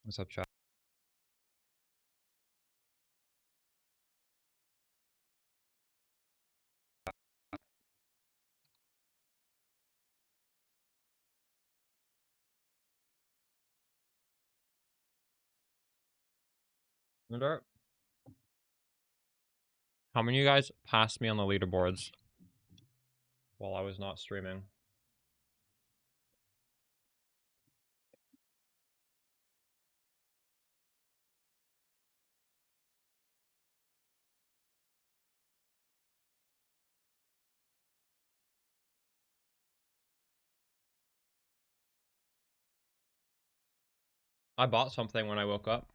What's up, chat? How many of you guys passed me on the leaderboards while I was not streaming? I bought something when I woke up.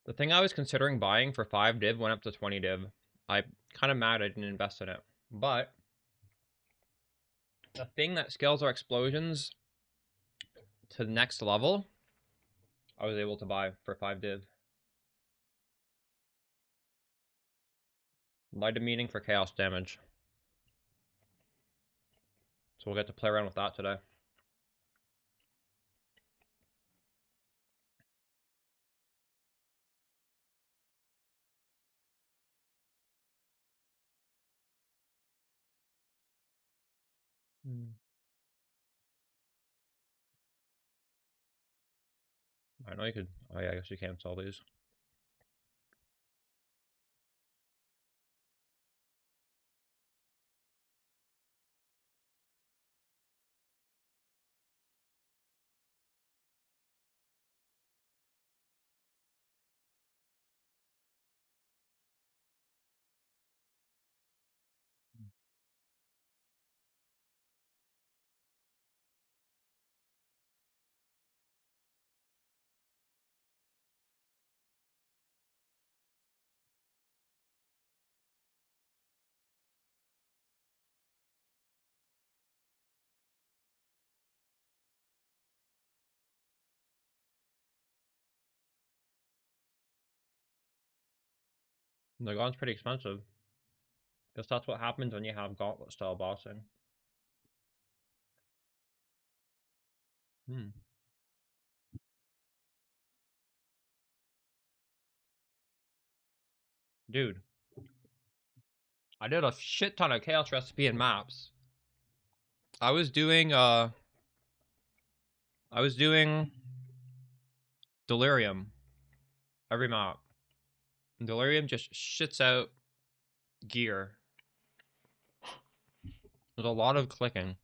The thing I was considering buying for 5 div went up to 20 div. I'm kind of mad I didn't invest in it. But the thing that scales our explosions to the next level, I was able to buy for 5 div. Light a meaning for chaos damage. So we'll get to play around with that today. I know you could. Oh yeah, I guess you can't sell these. The gun's pretty expensive. Because that's what happens when you have gauntlet style bossing. Dude, I did a shit ton of chaos recipe and maps. I was doing Delirium every map. And Delirium just shits out gear. There's a lot of clicking.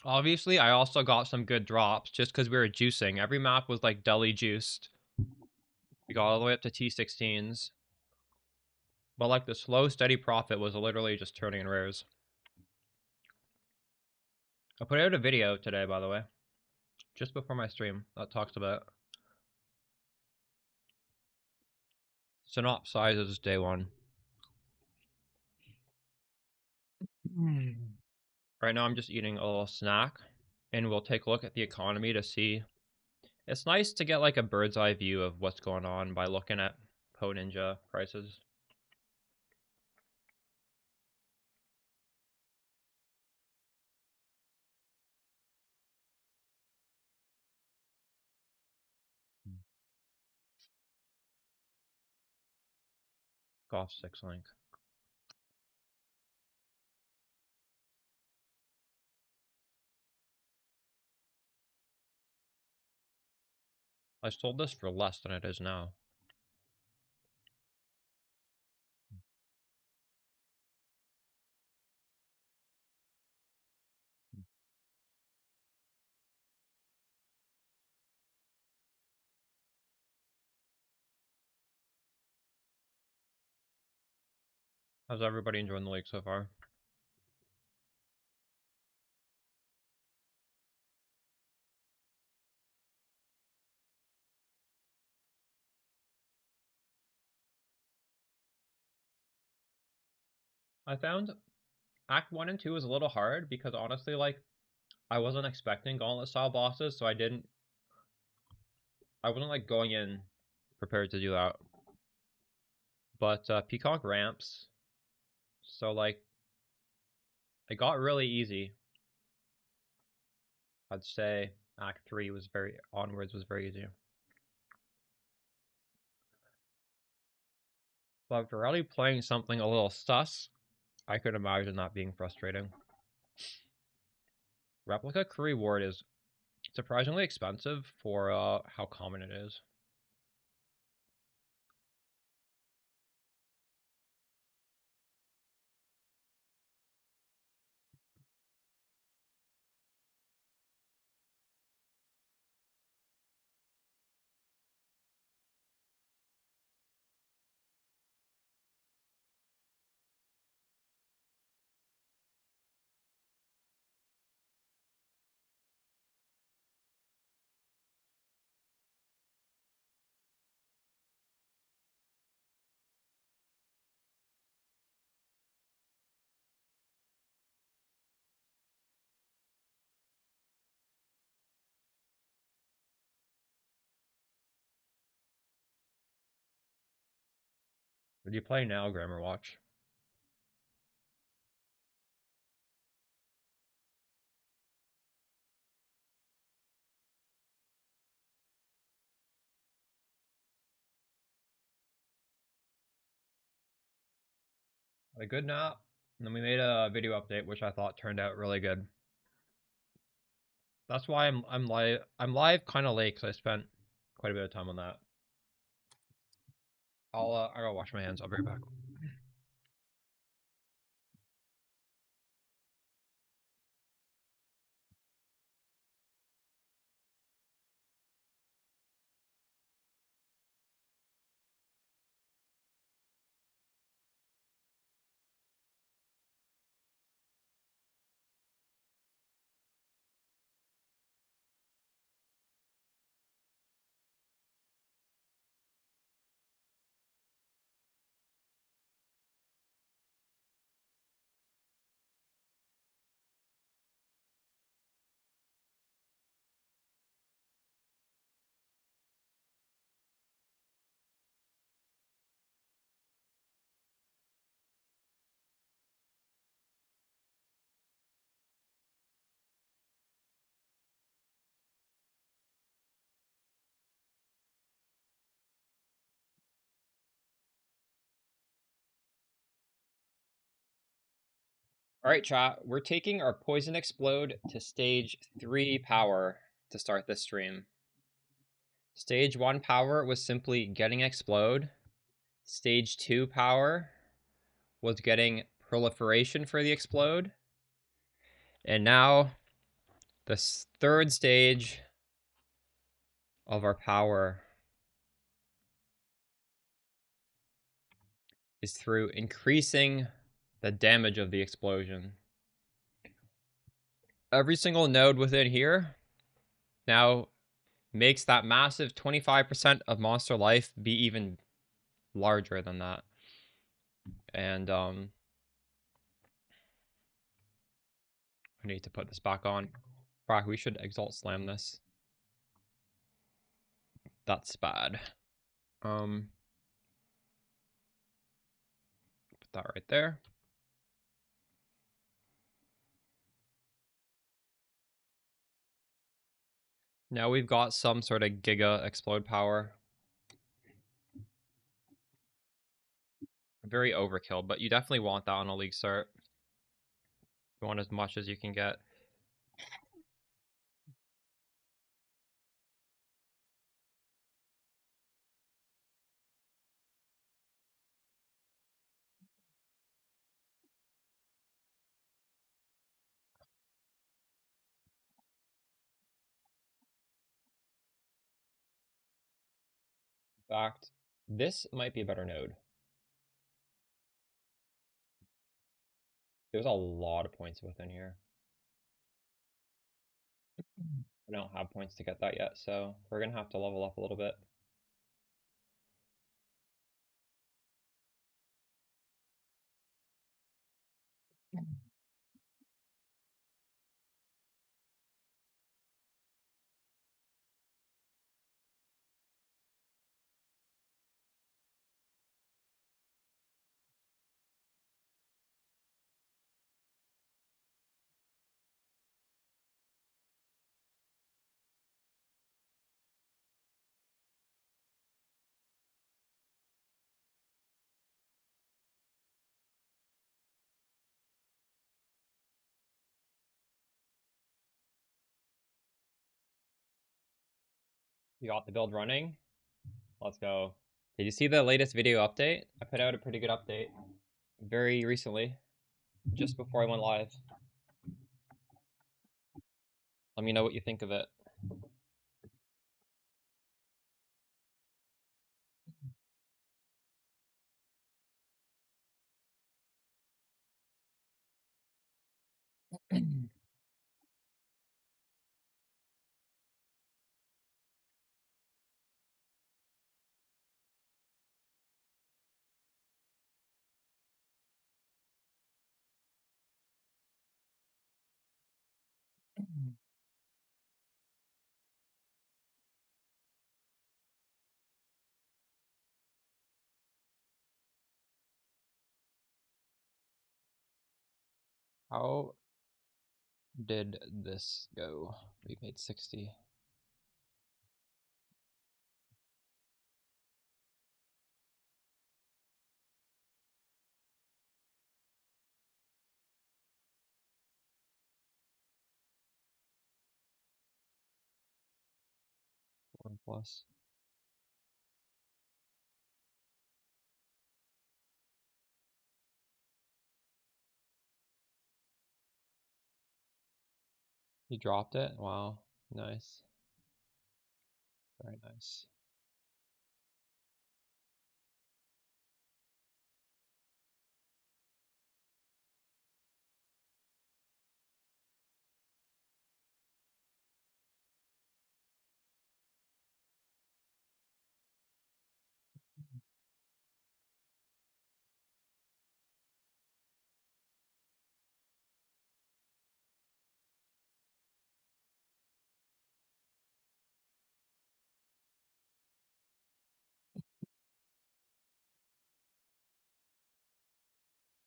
Obviously, I also got some good drops just because we were juicing. Every map was like deli juiced. We got all the way up to T16s. But like the slow, steady profit was literally just turning in rares. I put out a video today, by the way, just before my stream that talks about synopsizes day one. Right now I'm just eating a little snack, and we'll take a look at the economy to see. It's nice to get like a bird's eye view of what's going on by looking at PoE Ninja prices. Golf 6 link. I sold this for less than it is now. How's everybody enjoying the league so far? I found Act 1 and 2 was a little hard because honestly, like, I wasn't expecting gauntlet style bosses, so I wasn't like going in prepared to do that. But PCONC ramps, so like, it got really easy. I'd say Act 3 was onwards was very easy. But if you're really playing something a little sus, I could imagine that being frustrating. Replica Crew Reward is surprisingly expensive for how common it is. Would you play now, Grammar Watch? A good nap, and then we made a video update, which I thought turned out really good. That's why I'm live kind of late because I spent quite a bit of time on that. I gotta wash my hands. I'll be right back. All right, chat. We're taking our Poison Explode to stage 3 power to start this stream. Stage 1 power was simply getting Explode. Stage 2 power was getting Proliferation for the Explode. And now, the third stage of our power is through increasing the damage of the explosion. Every single node within here now makes that massive 25% of monster life be even larger than that. And I need to put this back on. Brock, we should Exalt Slam this. That's bad. Put that right there. Now we've got some sort of Giga Explode power. Very overkill, but you definitely want that on a League start. You want as much as you can get. In fact, this might be a better node. There's a lot of points within here. I don't have points to get that yet, so we're gonna have to level up a little bit. You got the build running? Let's go. Did you see the latest video update? I put out a pretty good update very recently, just before I went live. Let me know what you think of it. How did this go? We made 60. One plus. You dropped it? Wow. Nice. Very nice.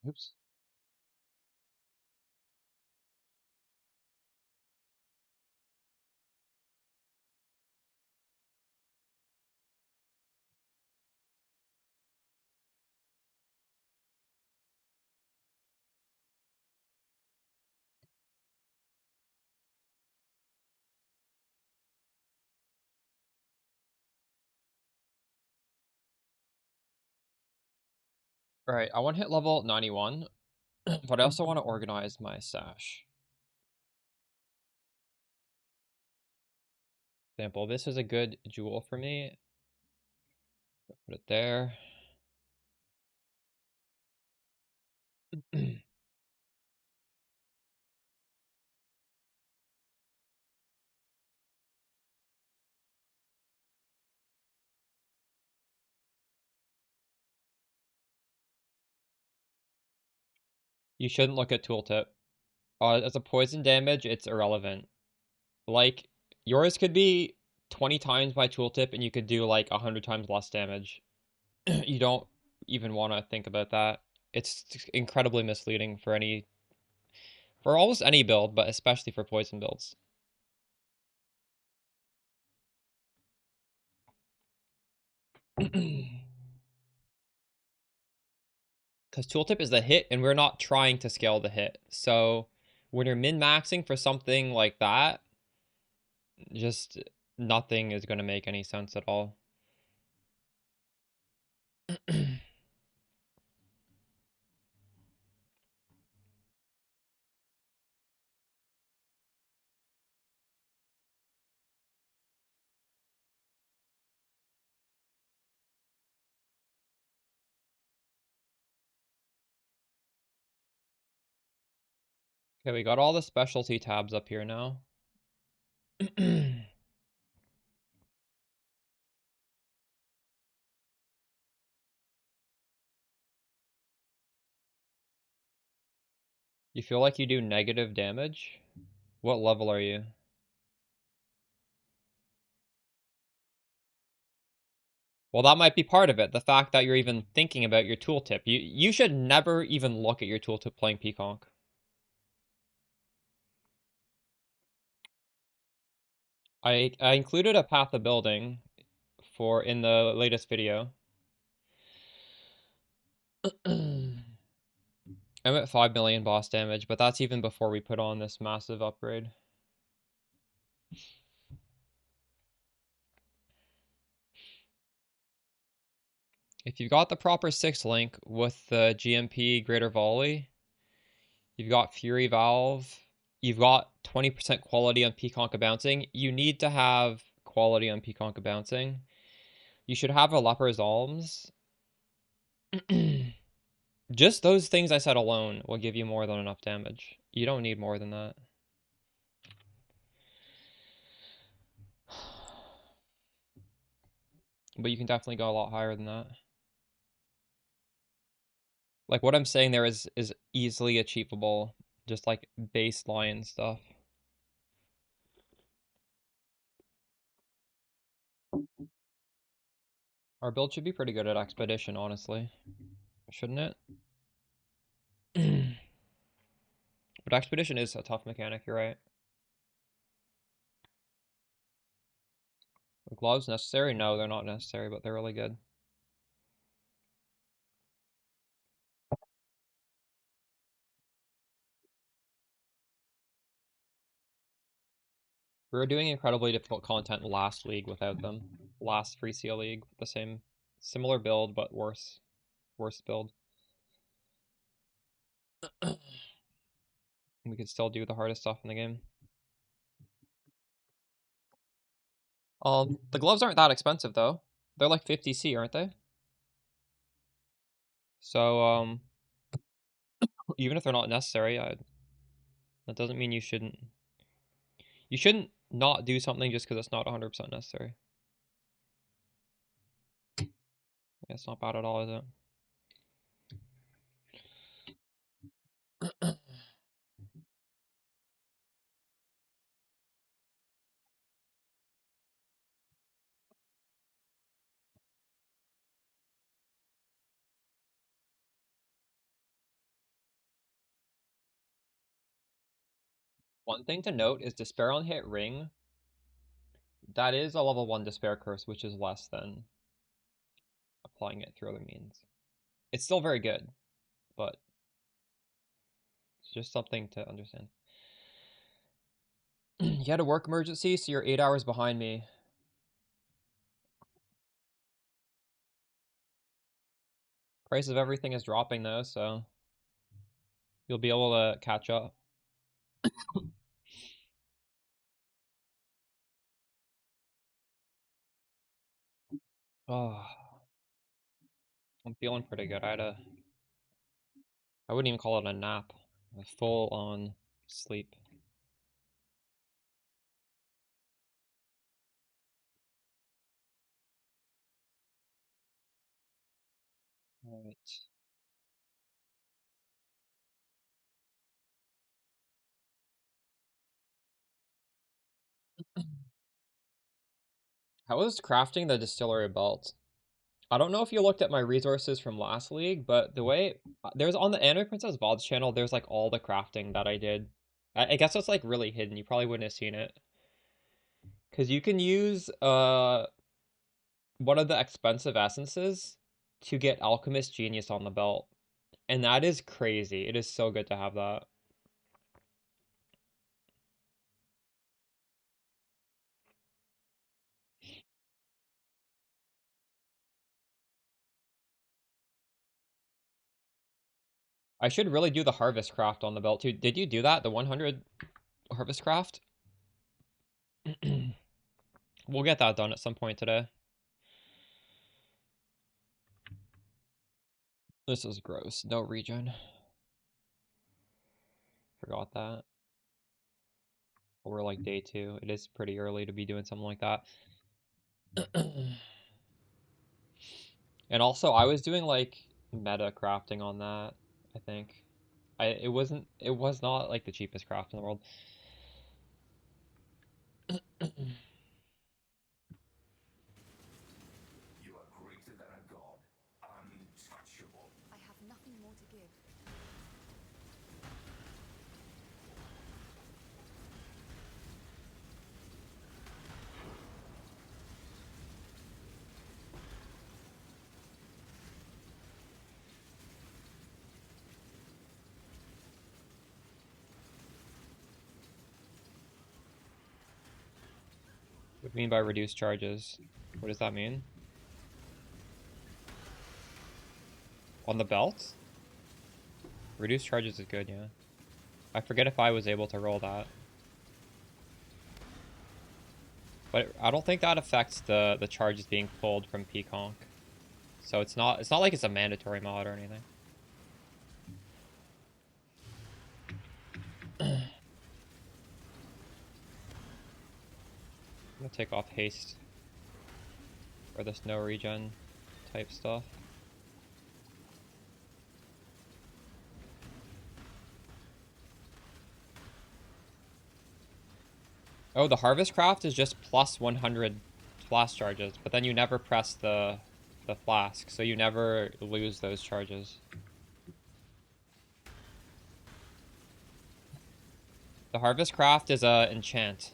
Oops. Alright, I want to hit level 91, but I also want to organize my stash. Example, this is a good jewel for me. Put it there. You shouldn't look at tooltip. As a poison damage, it's irrelevant. Like, yours could be 20 times my tooltip and you could do like 100 times less damage. You don't even want to think about that. It's incredibly misleading for almost any build, but especially for poison builds. Because tooltip is the hit and we're not trying to scale the hit. So when you're min-maxing for something like that, just nothing is going to make any sense at all. Okay, we got all the specialty tabs up here now. You feel like you do negative damage? What level are you? Well, that might be part of it. The fact that you're even thinking about your tooltip. You should never even look at your tooltip playing PCONC. I included a path of building in the latest video. I'm at 5 million boss damage, but that's even before we put on this massive upgrade. If you've got the proper 6 link with the GMP greater volley, you've got Fury Valve, you've got 20% quality on PCONC bouncing. You need to have quality on PCONC bouncing. You should have a Leper's Alms. Just those things I said alone will give you more than enough damage. You don't need more than that. But you can definitely go a lot higher than that. Like what I'm saying there is easily achievable, just like baseline stuff. Our build should be pretty good at Expedition, honestly. Shouldn't it? But Expedition is a tough mechanic, you're right. Are gloves necessary? No, they're not necessary, but they're really good. We were doing incredibly difficult content last league without them. Last Phrecia league, the same, similar build, but worse. Worse build. We could still do the hardest stuff in the game. The gloves aren't that expensive though. They're like 50C, aren't they? So, even if they're not necessary, that doesn't mean you shouldn't. You shouldn't not do something just because it's not 100% necessary. Yeah, it's not bad at all, is it? One thing to note is Despair on hit ring. That is a level 1 Despair curse, which is less than applying it through other means. It's still very good, but it's just something to understand. You had a work emergency, so you're 8 hours behind me. Price of everything is dropping though, so you'll be able to catch up. Oh, I'm feeling pretty good. I wouldn't even call it a nap. A full on sleep. Alright. How was crafting the distillery belt? I don't know if you looked at my resources from last league, but the way there's on the Anime Princess VODS channel, there's like all the crafting that I did. I guess it's like really hidden. You probably wouldn't have seen it. Because you can use one of the expensive essences to get Alchemist Genius on the belt. And that is crazy. It is so good to have that. I should really do the Harvest Craft on the belt too. Did you do that? The 100 Harvest Craft? We'll get that done at some point today. This is gross. No regen. Forgot that. We're like day 2. It is pretty early to be doing something like that. And also, I was doing like meta crafting on that, I think. It was not like the cheapest craft in the world. You are greater than a god, untouchable. I have nothing more to give. What do you mean by reduced charges? What does that mean? On the belt? Reduced charges is good, yeah. I forget if I was able to roll that. But I don't think that affects the charges being pulled from PCONC. So it's not like it's a mandatory mod or anything. I'm gonna take off haste for this no regen type stuff. Oh, the harvest craft is just plus 100 flask charges, but then you never press the flask, so you never lose those charges. The harvest craft is a enchant.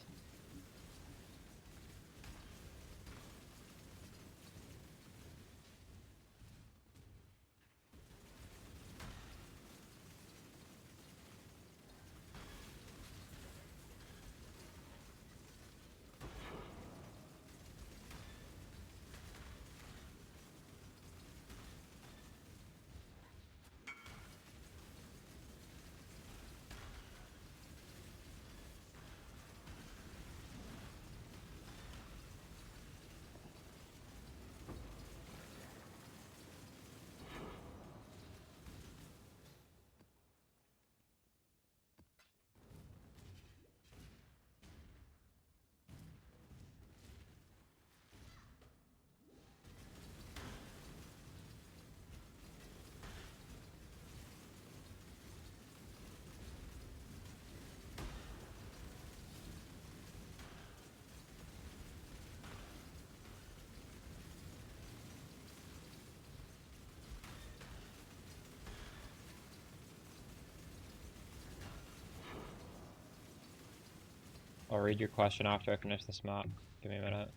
I'll read your question after I finish this map. Give me a minute.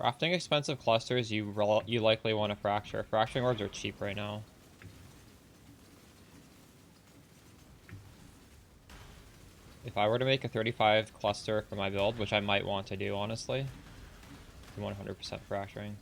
Crafting expensive clusters, you likely want to fracture. Fracturing orbs are cheap right now. If I were to make a 35 cluster for my build, which I might want to do, honestly, I'm 100% fracturing.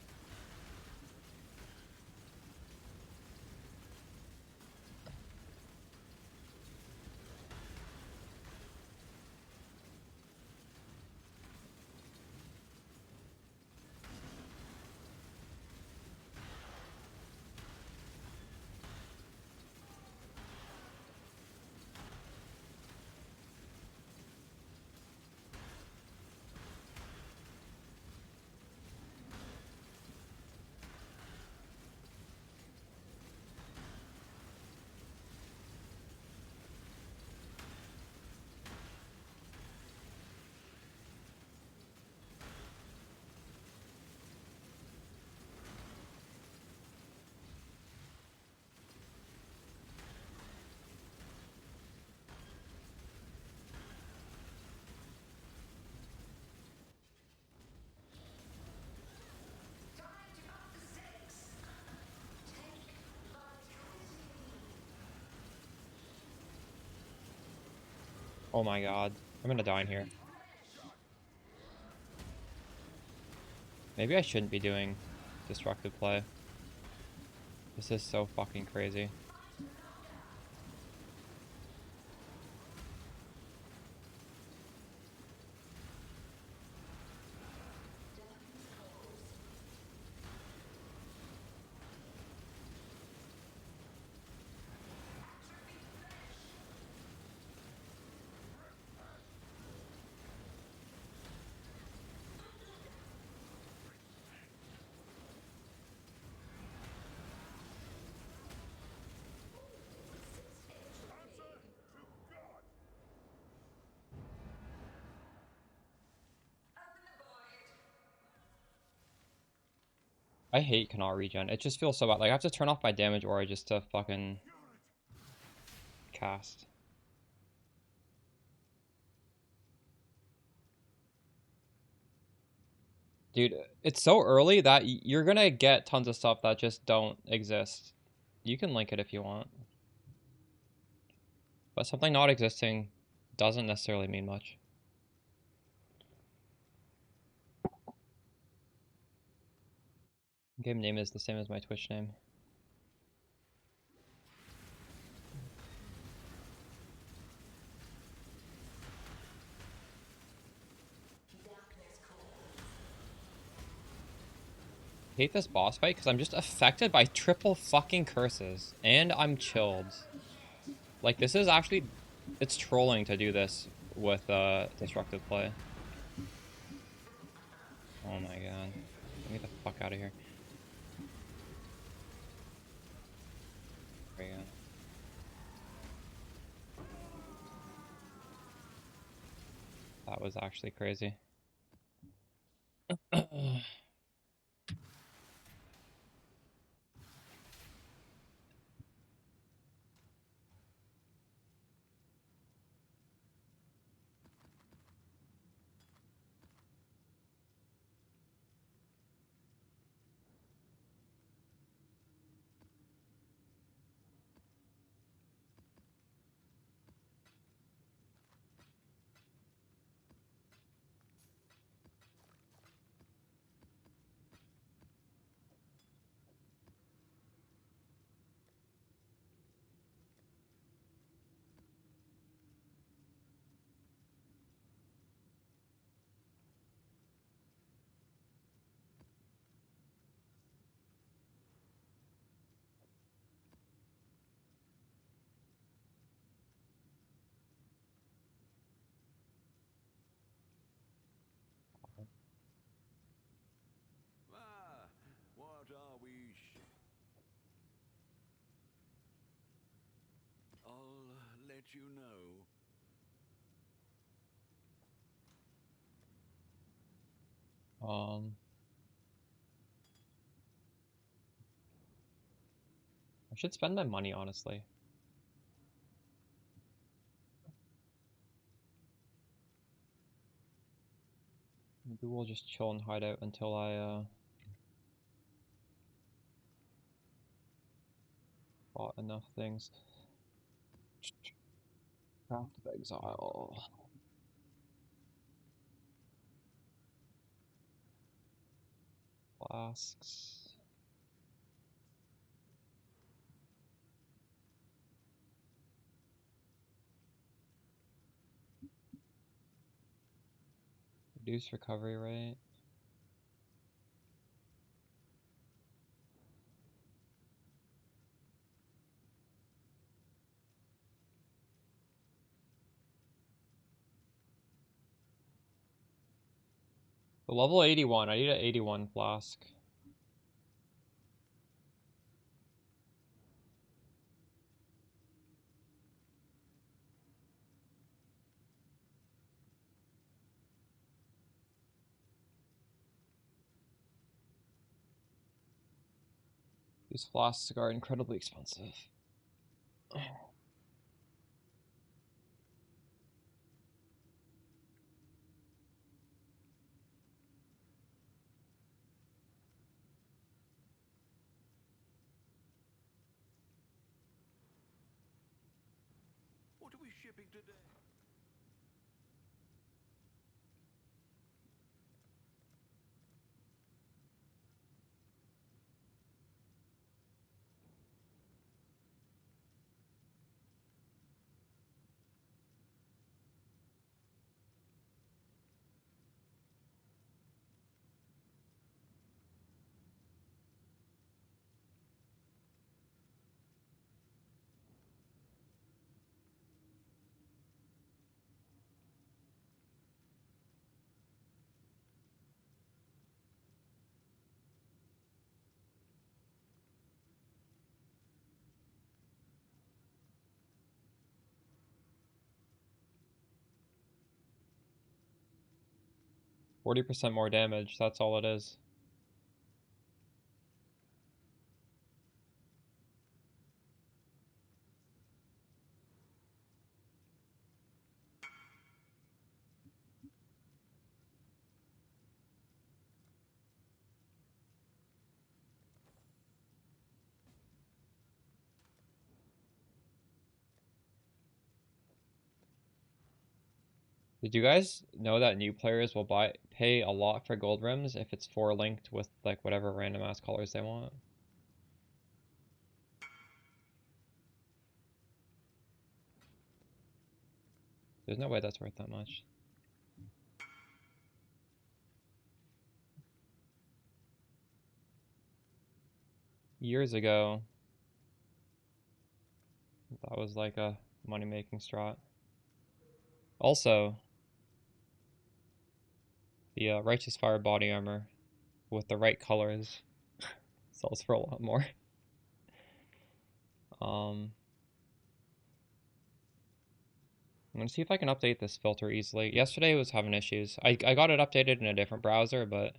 Oh my god. I'm gonna die in here. Maybe I shouldn't be doing destructive play. This is so fucking crazy. I hate cannot regen. It just feels so bad. Like I have to turn off my damage aura just to fucking cast. Dude, it's so early that you're gonna get tons of stuff that just don't exist. You can link it if you want. But something not existing doesn't necessarily mean much. Game name is the same as my Twitch name. I hate this boss fight because I'm just affected by triple fucking curses. And I'm chilled. Like, this is actually... It's trolling to do this with destructive play. Oh my god. Get me the fuck out of here. There you go. That was actually crazy. Ah, what are we? I'll let you know. I should spend my money, honestly. Maybe we'll just chill and hide out until I bought enough things. Craft of Exile. Flasks. Reduce recovery rate. The level 81. I need an 81 flask. These flasks are incredibly expensive. 'What are we shipping today?40% more damage, that's all it is. Did you guys know that new players will pay a lot for gold rims if it's 4 linked with like whatever random ass colors they want? There's no way that's worth that much. Years ago, that was like a money-making strat. Also, the Righteous Fire body armor with the right colors sells for a lot more. I'm gonna see if I can update this filter easily. Yesterday it was having issues. I got it updated in a different browser, but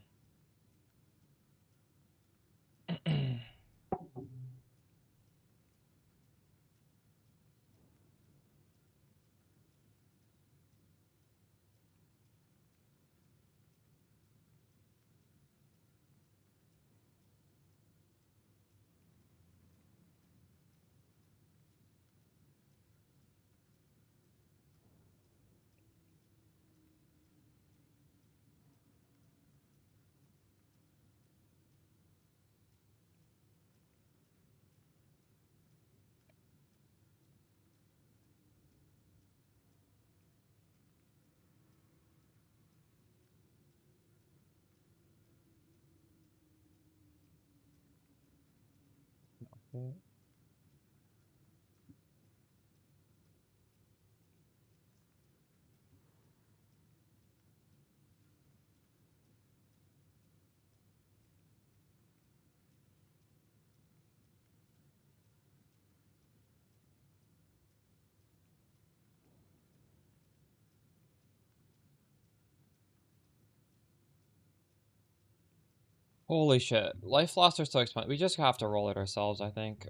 holy shit. Life loss are so expensive. We just have to roll it ourselves, I think.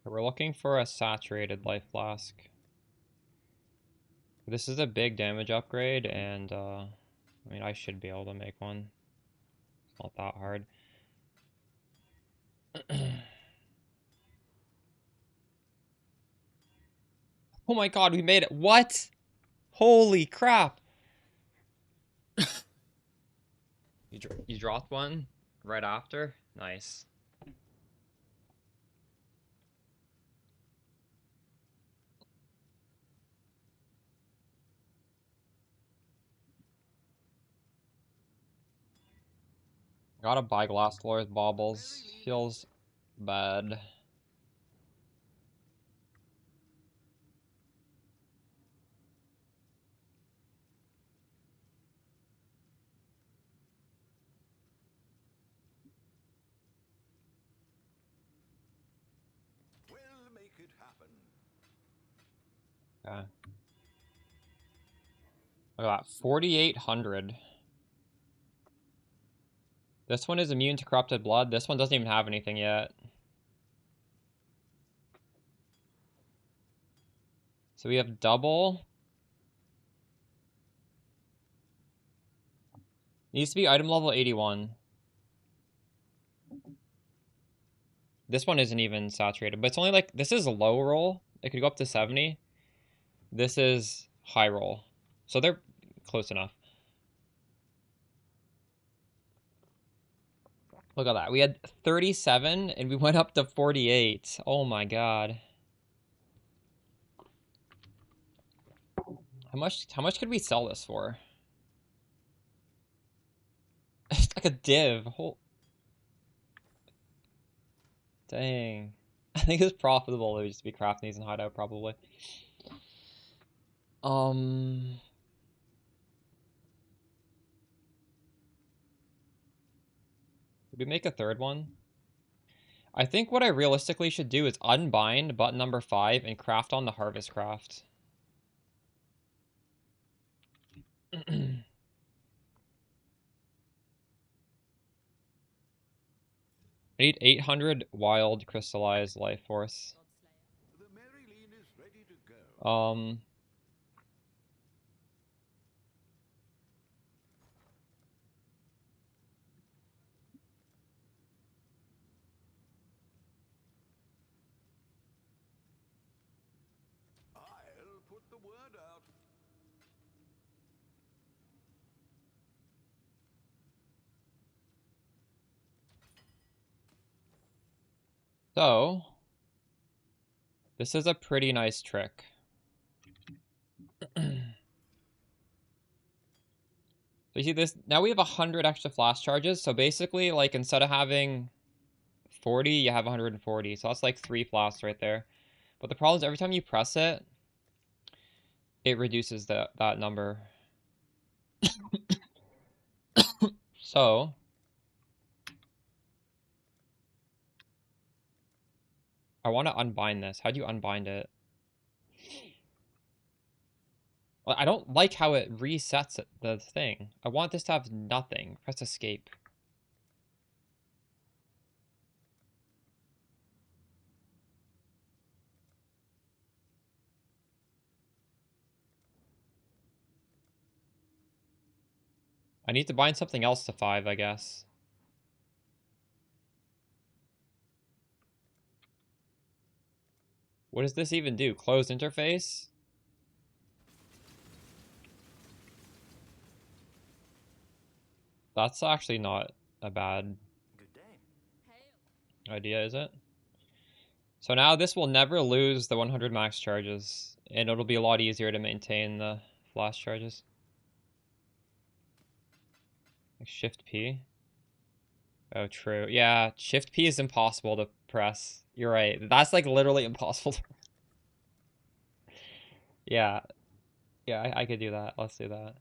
We're looking for a saturated life flask. This is a big damage upgrade, and I mean, I should be able to make one. It's not that hard. Oh my god, we made it. What? Holy crap. You dropped one right after? Nice. Gotta buy glass floors, baubles. Feels bad. We'll make it happen. Okay. Look at that. 4,800. This one is immune to corrupted blood. This one doesn't even have anything yet. So we have double. Needs to be item level 81. This one isn't even saturated, but it's only like, this is a low roll. It could go up to 70. This is high roll. So they're close enough. Look at that. We had 37 and we went up to 48. Oh my god. How much could we sell this for? It's like a div. Dang. I think it's profitable to just be crafting these in hideout probably. Did we make a third one? I think what I realistically should do is unbind button number 5 and craft on the harvest craft. I need 800 wild crystallized life force. The Marilyn is ready to go. I'll put the word out. So, this is a pretty nice trick. So you see this, now we have 100 extra flash charges, so basically, like, instead of having 40, you have 140, so that's like 3 flasks right there. But the problem is every time you press it, it reduces that number. So, I want to unbind this. How do you unbind it? Well, I don't like how it resets the thing. I want this to have nothing. Press escape. I need to bind something else to 5, I guess. What does this even do? Closed interface? That's actually not a bad Good day. idea, is it? So now this will never lose the 100 max charges, and it'll be a lot easier to maintain the flash charges. Like Shift P. Oh, true. Yeah, Shift P is impossible to press. You're right. That's like literally impossible to... Yeah. Yeah, I could do that. Let's do that.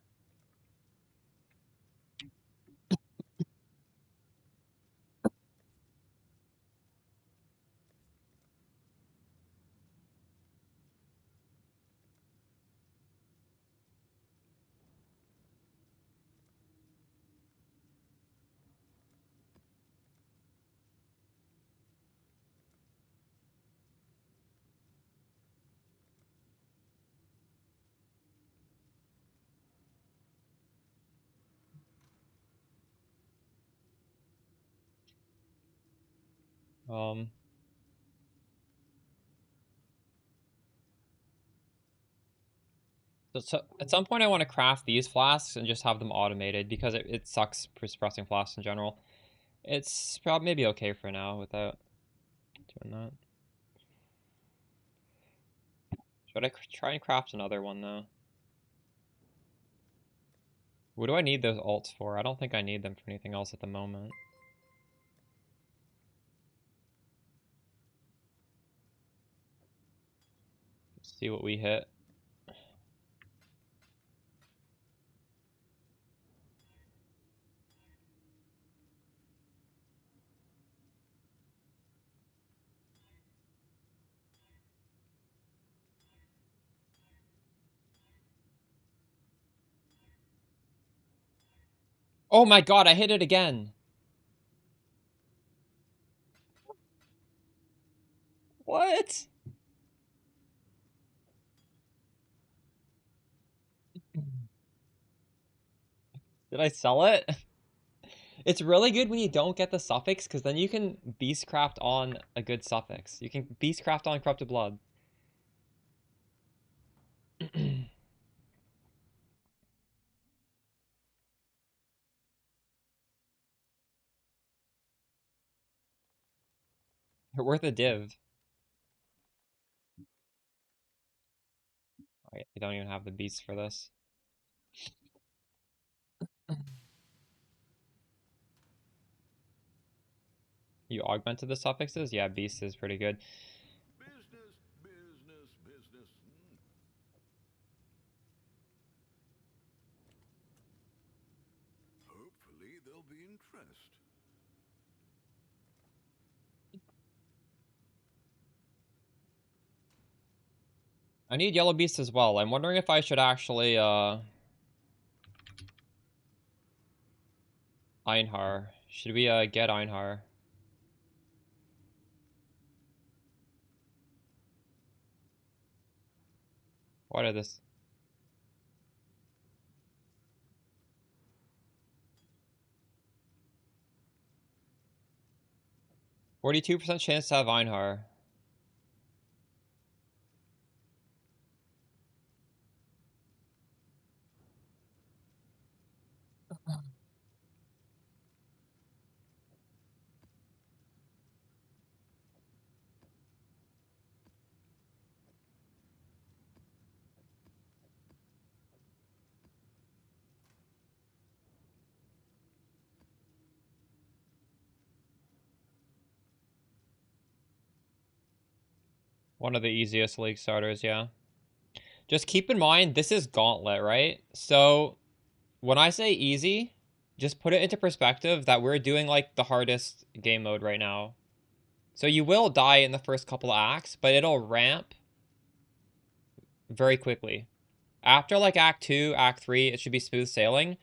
Um, so at some point I want to craft these flasks and just have them automated because it sucks pressing flasks in general. It's probably maybe okay for now without doing that. Should I try and craft another one though? What do I need those alts for? I don't think I need them for anything else at the moment. Let's see what we hit. Oh my god, I hit it again! What? Did I sell it? It's really good when you don't get the suffix, because then you can beastcraft on a good suffix. You can beastcraft on corrupted blood. They're worth a div. I don't even have the beasts for this. You augmented the suffixes? Yeah, beast is pretty good. Business, business, business. Hopefully there'll be interest. I need yellow beast as well. I'm wondering if I should actually Einhar. Should we get Einhar? Why did this? 42% chance to have Einhar. One of the easiest league starters, yeah. Just keep in mind, this is Gauntlet, right? So when I say easy, just put it into perspective that we're doing like the hardest game mode right now. So you will die in the first couple of acts, but it'll ramp very quickly. After like Act 2, Act 3, it should be smooth sailing.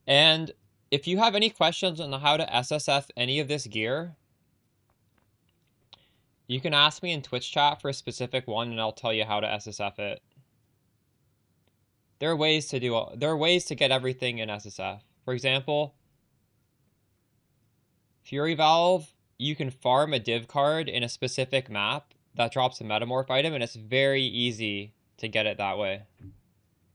And if you have any questions on how to SSF any of this gear, you can ask me in Twitch chat for a specific one and I'll tell you how to SSF it. There are ways to get everything in SSF. For example, Fury Valve, you can farm a div card in a specific map that drops a metamorph item, and it's very easy to get it that way.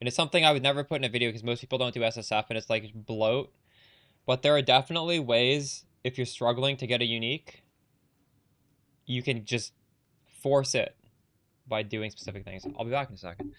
And it's something I would never put in a video because most people don't do SSF and it's like bloat. But there are definitely ways, if you're struggling to get a unique, you can just force it by doing specific things. I'll be back in a second.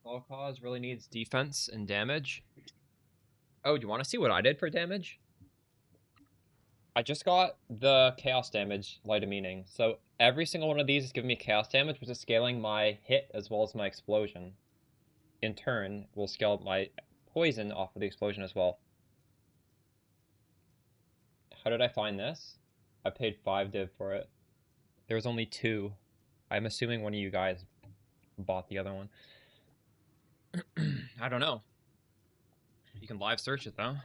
All cause really needs defense and damage. Oh, do you want to see what I did for damage? I just got the chaos damage light of meaning. So every single one of these is giving me chaos damage, which is scaling my hit as well as my explosion. In turn, will scale my poison off of the explosion as well. How did I find this? I paid 5 div for it. There was only 2. I'm assuming one of you guys bought the other one. I don't know. You can live search it though.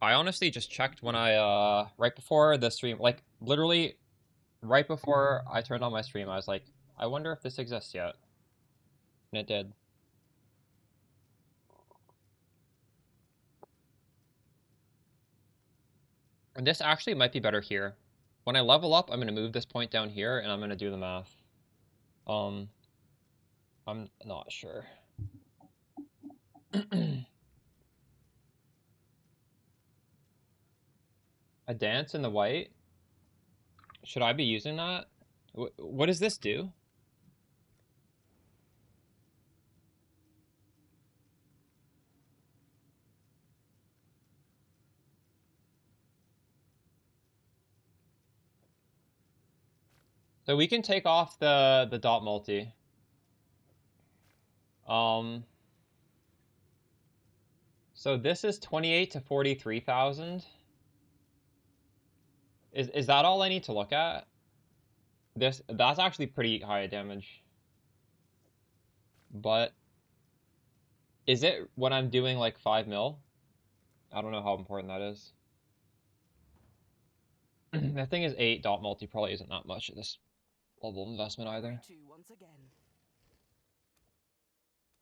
I honestly just checked when I right before the stream, like literally right before I turned on my stream, I was like, I wonder if this exists yet. And it did. And this actually might be better here. When I level up, I'm gonna move this point down here and I'm gonna do the math. I'm not sure. A dance in the white? Should I be using that? What does this do? So we can take off the dot multi. So this is 28 to 43,000. Is that all I need to look at? That's actually pretty high damage. But is it when I'm doing like 5 mil? I don't know how important that is. The thing is 8 dot multi probably isn't that much at this level of investment either. Once again.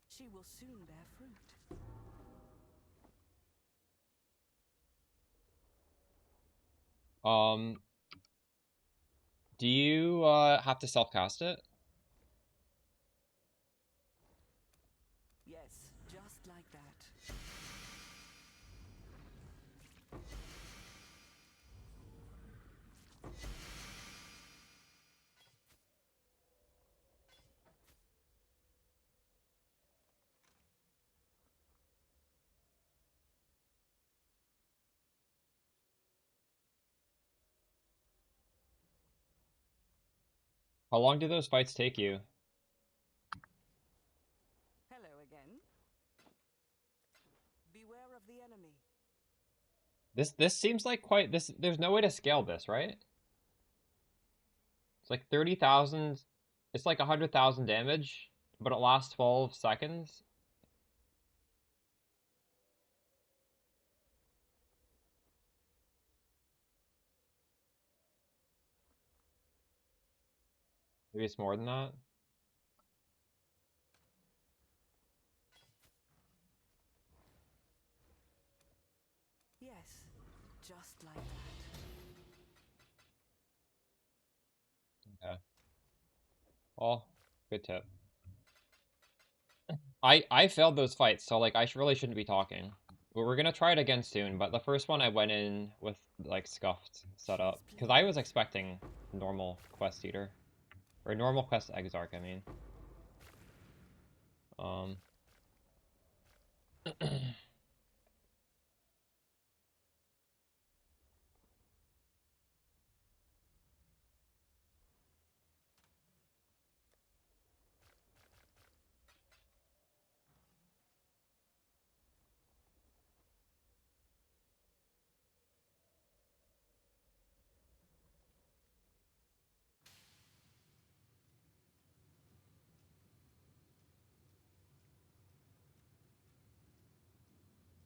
She will soon bear fruit. Do you have to self-cast it? Yes, just like that. How long do those fights take you? Hello again. Beware of the enemy. This seems like quite this. There's no way to scale this, right? It's like 30,000. It's like 100,000 damage, but it lasts 12 seconds. Maybe it's more than that. Yes, just like that. Okay. Well, good tip. I failed those fights, so like I really shouldn't be talking. But we're gonna try it again soon. But the first one I went in with like scuffed setup because I was expecting normal quest eater or normal quest exarch. I mean.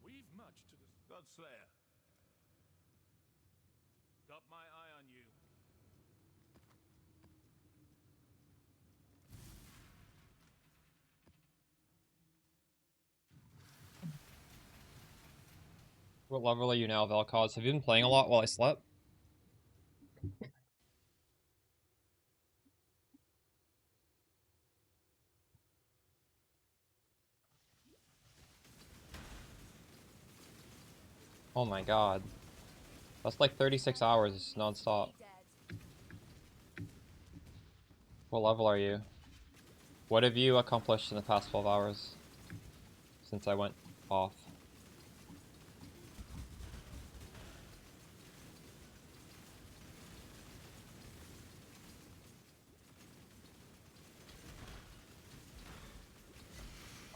We've much to this. Godslayer. Got my eye on you. What level are you now, Vel'Koz? Have you been playing a lot while I slept? Oh my god. That's like 36 hours non-stop. What level are you? What have you accomplished in the past 12 hours? Since I went off.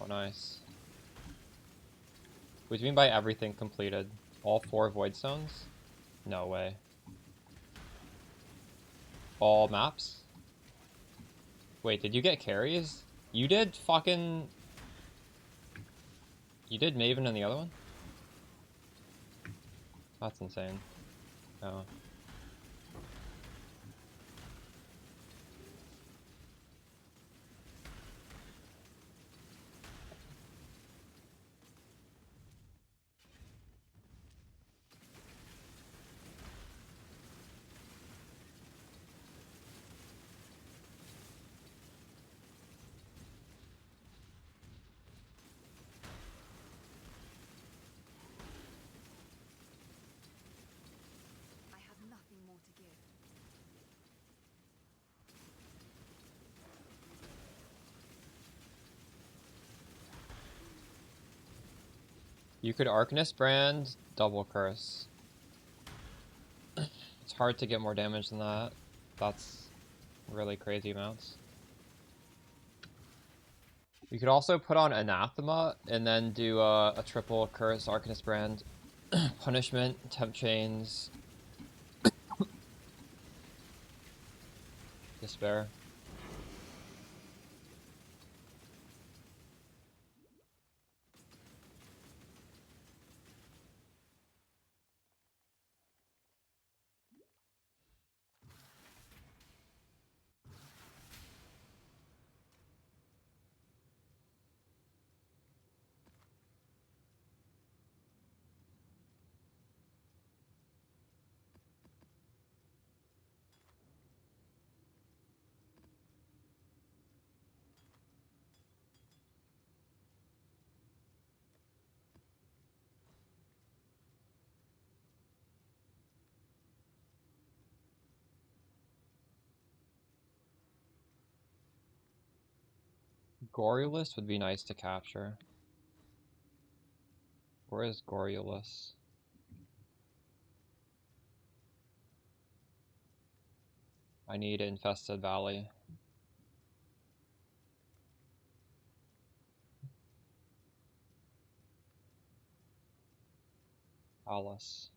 Oh, nice. What do you mean by everything completed? All 4 void stones? No way. All maps? Wait, did you get carries? You did fucking... You did Maven in the other one? That's insane. Oh. I have nothing more to give. You could Arcanist brand, double curse. It's hard to get more damage than that. That's really crazy amounts. You could also put on Anathema and then do a triple Curse, Arcanist Brand, Punishment, Temp Chains, Despair. Gorulus would be nice to capture. Where is Gorulus? I need Infested Valley. Alice.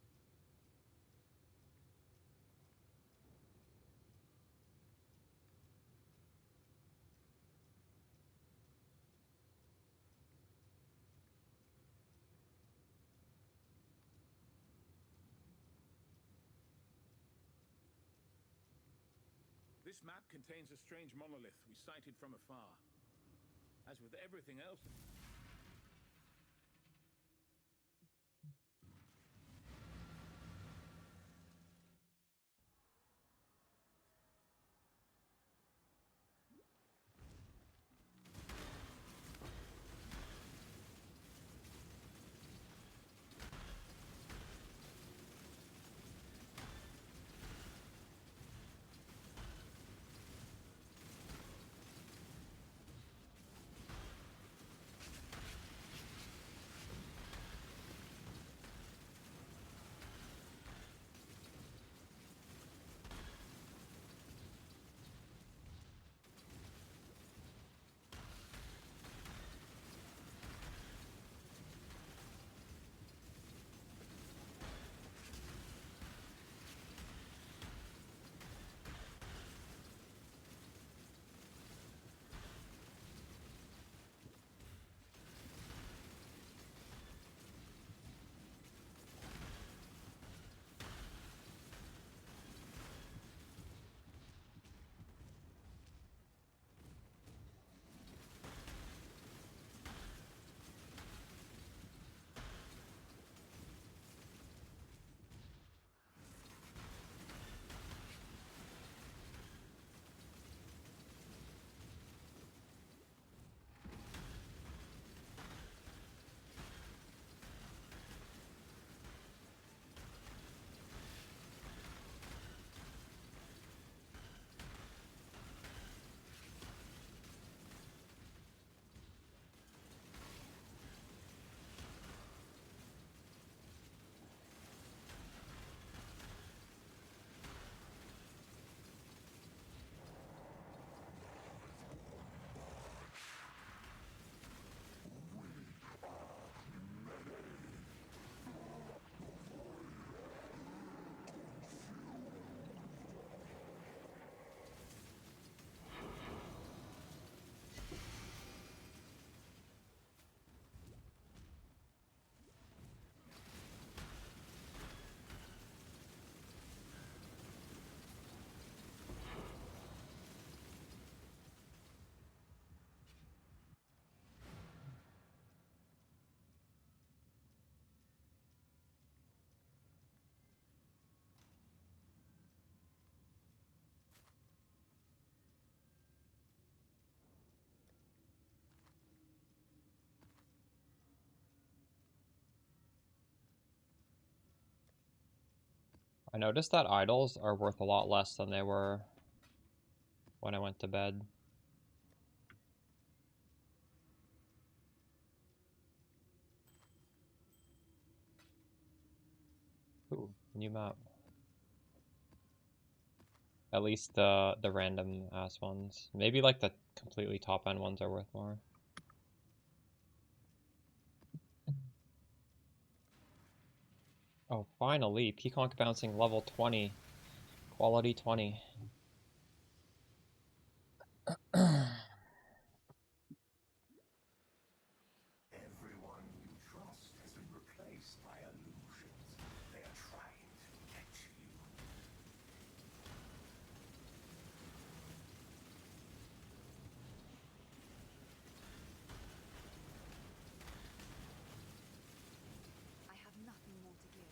This map contains a strange monolith we sighted from afar. As with everything else... I noticed that idols are worth a lot less than they were when I went to bed. Ooh, new map. At least the random ass ones. Maybe like the completely top end ones are worth more. Oh, finally, PCONC bouncing level 20. Quality 20. Everyone you trust has been replaced by illusions. They are trying to get you. I have nothing more to give.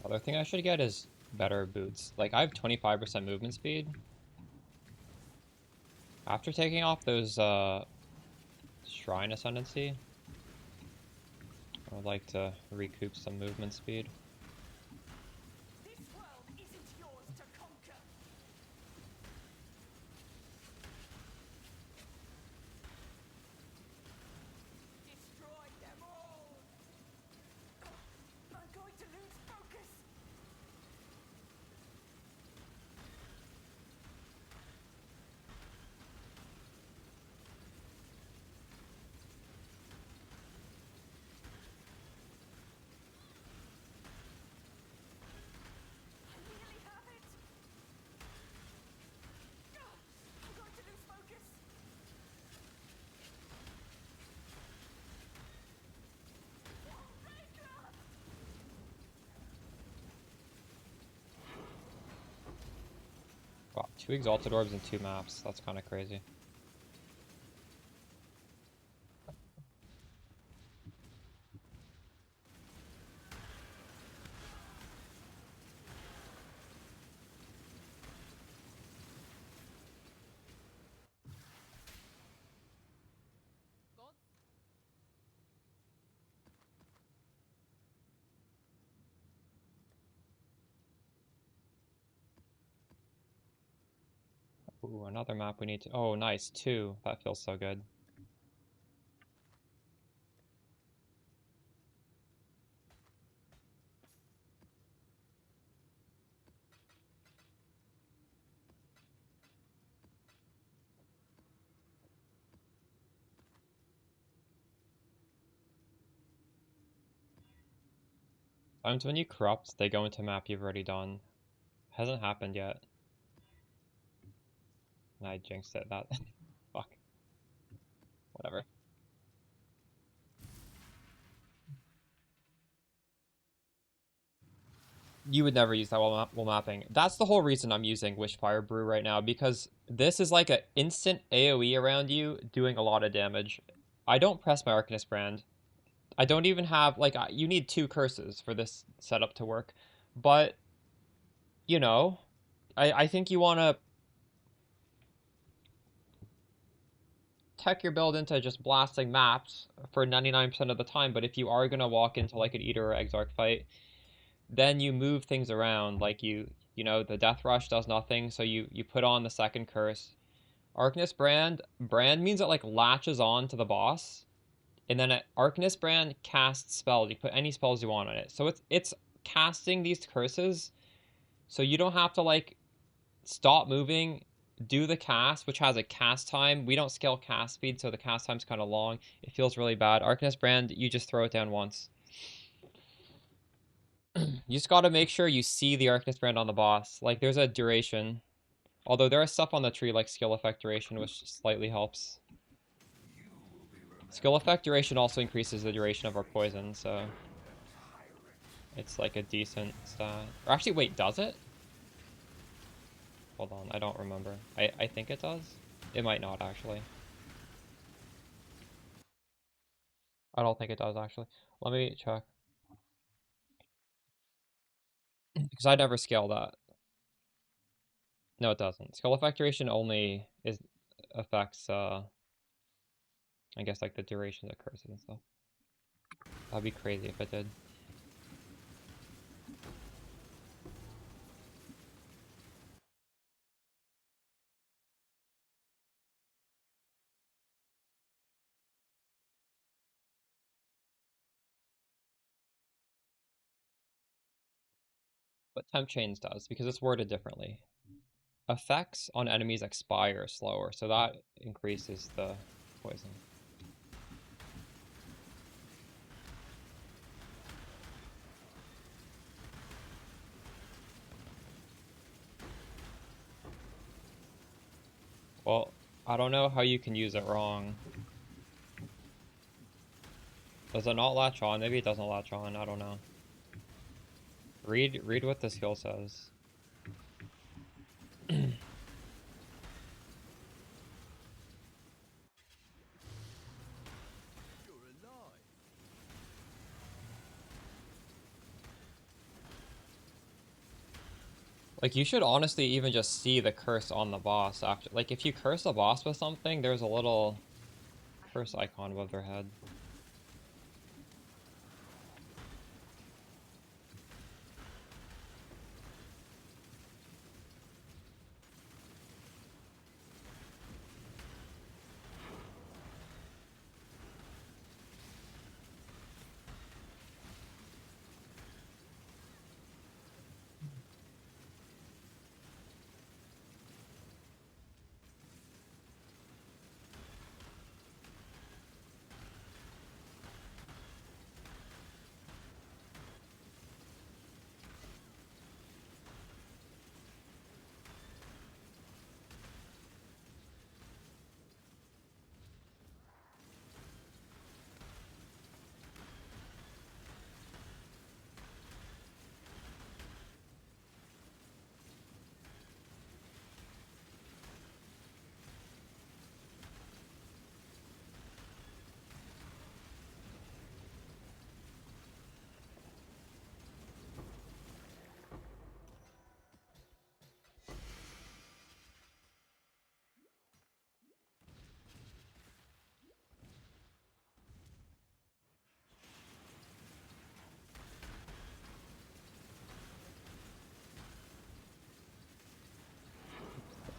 Other thing I should get is better boots. Like, I have 25% movement speed. After taking off those, Shrine Ascendancy, I would like to recoup some movement speed. This world isn't yours to conquer. Destroy them all. I'm going to lose focus. I nearly have it. I'm going to lose focus. Wow, 2 Exalted Orbs and 2 maps. That's kind of crazy. Ooh, another map we need to... Oh, nice. 2. That feels so good. Sometimes when you corrupt, they go into a map you've already done. Hasn't happened yet. And I jinxed it. That... Fuck. Whatever. You would never use that while mapping. That's the whole reason I'm using Wishfire Brew right now, because this is like an instant AoE around you doing a lot of damage. I don't press my Arcanist brand. I don't even have, like, you need 2 curses for this setup to work. But, you know, I think you want to tech your build into just blasting maps for 99% of the time, but if you are going to walk into, like, an Eater or Exarch fight, then you move things around, like you know, the Death Rush does nothing, so you put on the second curse. Arcanist brand means it like latches on to the boss, and then Arcanist brand casts spells. You put any spells you want on it, so it's casting these curses, so you don't have to like stop moving, do the cast, which has a cast time. We don't scale cast speed, so the cast time's kind of long. It feels really bad. Arcanist brand, you just throw it down once. You just got to make sure you see the Arcanist brand on the boss. Like, there's a duration. Although there is stuff on the tree like skill effect duration, which slightly helps. Skill effect duration also increases the duration of our poison, so it's like a decent stat. Or actually, wait, does it? Hold on, I don't remember. I think it does. It might not, actually. I don't think it does, actually. Let me check. Because I never scale that. No, it doesn't. Skill effect duration only affects, I guess, like, the duration of curses and stuff. That'd be crazy if it did. But temp chains does, because it's worded differently. Effects on enemies expire slower, so that increases the poison. Well, I don't know how you can use it wrong. Does it not latch on? Maybe it doesn't latch on, I don't know. Read what the skill says. Like, you should honestly even just see the curse on the boss after. Like, if you curse the boss with something, there's a little curse icon above their head.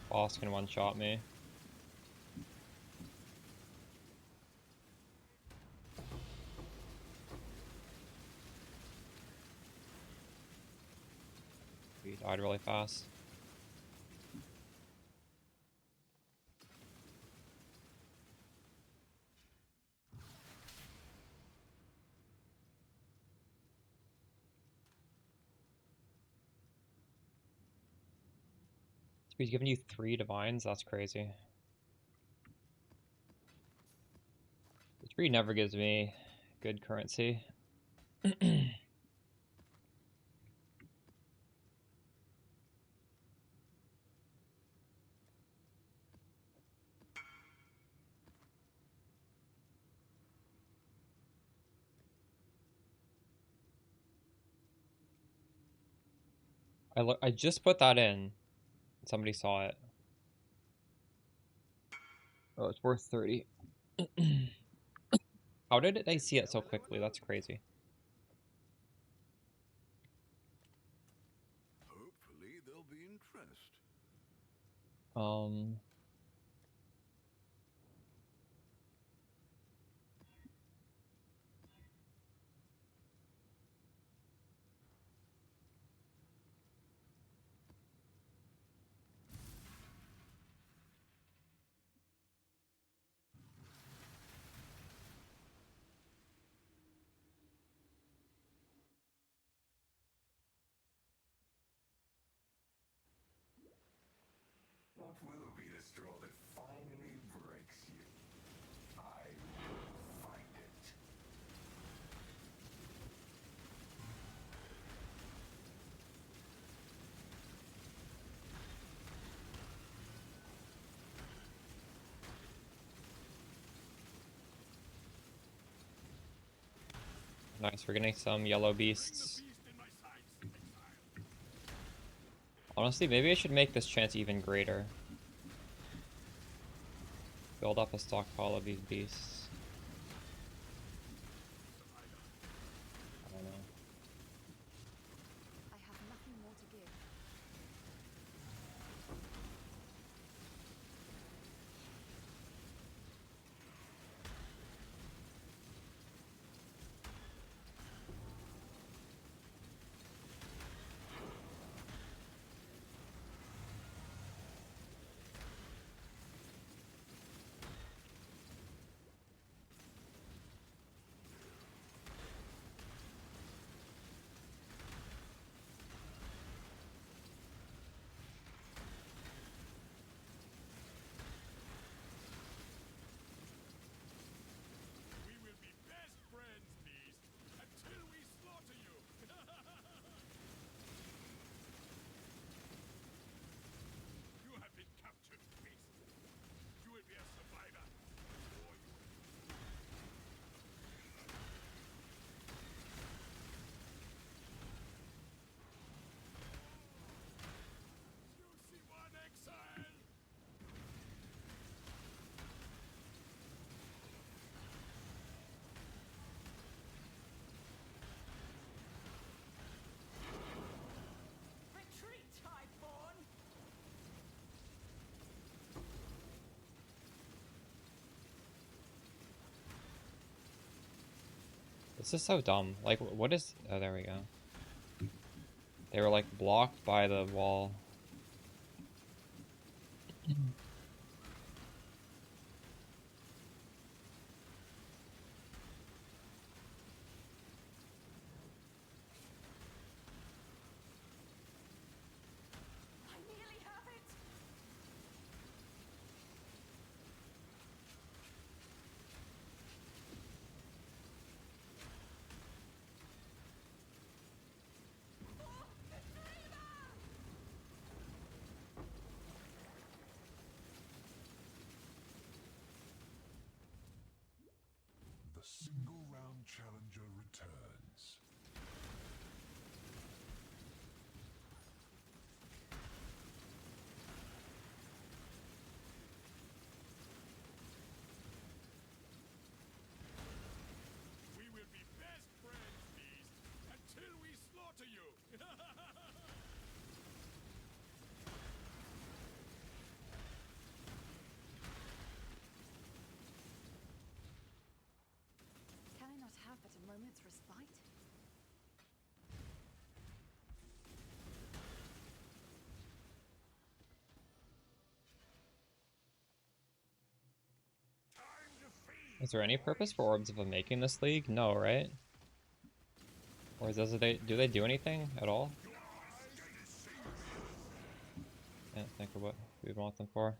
Boss can one-shot me. He died really fast. He's giving you 3 divines? That's crazy. The tree never gives me good currency. I just put that in. Somebody saw it. Oh, it's worth 30. How did they see it so quickly? That's crazy. Hopefully there'll be interest. What will be the straw that finally breaks you? I will find it. Nice, we're getting some yellow beasts. Honestly, maybe I should make this chance even greater. Build up a stockpile of these beasts. I don't know. I have nothing more to give. We will be best friends, beast, until we slaughter you. You have been captured, beast. You will be a survivor. Or you will. You see one exile. Retreat, Highborn! This is so dumb. Like, what is... Oh, there we go. They were, like, blocked by the wall. I nearly have it! The single round challenger returns. We will be best friends, beast, until we slaughter you. Can I not have but a moment's respite? Time to feed. Is there any purpose for Orbs of making this league? No, right? Or does it, do they do anything at all? Can't think of what we'd want them for.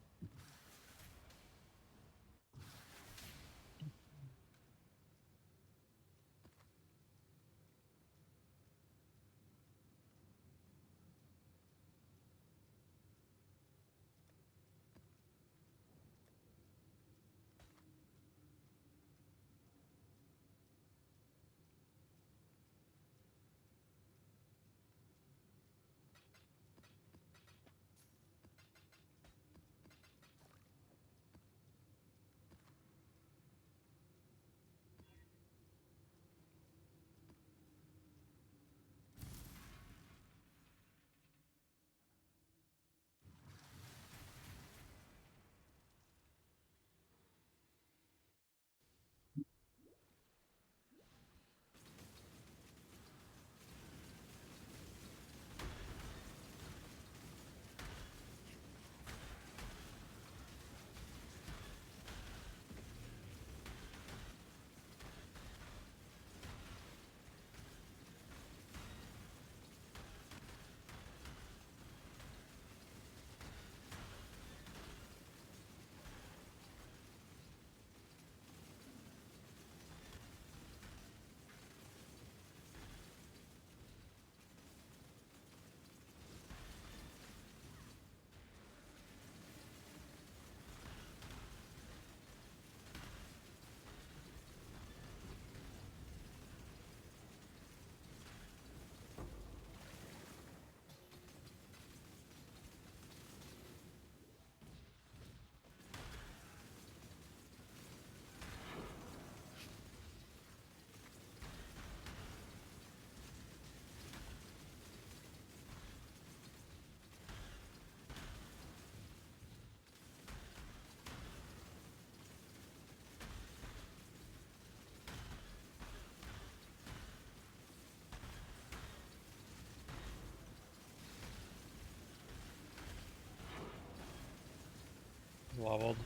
Leveled.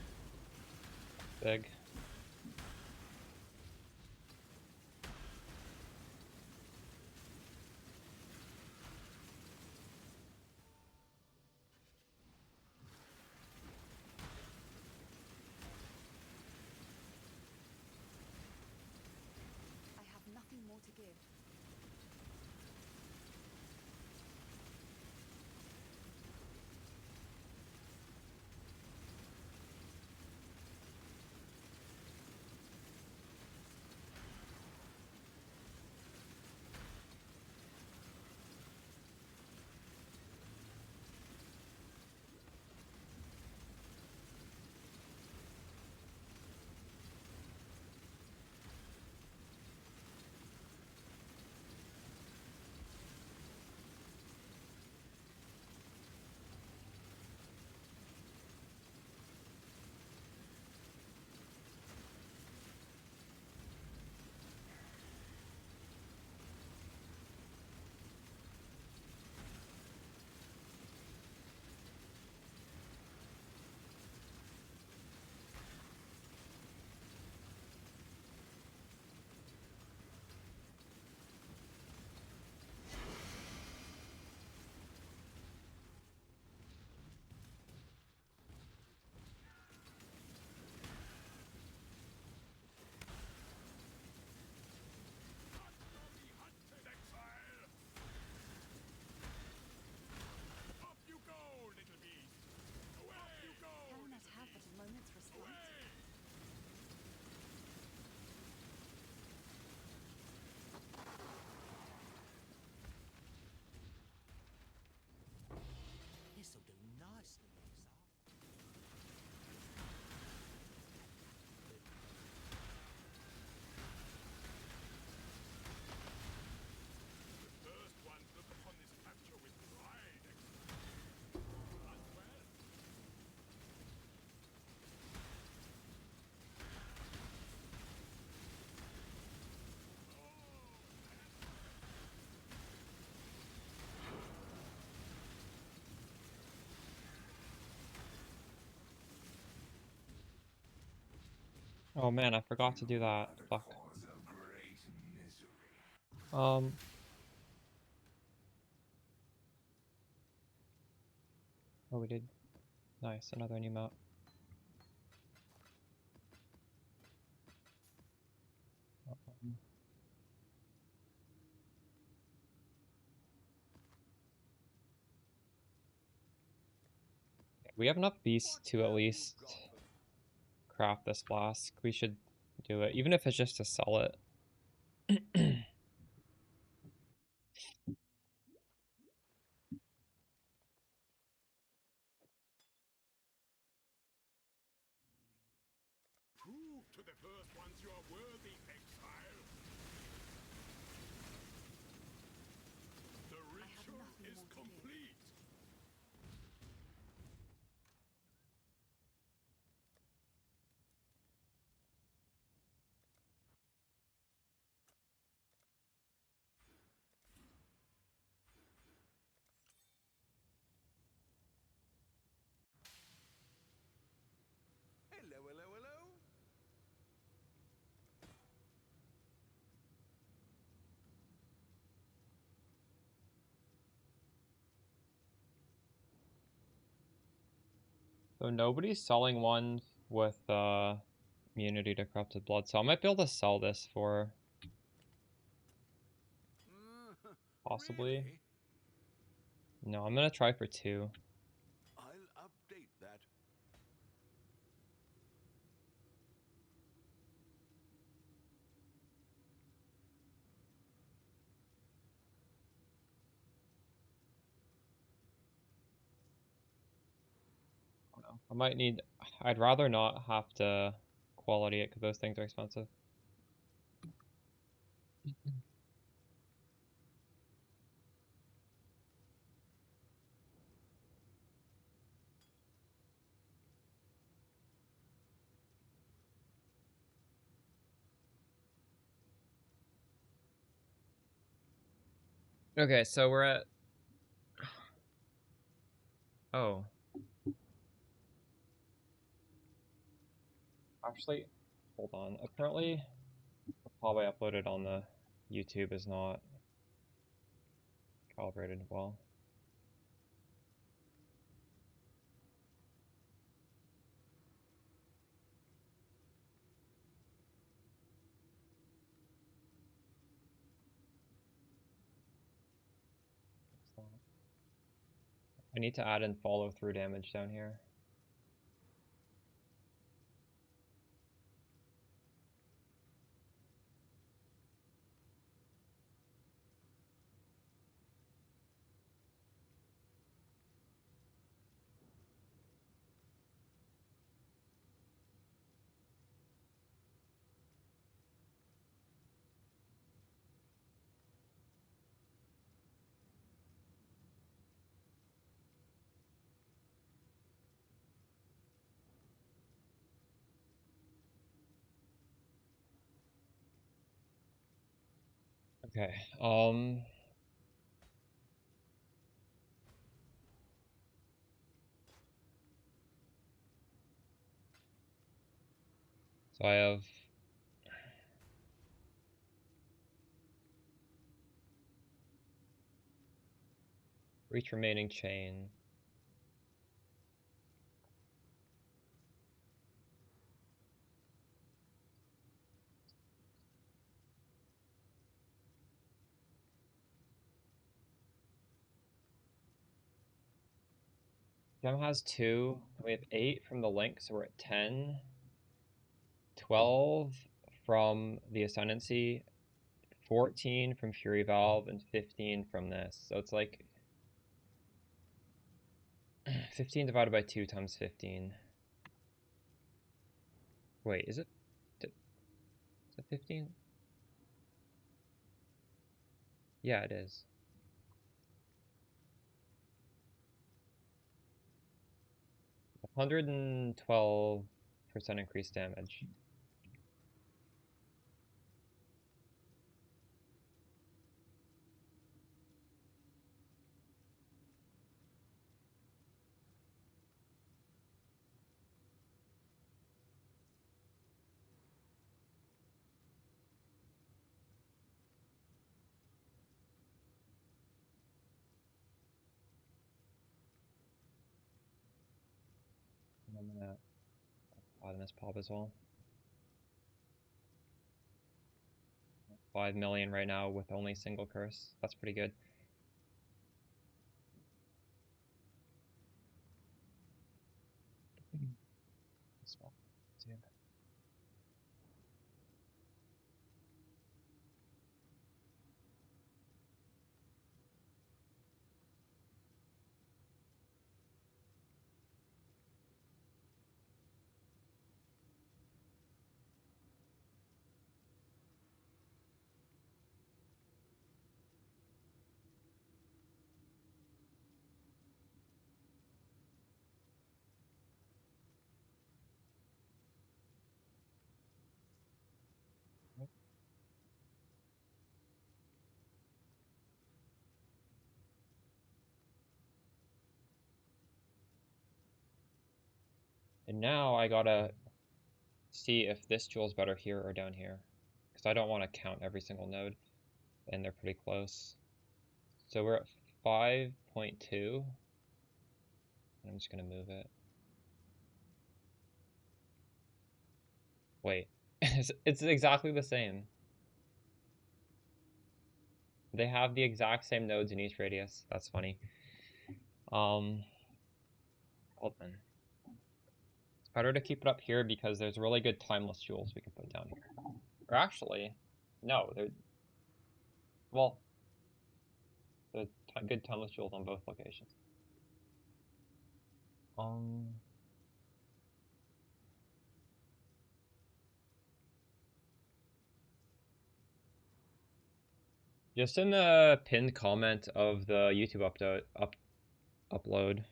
Big. I have nothing more to give. Be hunted, exile! Off you go, little beast! Away! Off you go! Can I not have but a moment's respite? Away! This'll do nicely, exile. The first ones look upon this capture with pride, exile. As well. Oh man, I forgot to do that. Fuck. Cause of great misery. Um. Oh, we did. Nice, another new map. We have enough beasts to at least craft this flask. We should do it, even if it's just to sell it. Prove to the first ones you are worthy, exile. The ritual nothing is more to give. complete. Hello, hello, hello. So nobody's selling one with immunity to corrupted blood, so I might be able to sell this for possibly. Really? No, I'm gonna try for 2. I'll update that. I might need. I'd rather not have to quality it because those things are expensive. Okay, so we're at. Oh. Actually, hold on. Apparently, the POE I uploaded on the YouTube is not calibrated well. I need to add in follow through damage down here. Okay, so I have reach remaining chain. Gem has 2, we have 8 from the link, so we're at 10. 12 from the Ascendancy, 14 from Fury Valve, and 15 from this. So it's like 15 divided by 2 times 15. Wait, is it 15? Yeah, it is. $112 increased damage. And I'm gonna add in this pop as well. 5 million right now with only single curse. That's pretty good. And now I gotta see if this jewel's better here or down here, because I don't want to count every single node, and they're pretty close. So we're at 5.2. I'm just gonna move it. Wait, it's exactly the same. They have the exact same nodes in each radius. That's funny. Hold on. It's better to keep it up here because there's really good timeless jewels we can put down here. Or actually, no, they're well, the good timeless jewels on both locations. Just in the pinned comment of the YouTube upload,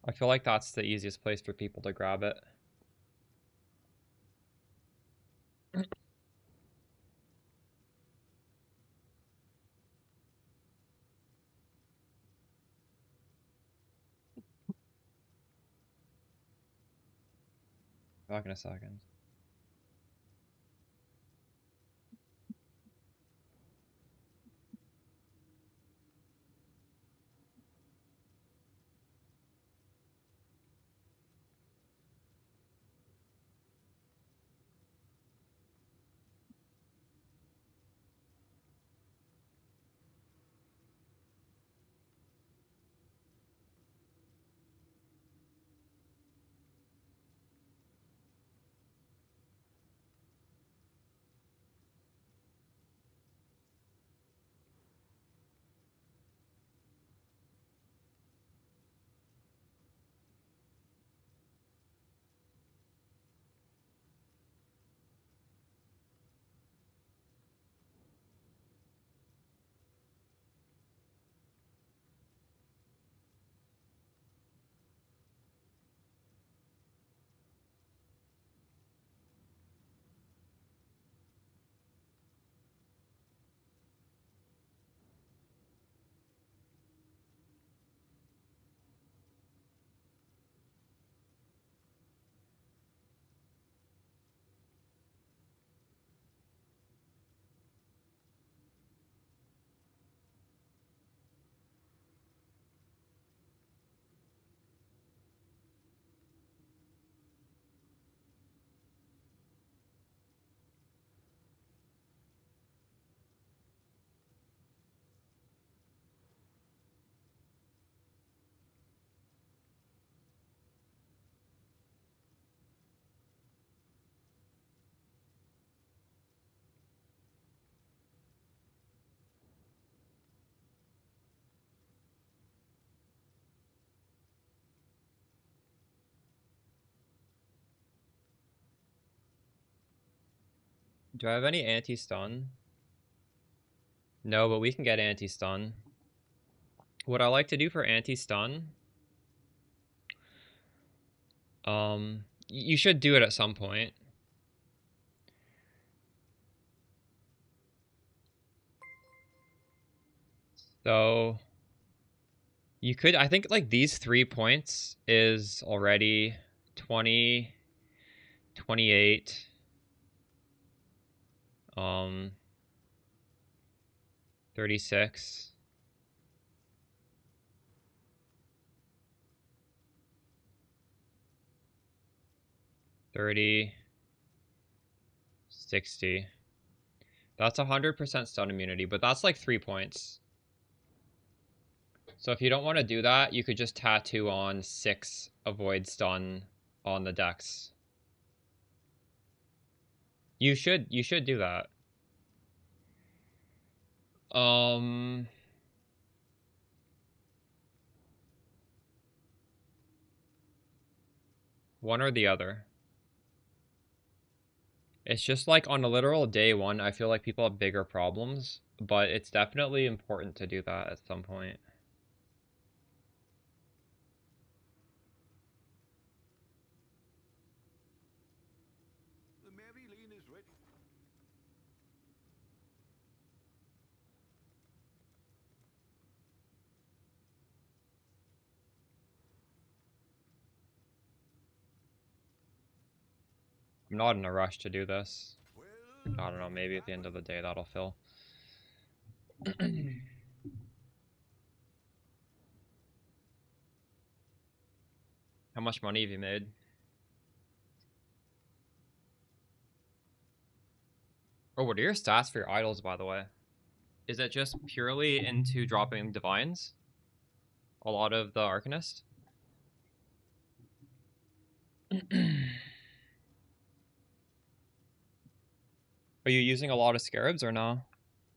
I feel like that's the easiest place for people to grab it. Back in a second. Do I have any anti-stun? No, but we can get anti-stun. What I like to do for anti-stun, you should do it at some point. So you could, I think like these 3 points is already 20, 28, 36. 30, 60. That's 100% stun immunity, but that's like 3 points. So if you don't want to do that, you could just tattoo on 6 avoid stun on the decks. You should do that. One or the other. It's just like on a literal day 1, I feel like people have bigger problems, but it's definitely important to do that at some point. The Mary Lane is ready. I'm not in a rush to do this. Well, I don't know, maybe at the end of the day that'll fill. How much money have you made? Oh, what are your stats for your idols, by the way? Is it just purely into dropping divines? A lot of the Arcanist? Are you using a lot of scarabs or no? Or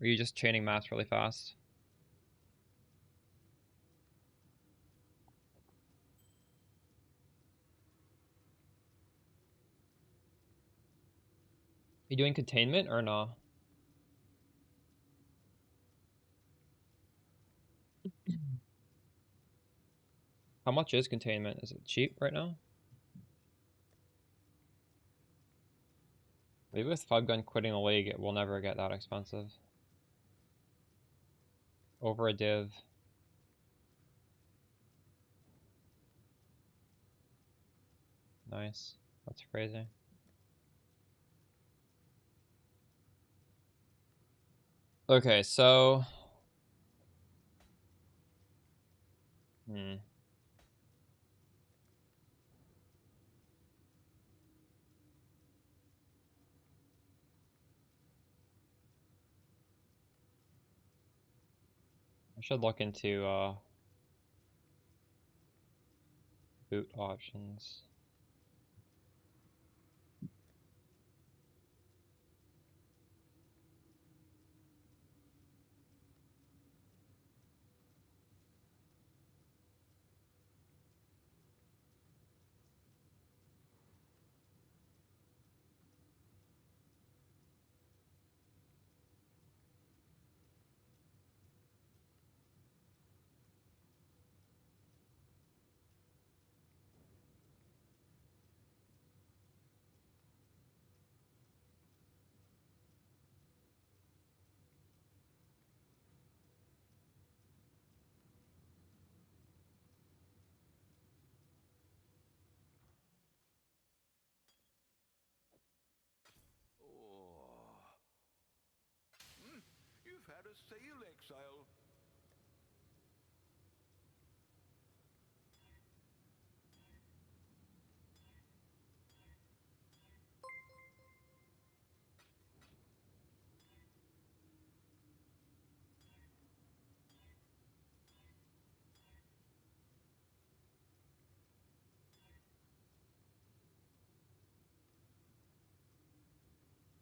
are you just chaining mass really fast? Are you doing containment or no? How much is containment? Is it cheap right now? Maybe with Fudgun quitting the league, it will never get that expensive. Over a div. Nice. That's crazy. Okay, so... I should look into boot options. oh. You've had a sail, exile.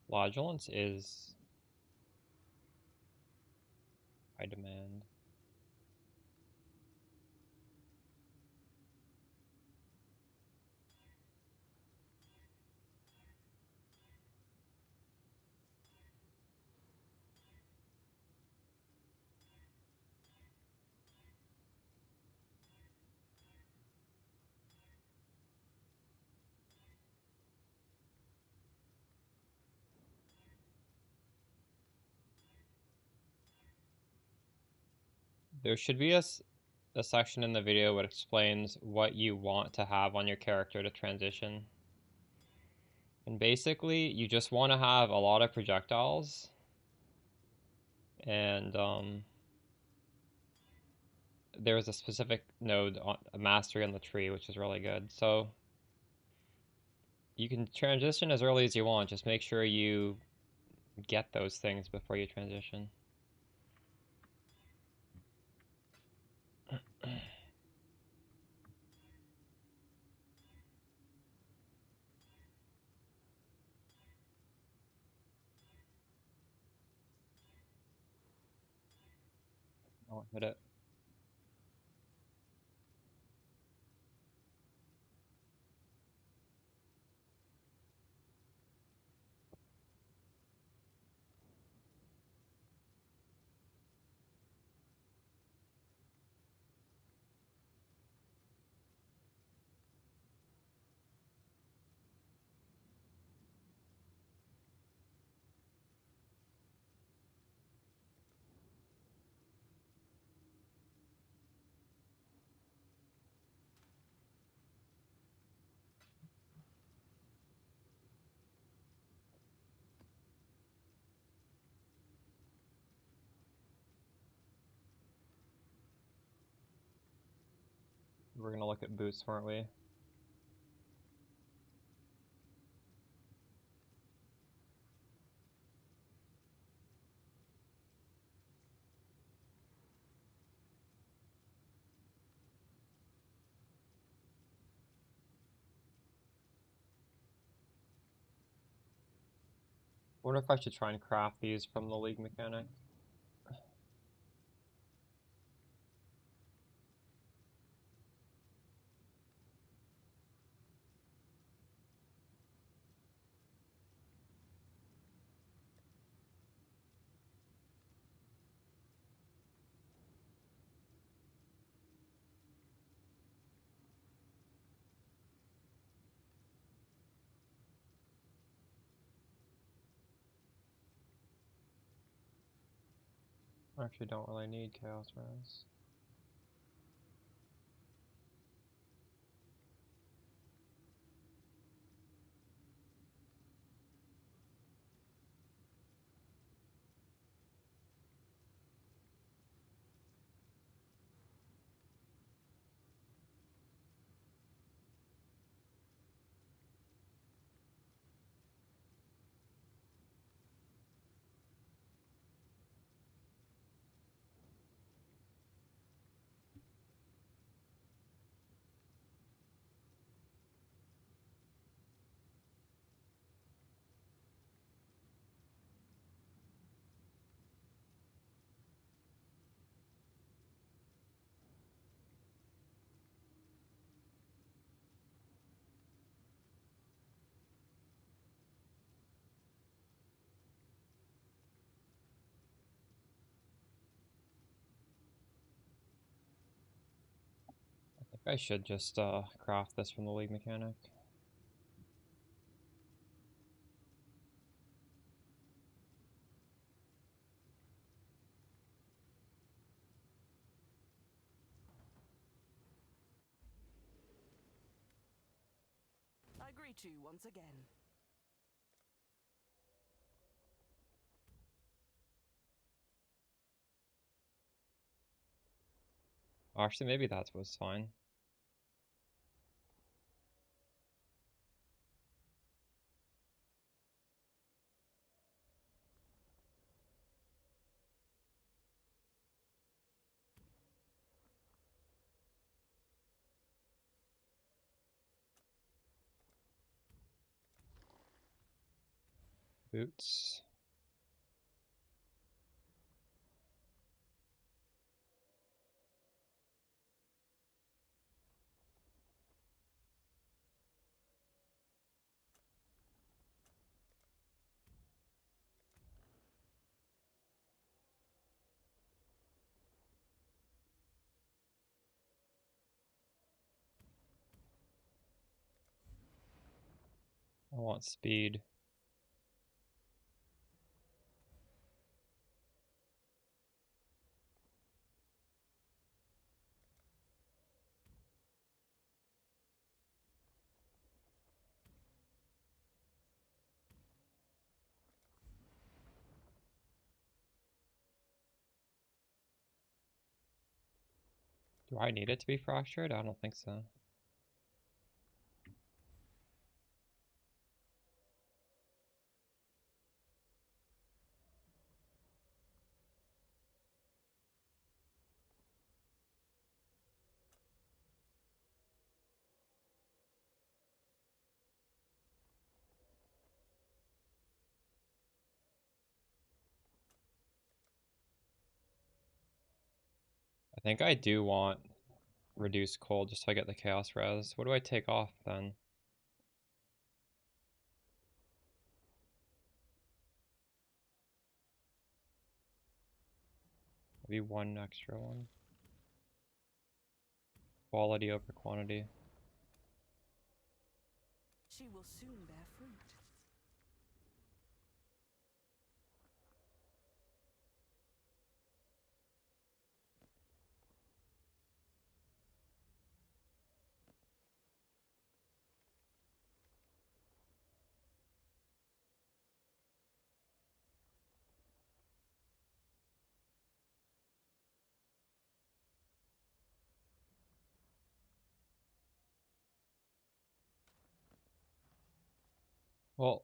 Flatulence is high demand. There should be a section in the video that explains what you want to have on your character to transition. And basically, you just want to have a lot of projectiles and there's a specific node on a mastery on the tree, which is really good. So you can transition as early as you want. Just make sure you get those things before you transition. I'll hit it. We're gonna look at boots, weren't we? I wonder if I should try and craft these from the League mechanic. I actually don't really need Chaos Res. I think I should just craft this from the League mechanic. I greet you once again. Actually, maybe that was fine. Boots. I want speed. Do I need it to be fractured? I don't think so. I think I do want reduced cold just so I get the chaos res. What do I take off then? Maybe one extra one. Quality over quantity. She will soon bear fruit. Well,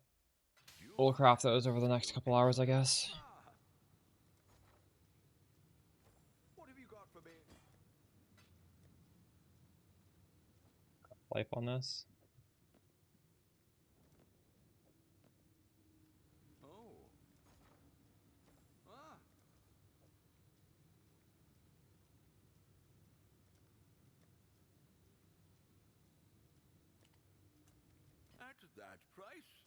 we'll craft those over the next couple hours, I guess. What have you got for me? Life on this. Oh. Ah. At that price?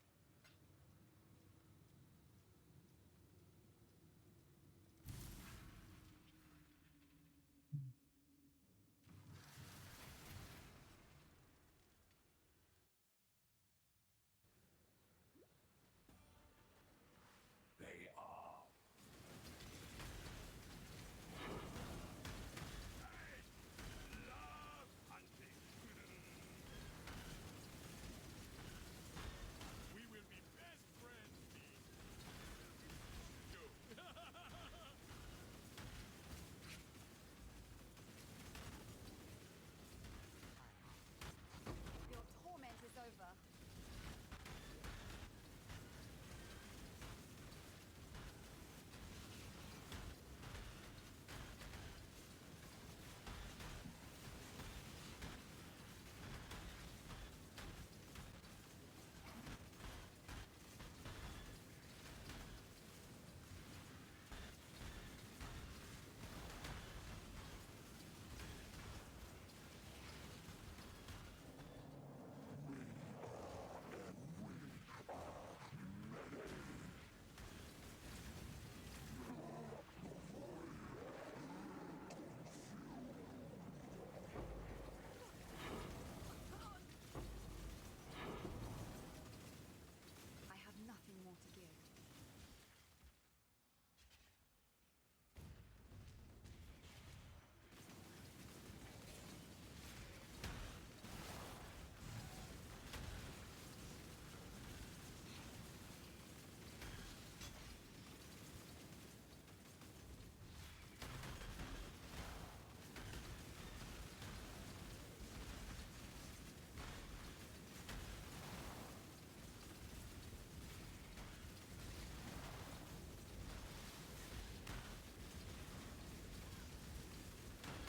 They are. Love hunting. We will be best friends, Pete. Yo. Your torment is over. I have nothing more to give.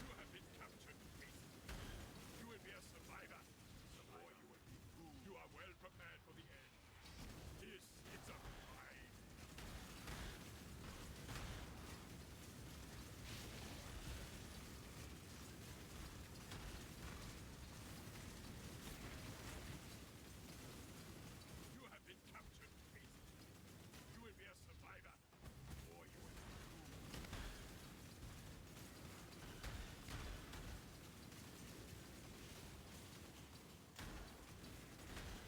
You have been captured, Pete. You will be a survivor. Or you will be food. You are well prepared for the end. This is a prize. You have been captured, Pete. You will be a survivor. Or you will be food.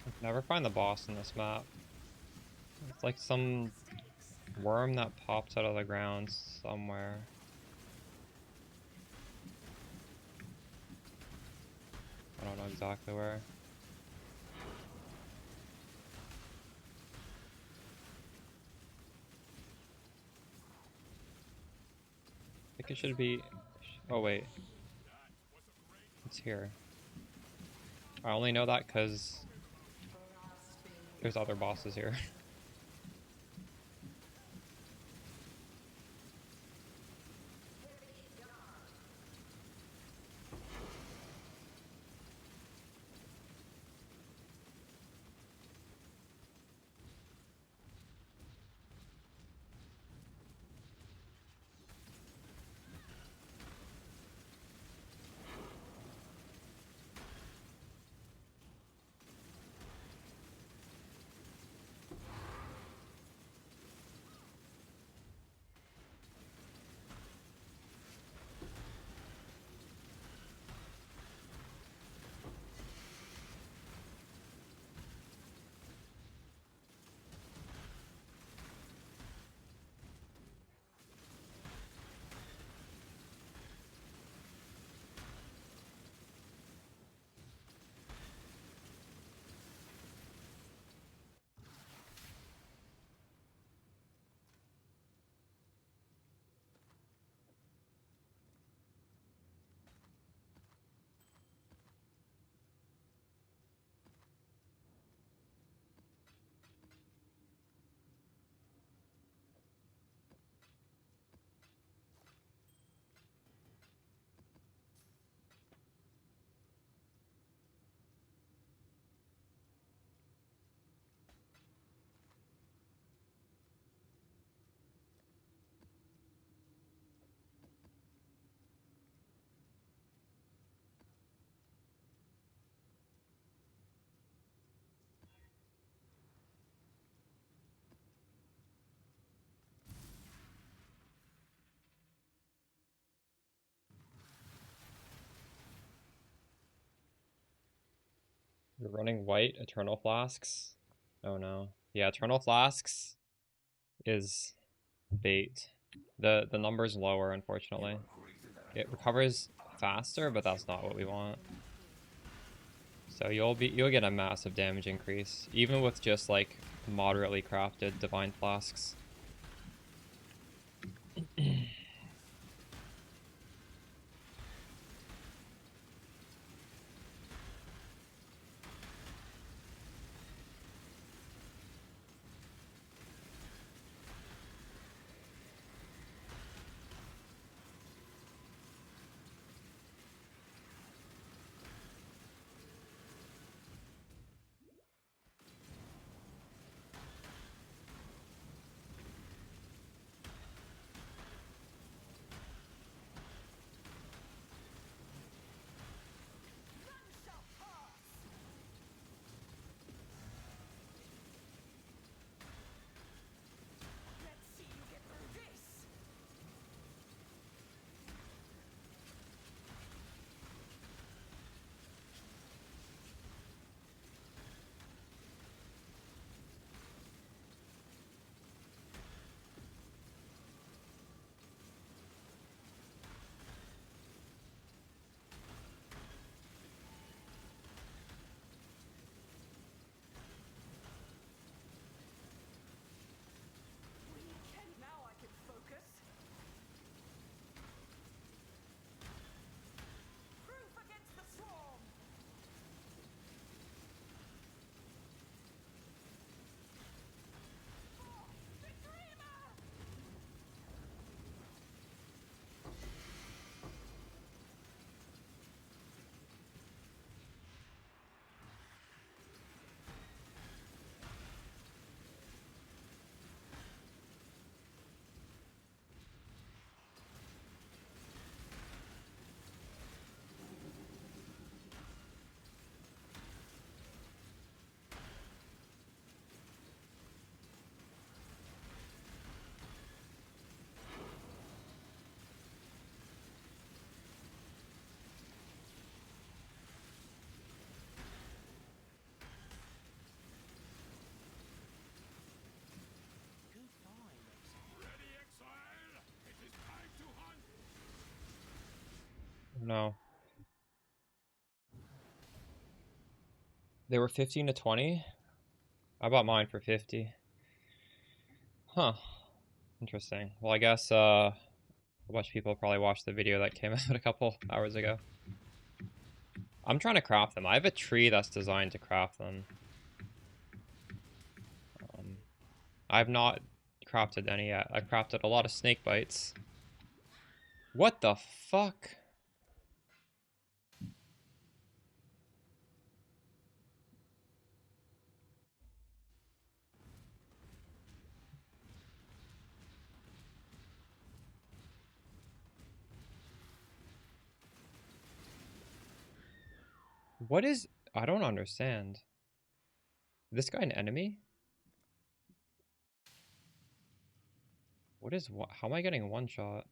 I can never find the boss in this map. It's like some worm that pops out of the ground somewhere. I don't know exactly where. I think it should be... Oh wait. It's here. I only know that because there's other bosses here. You're running white Eternal Flasks? Oh no. Yeah, Eternal Flasks is bait. The number's lower, unfortunately. It recovers faster, but that's not what we want. So you'll get a massive damage increase, even with just like moderately crafted Divine Flasks. Let's see you get through this. Now I can focus. Proof against the swarm. Oh, the dreamer! Ready, exile? It is time to hunt! No. They were 15 to 20? I bought mine for 50. Huh. Interesting. Well, I guess a bunch of people probably watched the video that came out a couple hours ago. I'm trying to craft them. I have a tree that's designed to craft them. I've not crafted any yet. I've crafted a lot of snake bites. What the fuck? What is... I don't understand. Is this guy an enemy? What is... How am I getting one shot?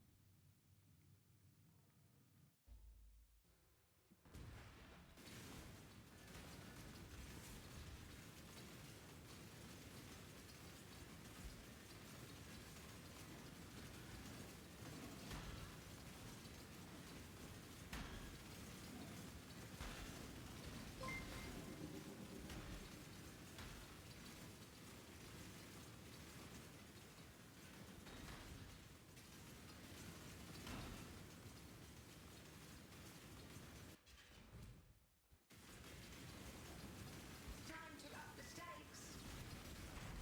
Time to up the stakes.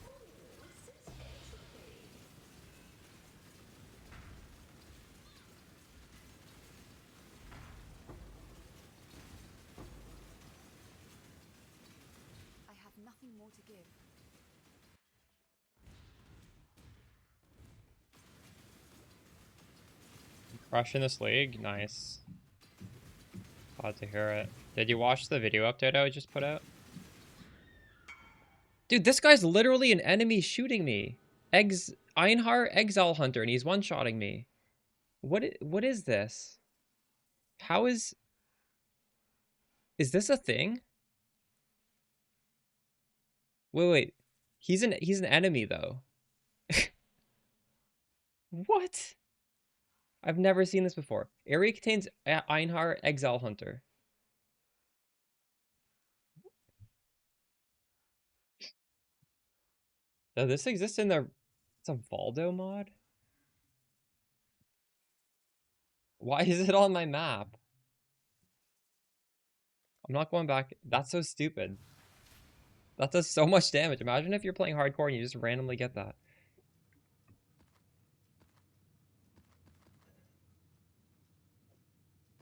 Ooh, is this entropy? I have nothing more to give. Crushing this league? Nice. Glad to hear it. Did you watch the video update I just put out? Dude, this guy's literally an enemy shooting me. Einhar Exile Hunter, and he's one-shotting me. What is this? How is... Is this a thing? Wait. He's an enemy, though. What? I've never seen this before. Area contains Einhar Exile Hunter. Does this exist in the... It's a Valdo mod? Why is it on my map? I'm not going back. That's so stupid. That does so much damage. Imagine if you're playing hardcore and you just randomly get that.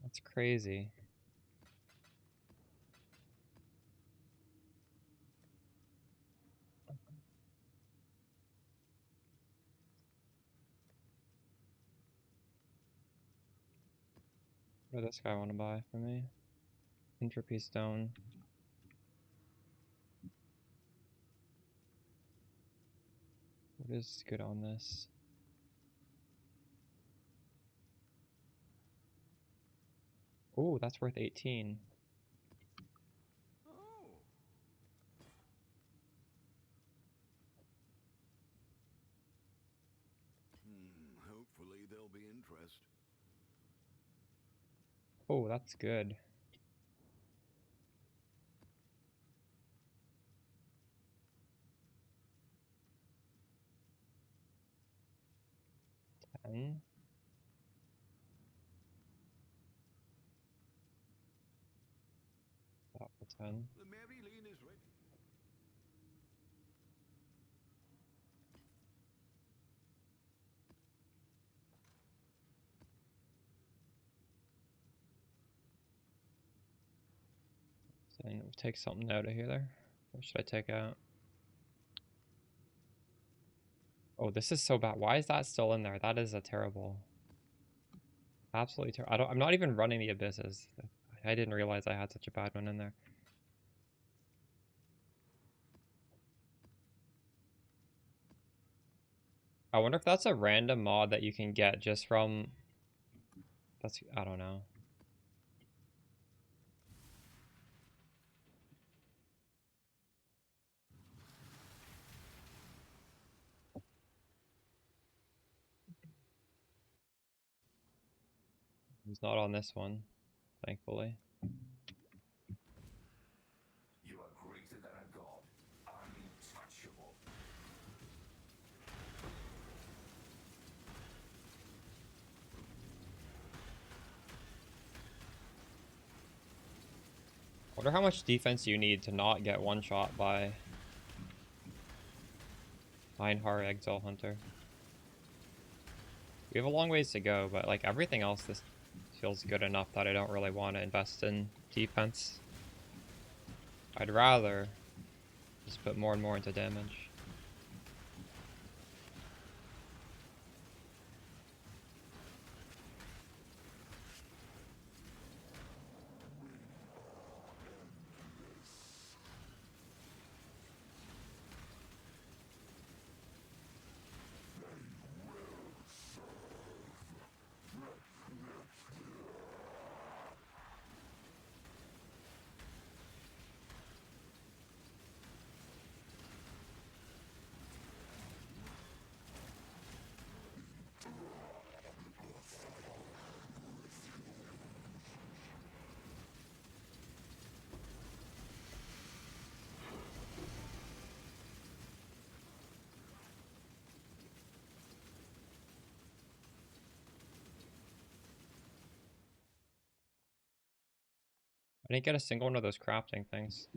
That's crazy. What does this guy want to buy for me? Entropy stone. What is good on this? Oh, that's worth 18. Oh, hopefully there'll be interest. Oh, that's good. $10. That for 10. The Mary Lane is ready. So we'll take something out of here there. What should I take out? Oh, this is so bad. Why is that still in there? That is a terrible... Absolutely terrible. I'm not even running the abysses. I didn't realize I had such a bad one in there. I wonder if that's a random mod that you can get just from... That's... I don't know. It's not on this one, thankfully. You are greater than a god, untouchable. Wonder how much defense you need to not get one shot by Einhar Exile Hunter. We have a long ways to go, but like everything else, this feels good enough that I don't really want to invest in defense. I'd rather just put more and more into damage. I didn't get a single one of those crafting things.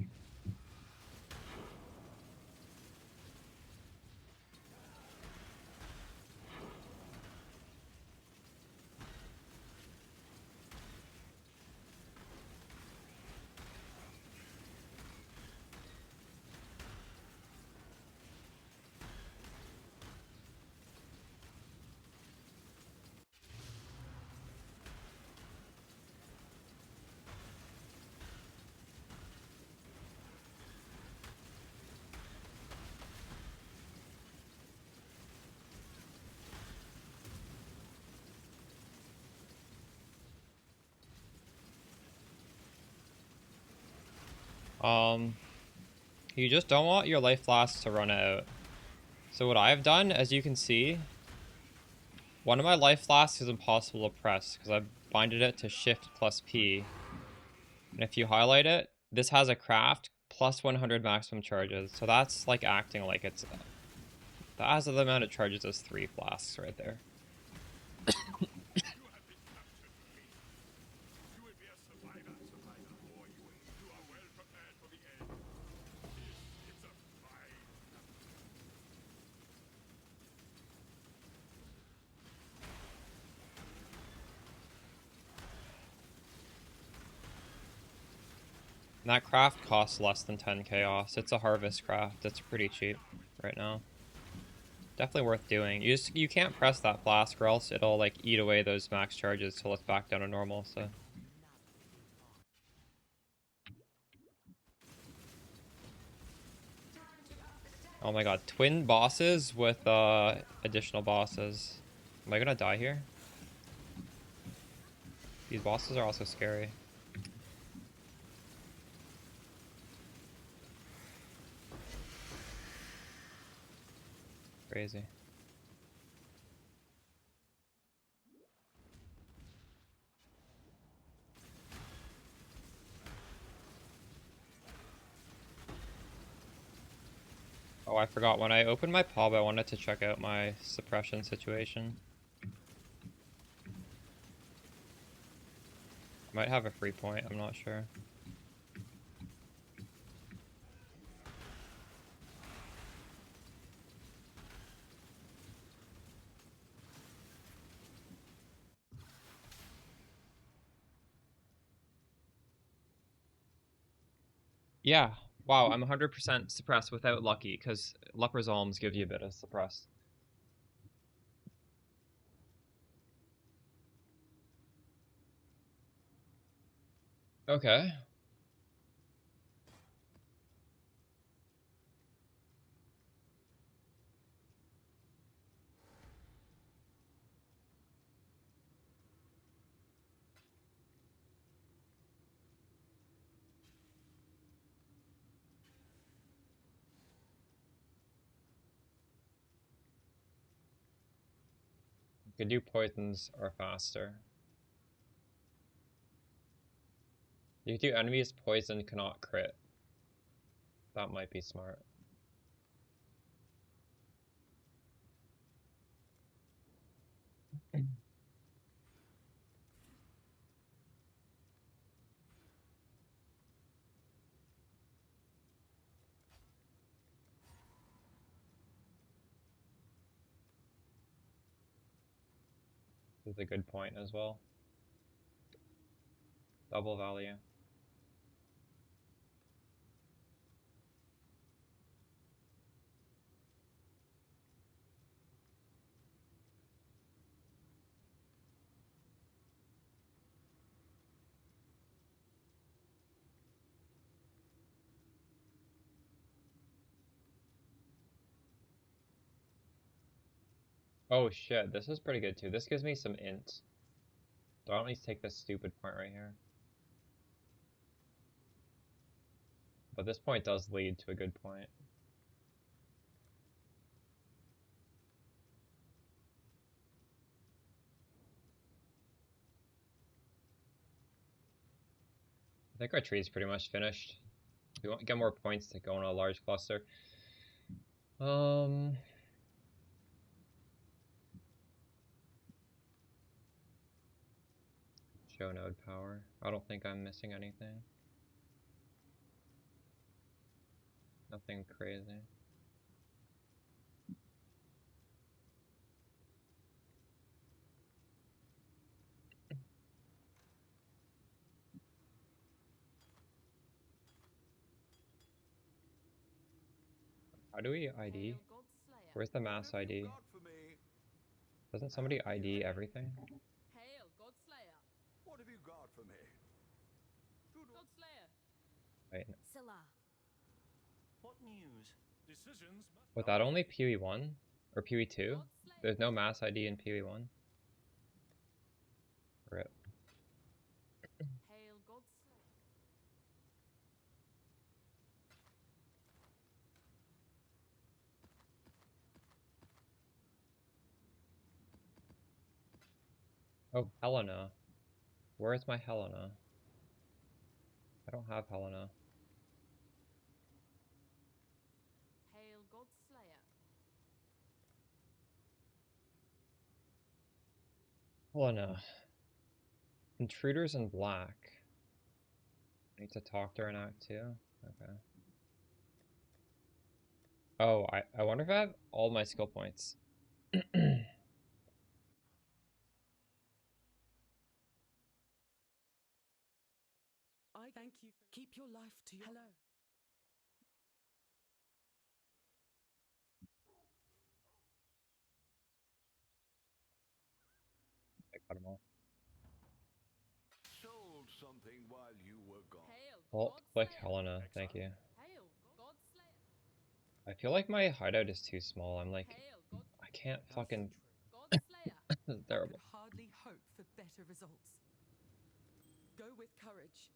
You just don't want your life flasks to run out. So what I've done, as you can see, one of my life flasks is impossible to press because I've binded it to Shift plus P. And if you highlight it, this has a craft plus 100 maximum charges. So that's like acting like it's... That has the amount of charges as 3 flasks right there. And that craft costs less than 10 chaos. It's a harvest craft. It's pretty cheap right now. Definitely worth doing. You can't press that flask or else it'll like eat away those max charges till it's back down to normal, so. Oh my god, twin bosses with additional bosses. Am I gonna die here? These bosses are also scary. Crazy. Oh, I forgot. When I opened my pub, I wanted to check out my suppression situation. I might have a free point, I'm not sure. Yeah. Wow, I'm 100% suppressed without lucky, because Leper's Alms give you a bit of suppress. Okay. You can do poisons or faster. You can do enemies poison cannot crit. That might be smart. This is a good point as well. Double value. Oh shit, this is pretty good too. This gives me some int. So I don't need to take this stupid point right here. But this point does lead to a good point. I think our tree is pretty much finished. We want to get more points to go on a large cluster. Show node power. I don't think I'm missing anything. Nothing crazy. How do we ID? Hail God Slayer. Where's the mass What have you ID? got for me? Doesn't somebody ID everything? Hail God Slayer. What have you got for me? God Slayer. Wait, Scylla. What news? Decisions must was that only PoE 1? Or PoE 2? God Slayer. There's no mass ID in PoE 1? Rip. Hail God Slayer. Oh, Helena. Where is my Helena? I don't have Helena. Hail God Slayer. Helena. Intruders in black. I need to talk during Act 2? Okay. Oh, I wonder if I have all my skill points. I thank you for keep your life to your hello. I got them all. Sold something while you were gone. Hail Alt God click Slayer. Helena, thank you. Hail God Slayer. I feel like my hideout is too small. I'm like, Hail God. I can't How's the fucking. trade? God Slayer. This is I terrible. could hardly hope for better results. Go with courage.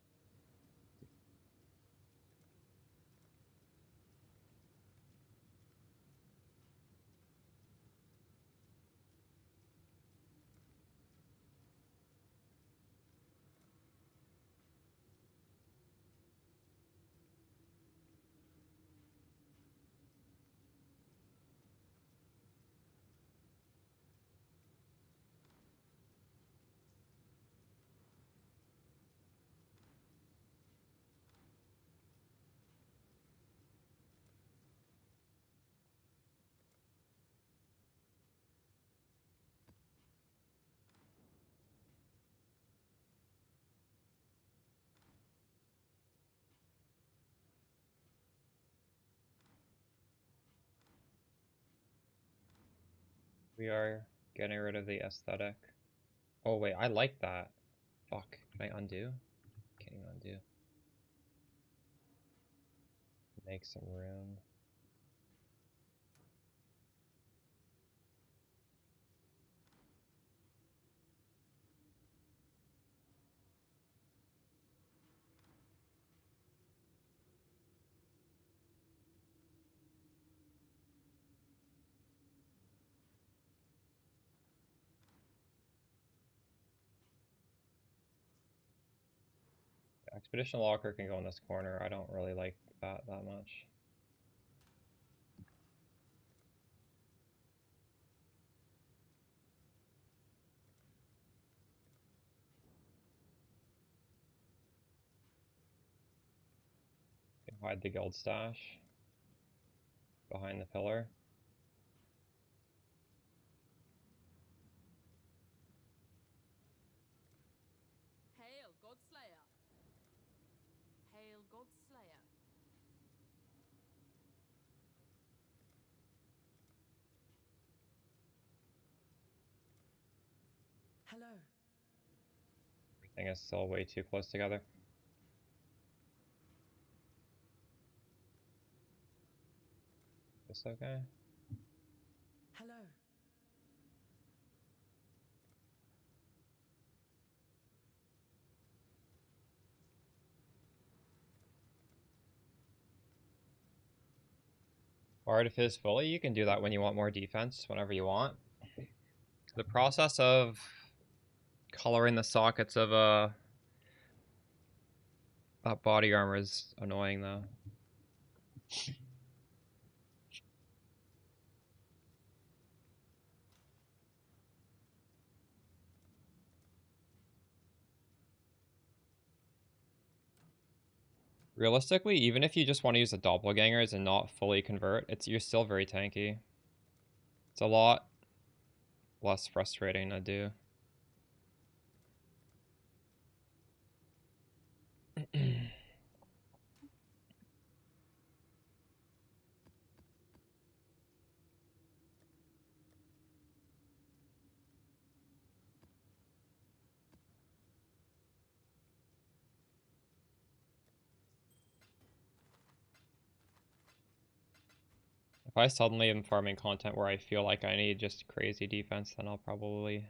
We are getting rid of the aesthetic. Oh wait, I like that. Fuck. Can I undo? Can't even undo. Make some room. Expedition Locker can go in this corner. I don't really like that much. Can hide the guild stash behind the pillar. Hello. Everything is still way too close together. This okay? Hello. Artifice fully, you can do that when you want more defense, whenever you want. The process of coloring the sockets of that body armor is annoying though. Realistically, even if you just want to use the doppelgangers and not fully convert, you're still very tanky. It's a lot less frustrating to do. If I suddenly am farming content where I feel like I need just crazy defense, then I'll probably...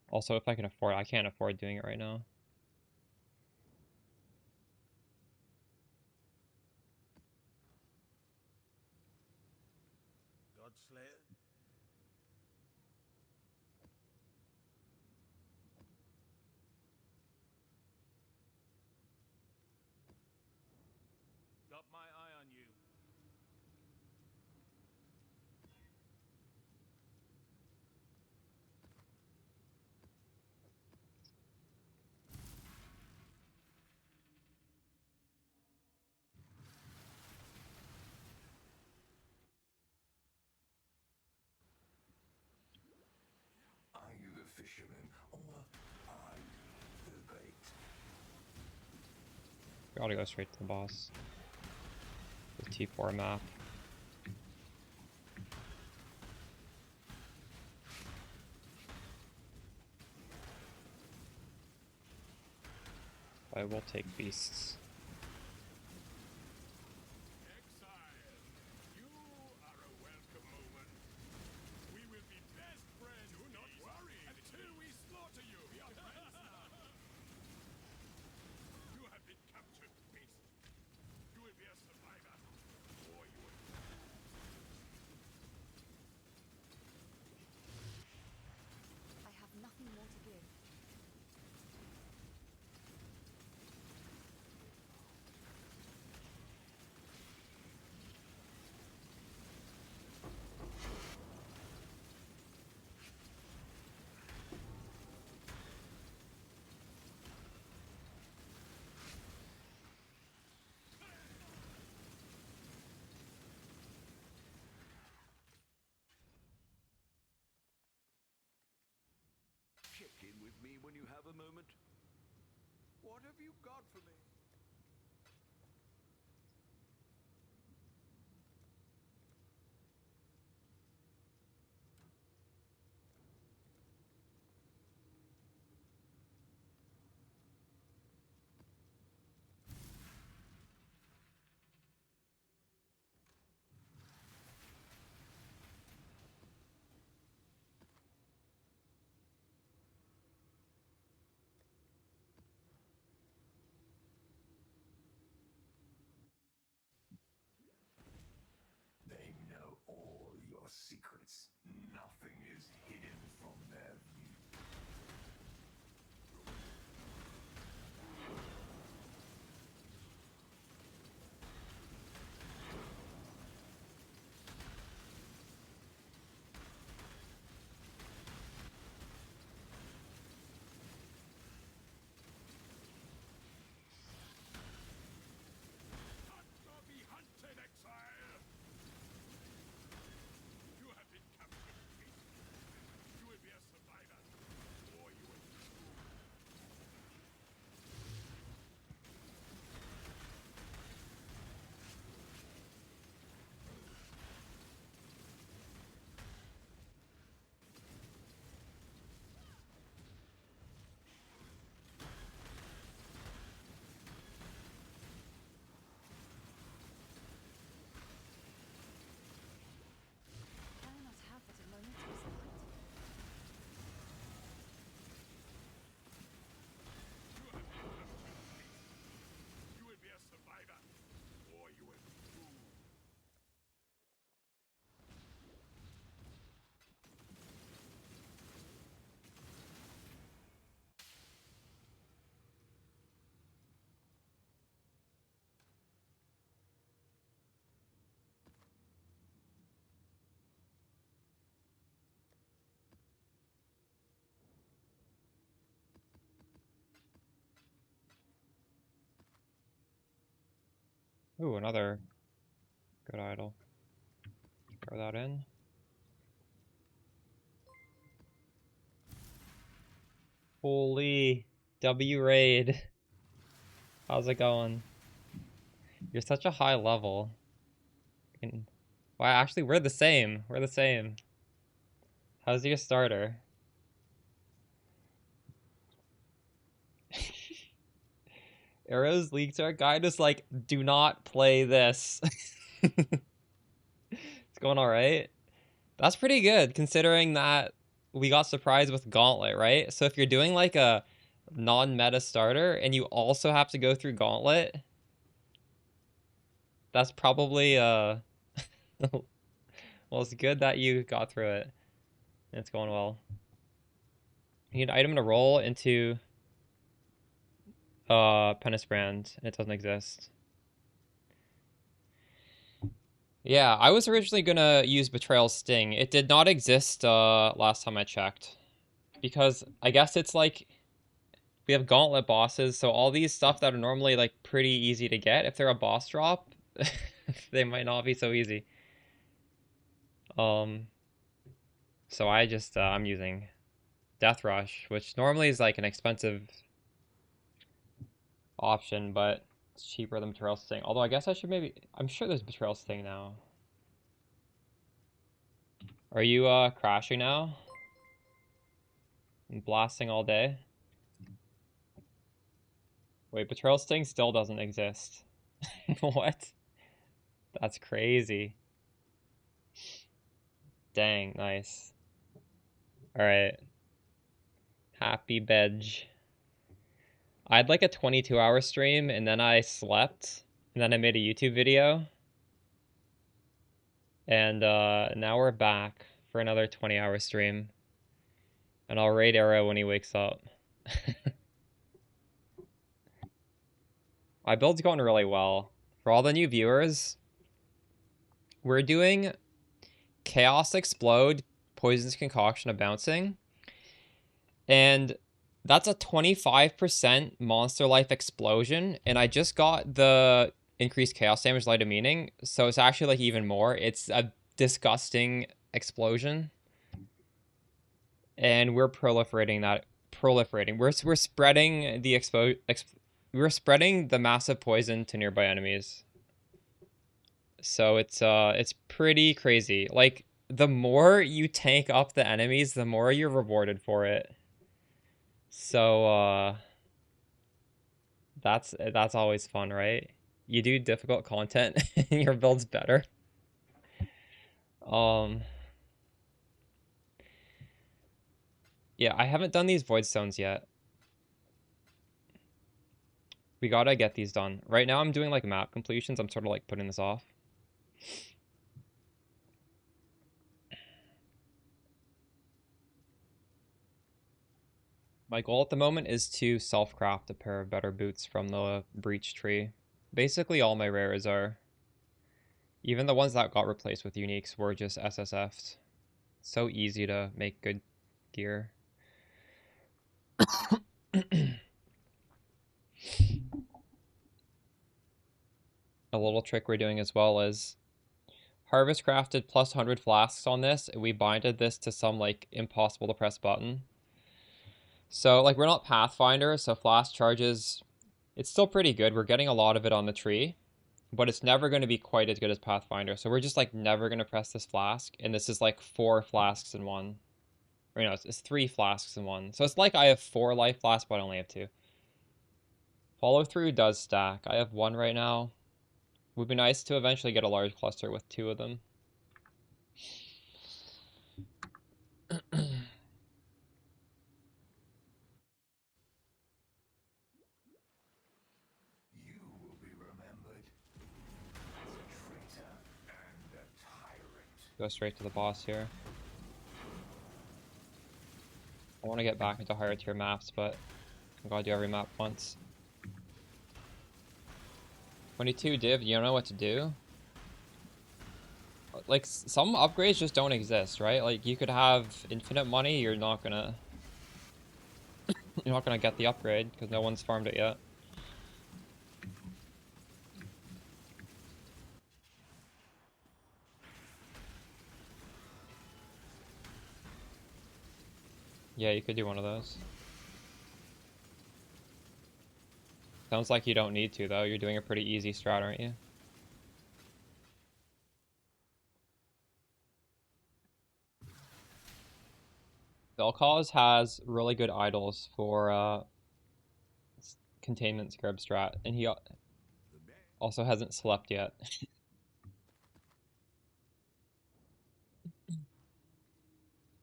Also, if I can afford, I can't afford doing it right now. Godslayer? Got my eye on you. Are you the fisherman, or are you the bait? Gotta go straight to the boss. The T4 map. I will take beasts. Exile, you are a welcome moment. We will be best friends. Do not worry until we slaughter you. We are friends now. You have been captured, beast. You will be a survivor, or you will. I have nothing more to give. Check in with me when you have a moment. What have you got for me? Ooh, another good idol. Throw that in. Holy W raid. How's it going? You're such a high level. Wow, actually, we're the same. We're the same. How's your starter? Arrow's League Start guide is like, do not play this. It's going alright. That's pretty good, considering that we got surprised with Gauntlet, right? So if you're doing like a non-meta starter and you also have to go through Gauntlet, that's probably well, it's good that you got through it. It's going well. You need an item to roll into Penance Brand. It doesn't exist. Yeah, I was originally gonna use Betrayal Sting. It did not exist last time I checked. Because I guess it's like we have gauntlet bosses, so all these stuff that are normally like pretty easy to get, if they're a boss drop, they might not be so easy. So I just I'm using Death Rush, which normally is like an expensive option, but it's cheaper than Betrayal Sting. Although I guess I should maybe, I'm sure there's Betrayal Sting now. Are you crashing now? And blasting all day? Wait, Betrayal Sting still doesn't exist. What? That's crazy. Dang, nice. Alright. Happy bedge. I had like a 22-hour stream, and then I slept, and then I made a YouTube video. And now we're back for another 20-hour stream. And I'll raid Arrow when he wakes up. My build's going really well. For all the new viewers, we're doing Chaos Explode, Poison's Concoction of Bouncing. And that's a 25% monster life explosion. And I just got the increased chaos damage light of meaning. So it's actually like even more. It's a disgusting explosion. And we're proliferating that. We're spreading the we're spreading the massive poison to nearby enemies. So it's pretty crazy. Like, the more you tank up the enemies, the more you're rewarded for it. So that's always fun, right? You do difficult content and your build's better. Yeah, I haven't done these void stones yet. We gotta get these done. Right now I'm doing like map completions. I'm sort of like putting this off. My goal at the moment is to self-craft a pair of better boots from the breach tree. Basically all my rares are. Even the ones that got replaced with uniques were just SSF'd. So easy to make good gear. A little trick we're doing as well is Harvest crafted plus 100 flasks on this, and we binded this to some like impossible to press button. So like we're not Pathfinder, so flask charges, it's still pretty good. We're getting a lot of it on the tree, but it's never going to be quite as good as Pathfinder. So we're just like never going to press this flask, and this is like 4 flasks in one. Or no, it's 3 flasks in one. So it's like I have 4 life flasks, but I only have 2. Follow through does stack. I have 1 right now. Would be nice to eventually get a large cluster with 2 of them. You will be remembered as a traitor and a tyrant. Go straight to the boss here. I want to get back into higher tier maps, but I gotta do every map once. 22 div, you don't know what to do? Like, some upgrades just don't exist, right? Like, you could have infinite money, you're not gonna get the upgrade, because no one's farmed it yet. Yeah, you could do one of those. Sounds like you don't need to, though. You're doing a pretty easy strat, aren't you? Vel'Koz has really good idols for containment scarab strat, and he also hasn't slept yet.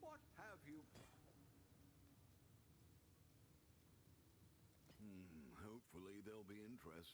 What have you? Hopefully there'll be interest.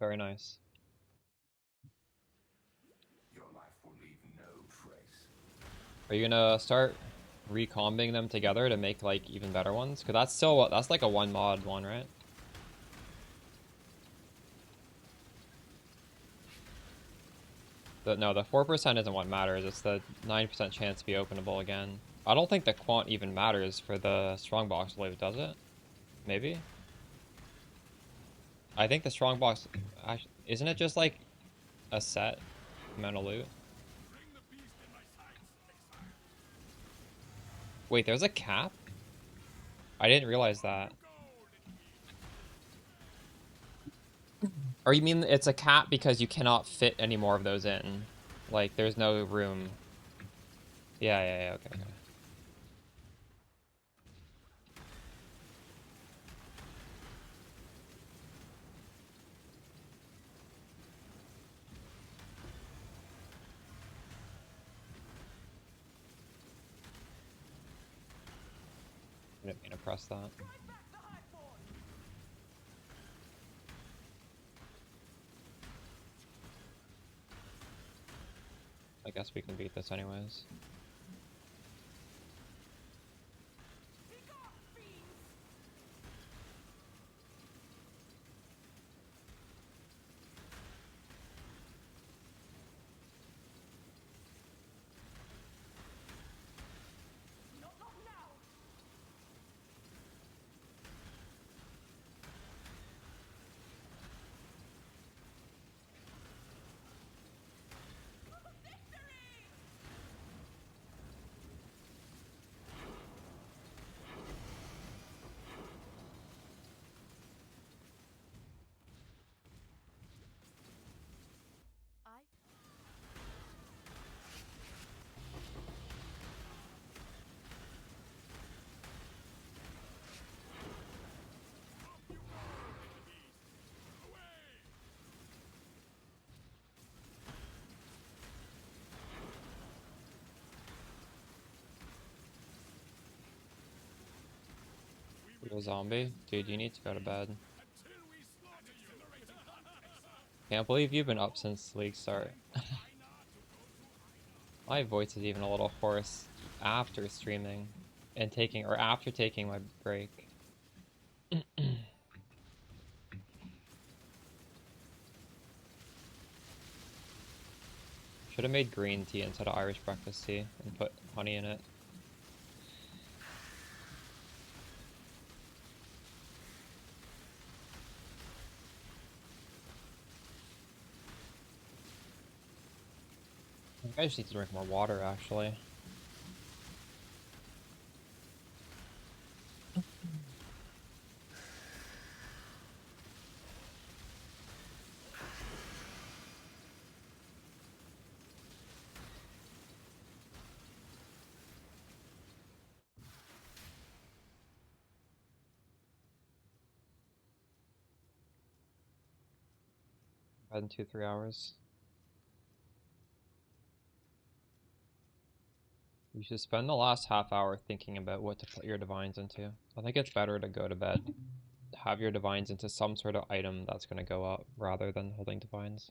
Very nice. Your life will leave no trace. Are you gonna start recombing them together to make like even better ones? Because that's still that's like a one mod one, right? No, the 4% isn't what matters. It's the 9% chance to be openable again. I don't think the quant even matters for the strongbox loot, does it? Maybe? I think the strongbox... Isn't it just like a set amount of loot? Wait, there's a cap? I didn't realize that. Or you mean it's a cap because you cannot fit any more of those in? Like, there's no room. Yeah, okay. I didn't mean to press that. I guess we can beat this anyways. Little zombie? Dude, you need to go to bed. Can't believe you've been up since the league start. My voice is even a little hoarse after streaming and after taking my break. Should have made green tea instead of Irish breakfast tea and put honey in it. I think I just need to drink more water, actually. Bed in 2-3 hours. You should spend the last half hour thinking about what to put your divines into. I think it's better to go to bed have your divines into some sort of item that's going to go up rather than holding divines.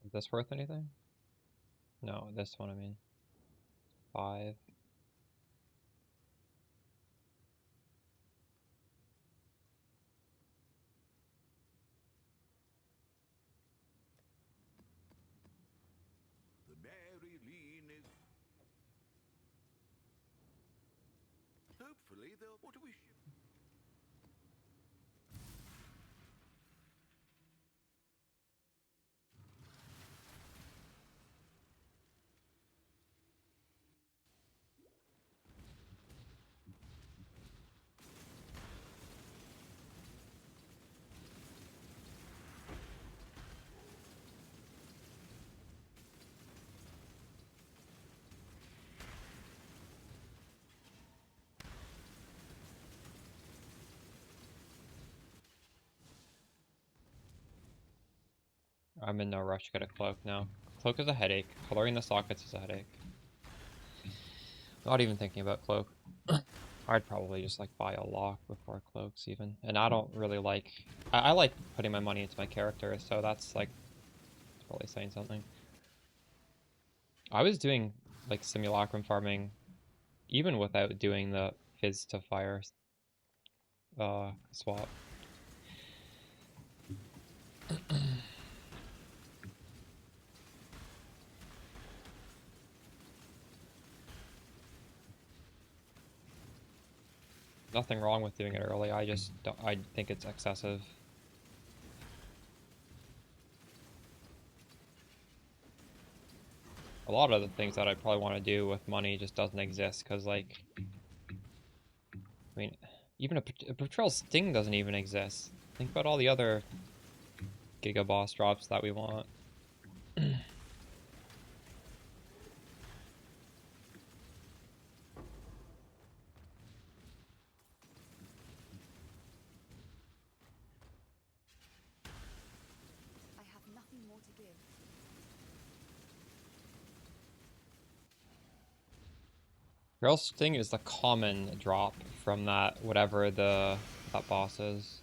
Is this worth anything? No, this one I mean. 5. The Mary Lean is. Hopefully they'll. What do we ship? I'm in no rush to get a cloak now. Cloak is a headache. Coloring the sockets is a headache. Not even thinking about cloak. I'd probably just like buy a lock before cloaks even. And I don't really like... I like putting my money into my character, so that's like probably saying something. I was doing like simulacrum farming even without doing the fizz to fire swap. Nothing wrong with doing it early, I just don't, I think it's excessive. A lot of the things that I probably want to do with money just doesn't exist, because like, I mean, even a patrol sting doesn't even exist. Think about all the other Giga Boss drops that we want. I have nothing more to give. Girl Sting is the common drop from that, whatever that boss is.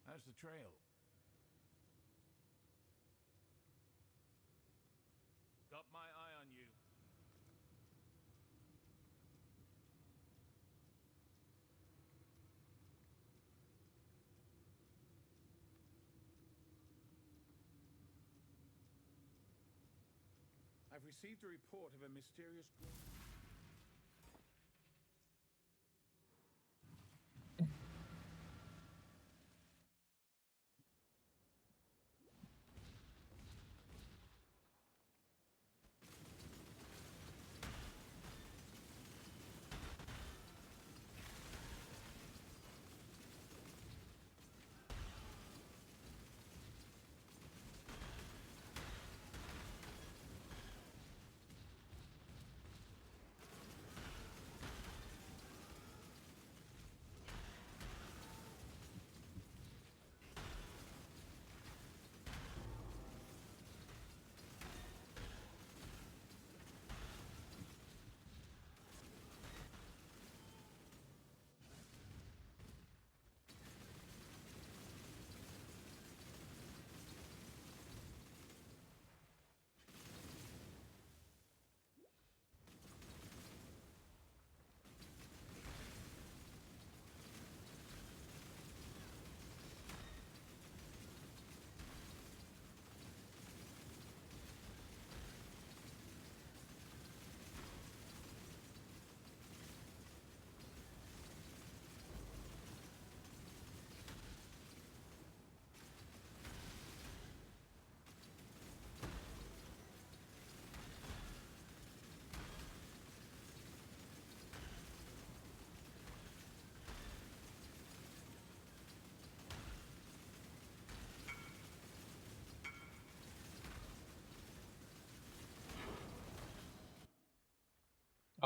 How's the trail? Got my eye on you. I've received a report of a mysterious...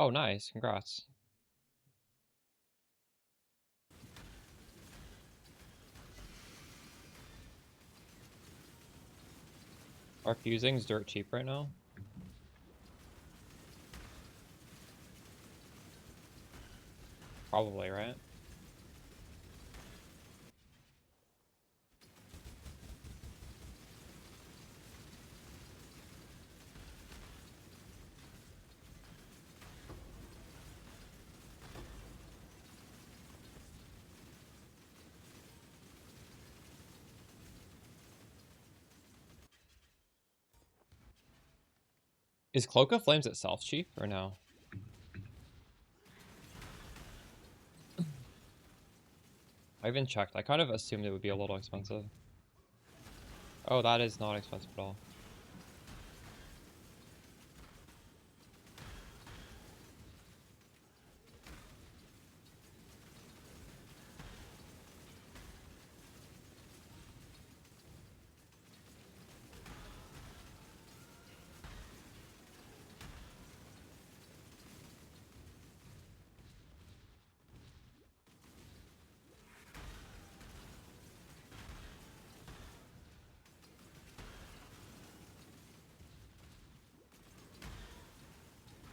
Oh, nice. Congrats. Are fusings dirt cheap right now? Probably, right? Is Cloak of Flames itself cheap or no? I haven't checked. I kind of assumed it would be a little expensive. Oh, that is not expensive at all.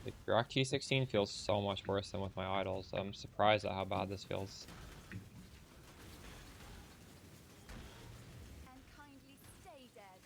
Like, Direct T16 feels so much worse than with my idols. I'm surprised at how bad this feels. And kindly stay dead.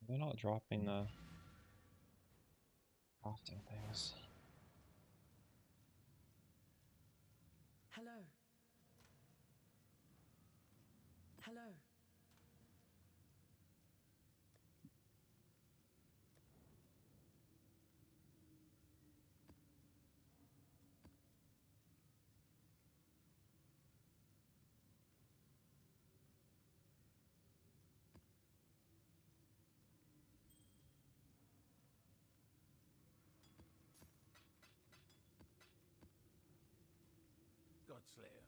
They're not dropping the crafting things. Hello. Hello. Godslayer.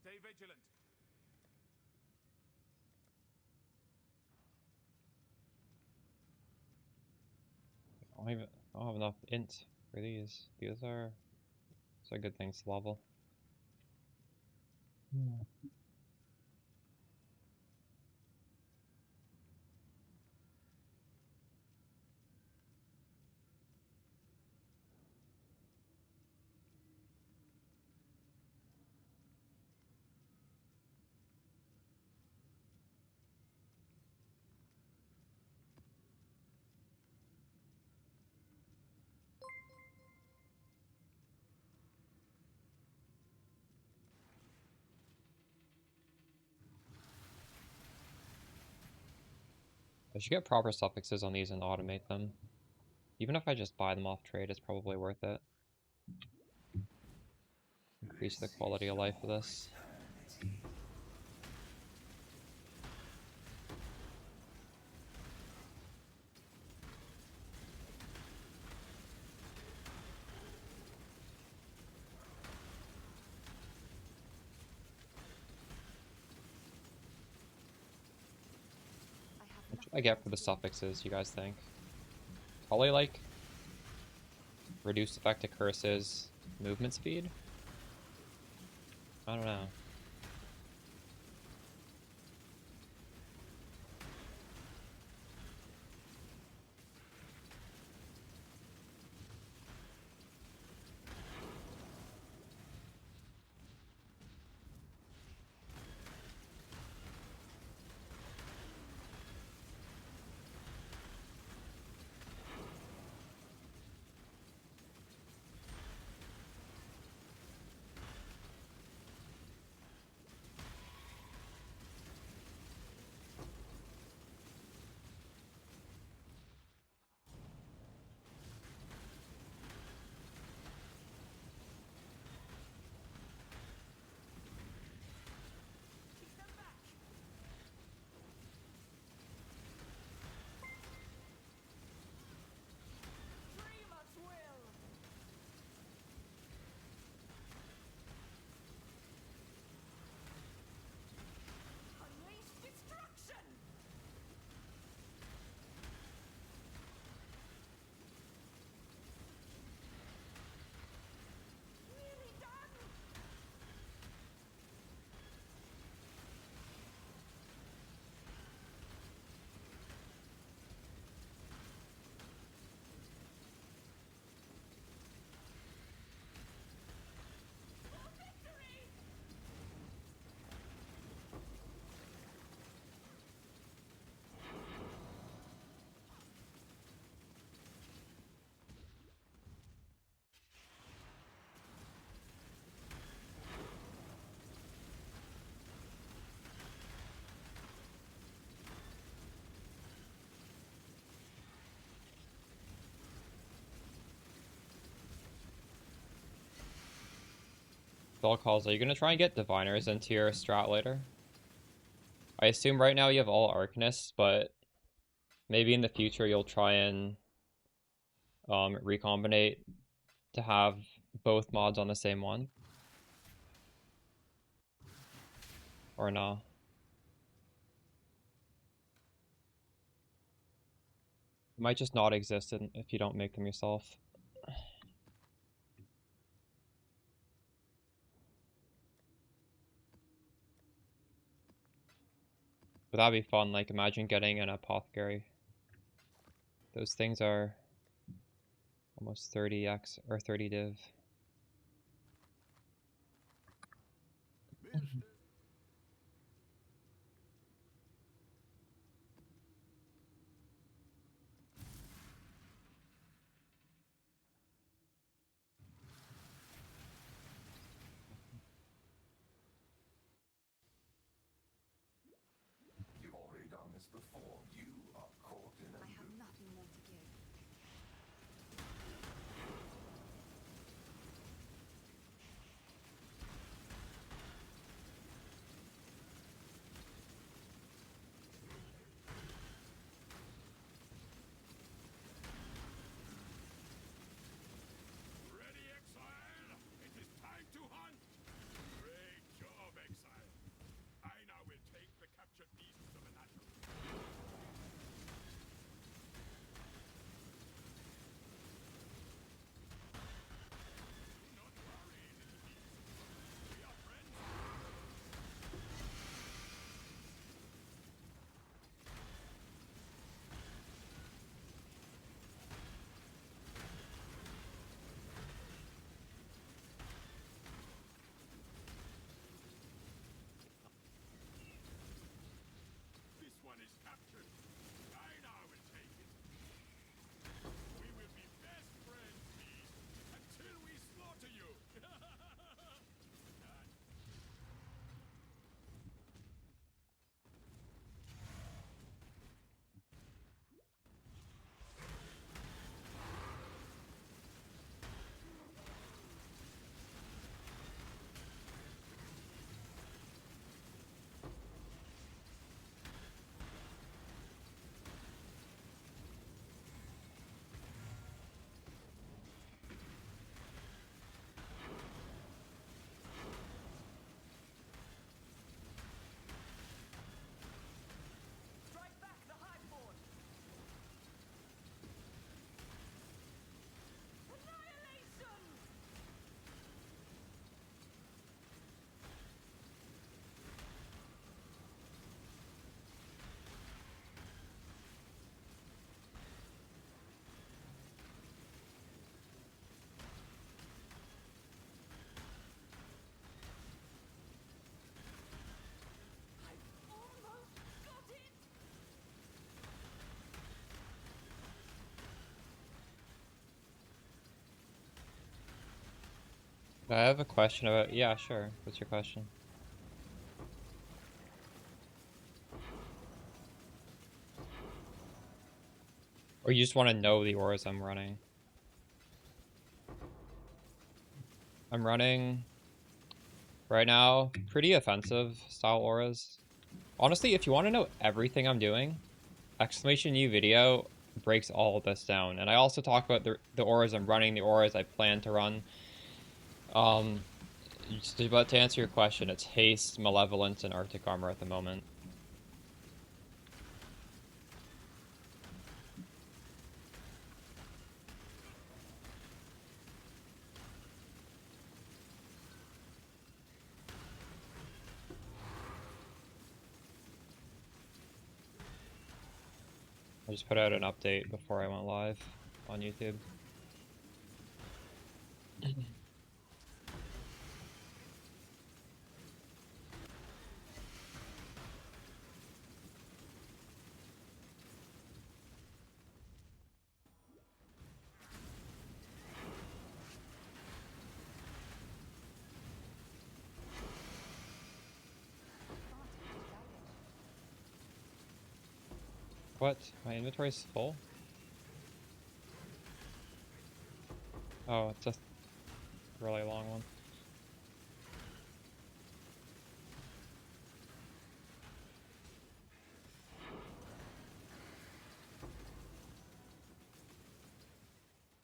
Stay vigilant. I don't have enough int for these. These are good things to level. I should get proper suffixes on these and automate them. Even if I just buy them off trade, it's probably worth it. Increase the quality of life of this. I have What should nothing I get more for the to give. suffixes, you guys think? Probably like Reduced effect to curses. Movement speed? I don't know. Keep them back. Dreamer's will. Unleash destruction. Nearly done. For victory. Bell calls, are you gonna try and get diviners into your strat later? I assume right now you have all arcanists, but maybe in the future you'll try and recombinate to have both mods on the same one. Or no. It might just not exist if you don't make them yourself. But that'd be fun, like imagine getting an apothecary. Those things are almost 30x or 30 div. Mister. You've already done this before. You are caught in a I have loop. nothing more to give. Ready, exile? It is time to hunt! Great job, exile. I now will take the captured beasts of Anatomy. I have a question about... Yeah, sure. What's your question? Or you just want to know the auras I'm running? I'm running... Right now, pretty offensive style auras. Honestly, if you want to know everything I'm doing, exclamation U video breaks all of this down. And I also talk about the auras I'm running, the auras I plan to run. Just about to answer your question, it's Haste, Malevolence, and Arctic Armor at the moment. I just put out an update before I went live on YouTube. What? My inventory's full? Oh, it's a really long one.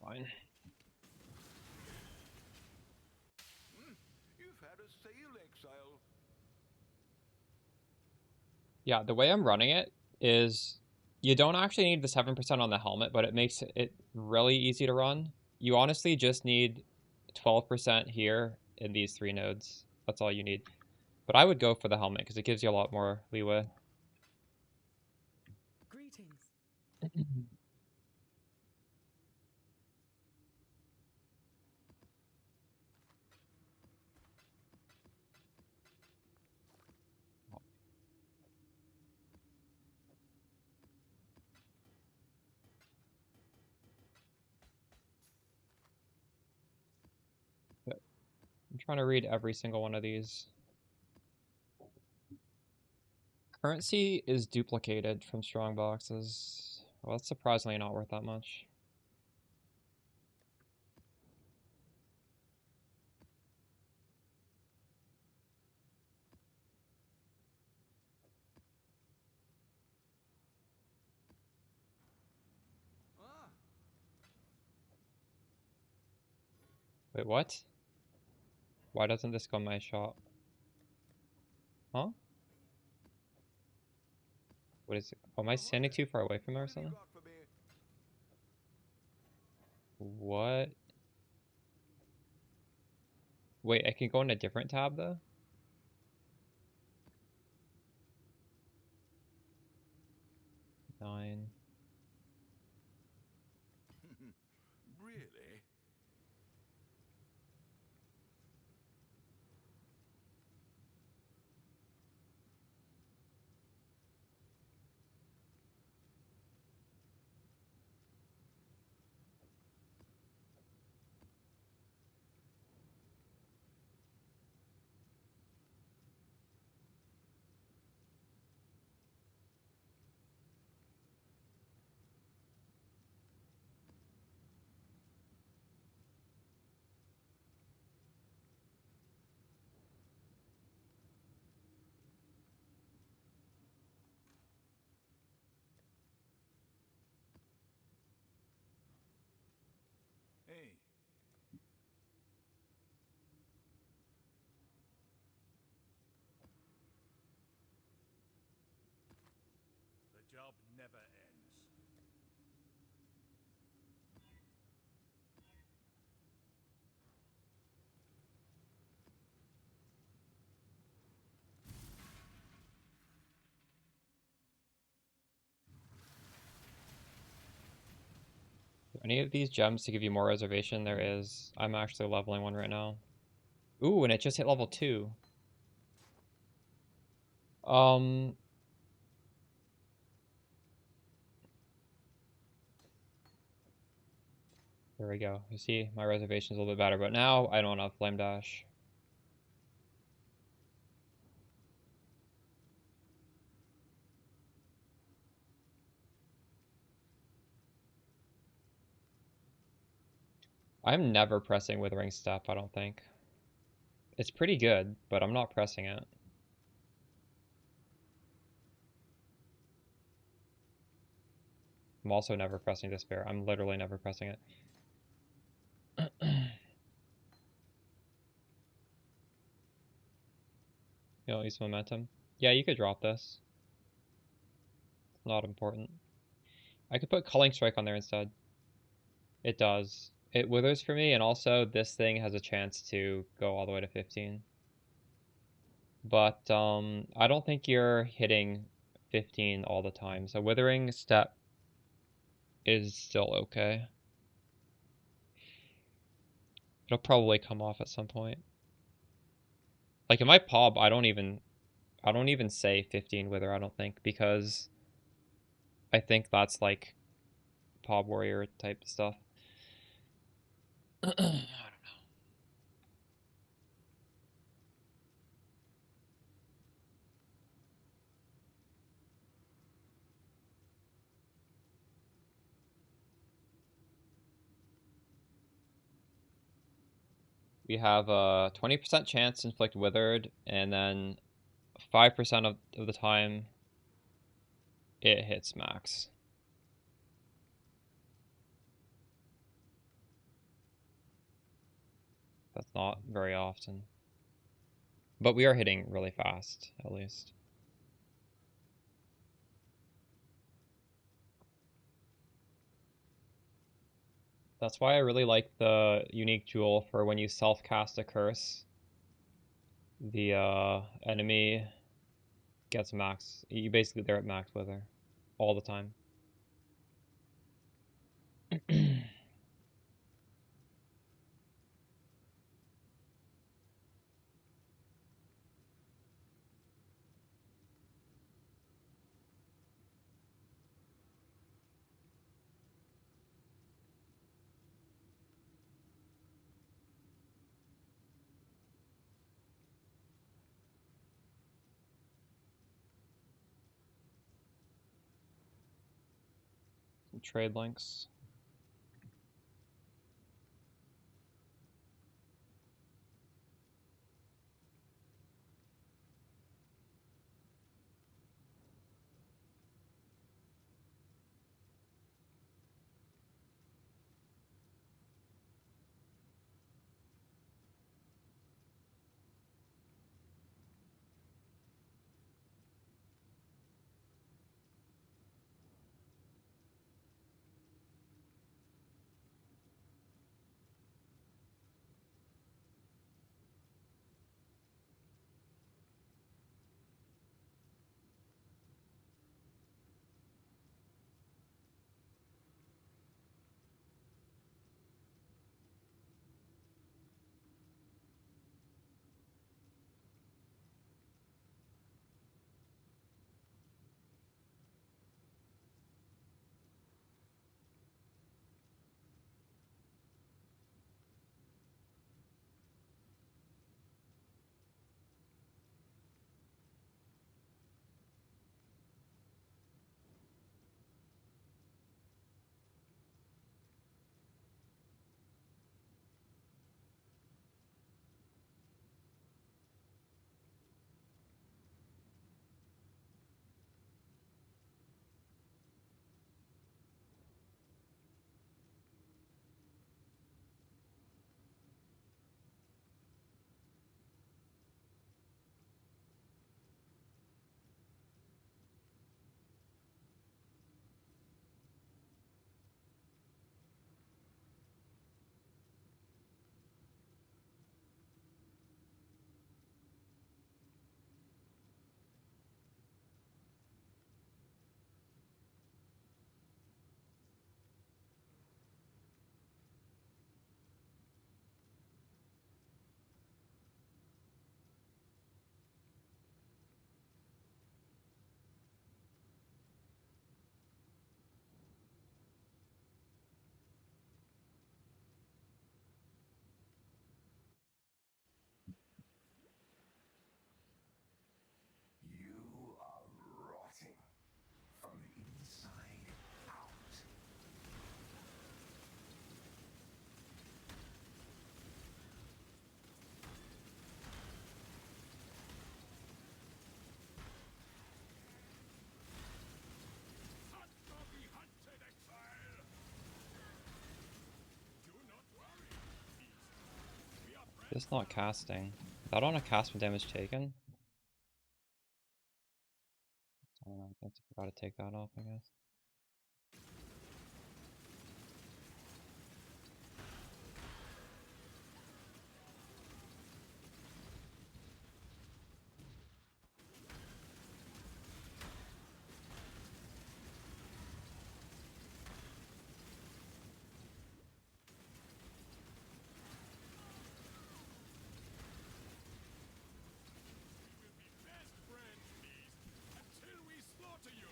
Fine. You've had a sail exile. Yeah, the way I'm running it is you don't actually need the 7% on the helmet, but it makes it really easy to run. You honestly just need 12% here in these 3 nodes. That's all you need. But I would go for the helmet because it gives you a lot more leeway. Greetings. I'm trying to read every single one of these. Currency is duplicated from strong boxes. Well, that's surprisingly not worth that much. Wait, what? Why doesn't this go in my shop? Huh? What is it? Oh, am I standing too far away from her or something? What? Wait, I can go in a different tab though? Nine. Really? Hey. The job never ends. Any of these gems to give you more reservation? There is. I'm actually leveling one right now. Ooh, and it just hit level 2. Um, There we go. You see, my reservation's a little bit better, but now I don't have Flame Dash. I'm never pressing Withering Step, I don't think. It's pretty good, but I'm not pressing it. I'm also never pressing Despair. I'm literally never pressing it. You don't use momentum. Yeah, you could drop this. It's not important. I could put Culling Strike on there instead. It does. It withers for me, and also this thing has a chance to go all the way to 15. But I don't think you're hitting 15 all the time. So Withering Step is still okay. It'll probably come off at some point. Like in my PoB, I don't even say 15 Wither, I don't think, because I think that's like PoB warrior type stuff. I don't know. We have a 20% chance to inflict withered, and then 5% of the time it hits max. That's not very often. But we are hitting really fast, at least. That's why I really like the unique jewel for when you self-cast a curse. The enemy gets max. You basically, they're at max wither all the time. Some trade links. just not casting. Is that on a cast when damage taken? I don't know, I think I gotta take that off, I guess. Best friends, please, until we slaughter you.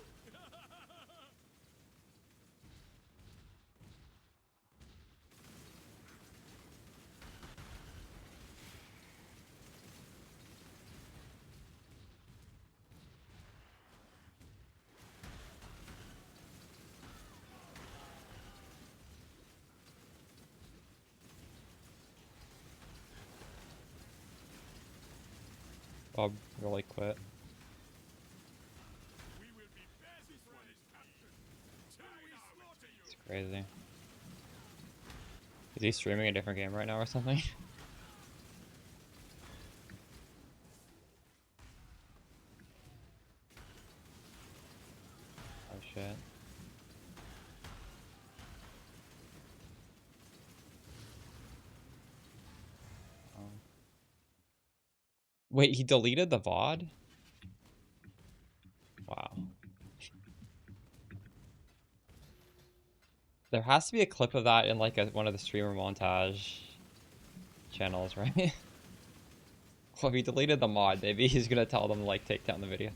Bob really quit. We will be best friends, Captain, until we slaughter you. It's crazy. Is he streaming a different game right now or something? Oh shit. Wait, he deleted the VOD? Wow. There has to be a clip of that in like one of the streamer montage channels, right? Well, if he deleted the mod, maybe he's gonna tell them to like take down the video.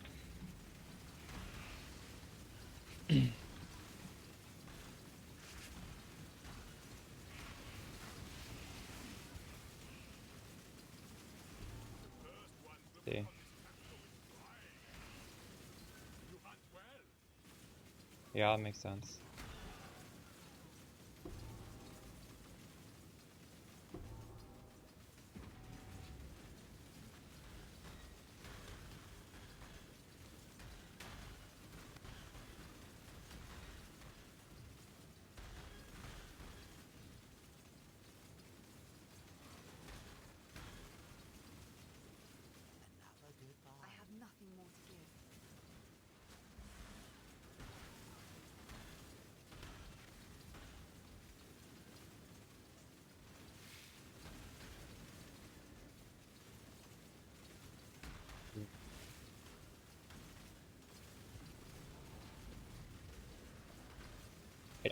See. You hunt well. Yeah, that makes sense. I have nothing more to give.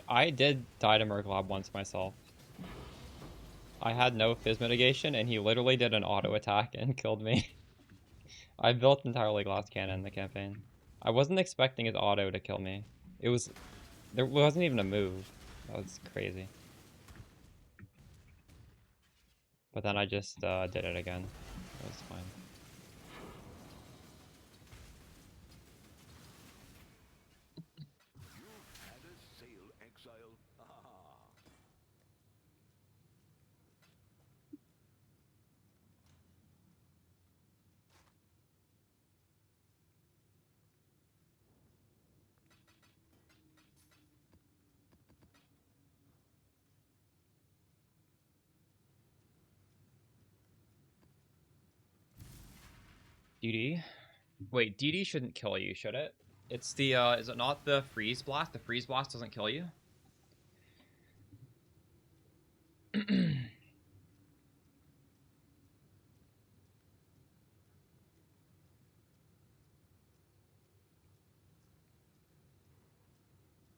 I did die to Murglab once myself. I had no fizz mitigation, and he literally did an auto attack and killed me. I built entirely glass cannon in the campaign. I wasn't expecting his auto to kill me. There wasn't even a move. That was crazy. But then I just did it again. It was fine. You've had a sail, exile. Ah. DD? Wait, DD shouldn't kill you, should it? It's the, is it not the freeze blast? The freeze blast doesn't kill you? If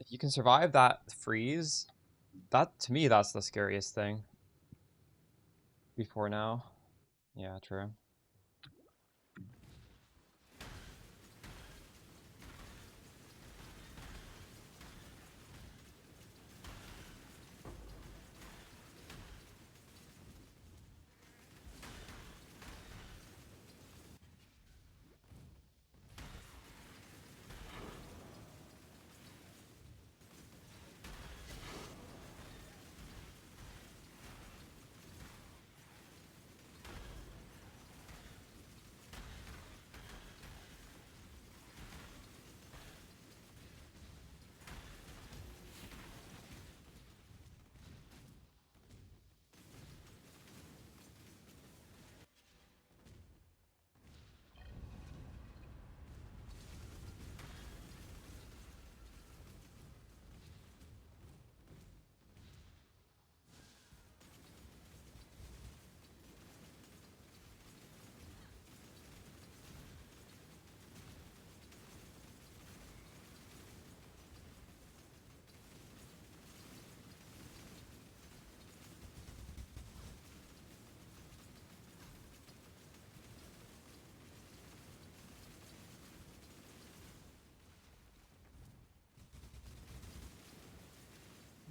you can survive that freeze, that, to me, that's the scariest thing. Before now. Yeah, true.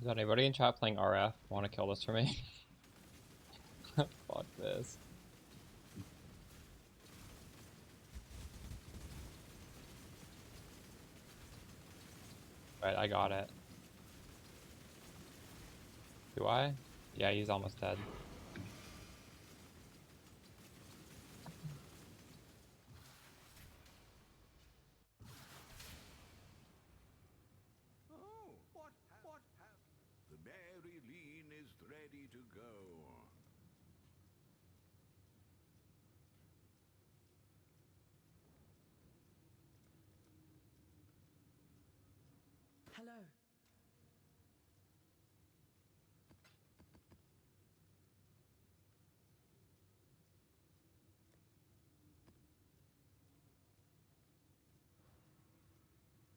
Is anybody in chat playing RF? Want to kill this for me? Fuck this. Right, I got it. Do I? Yeah, he's almost dead. Oh, what happened? The Mary Lean is ready to go. Hello.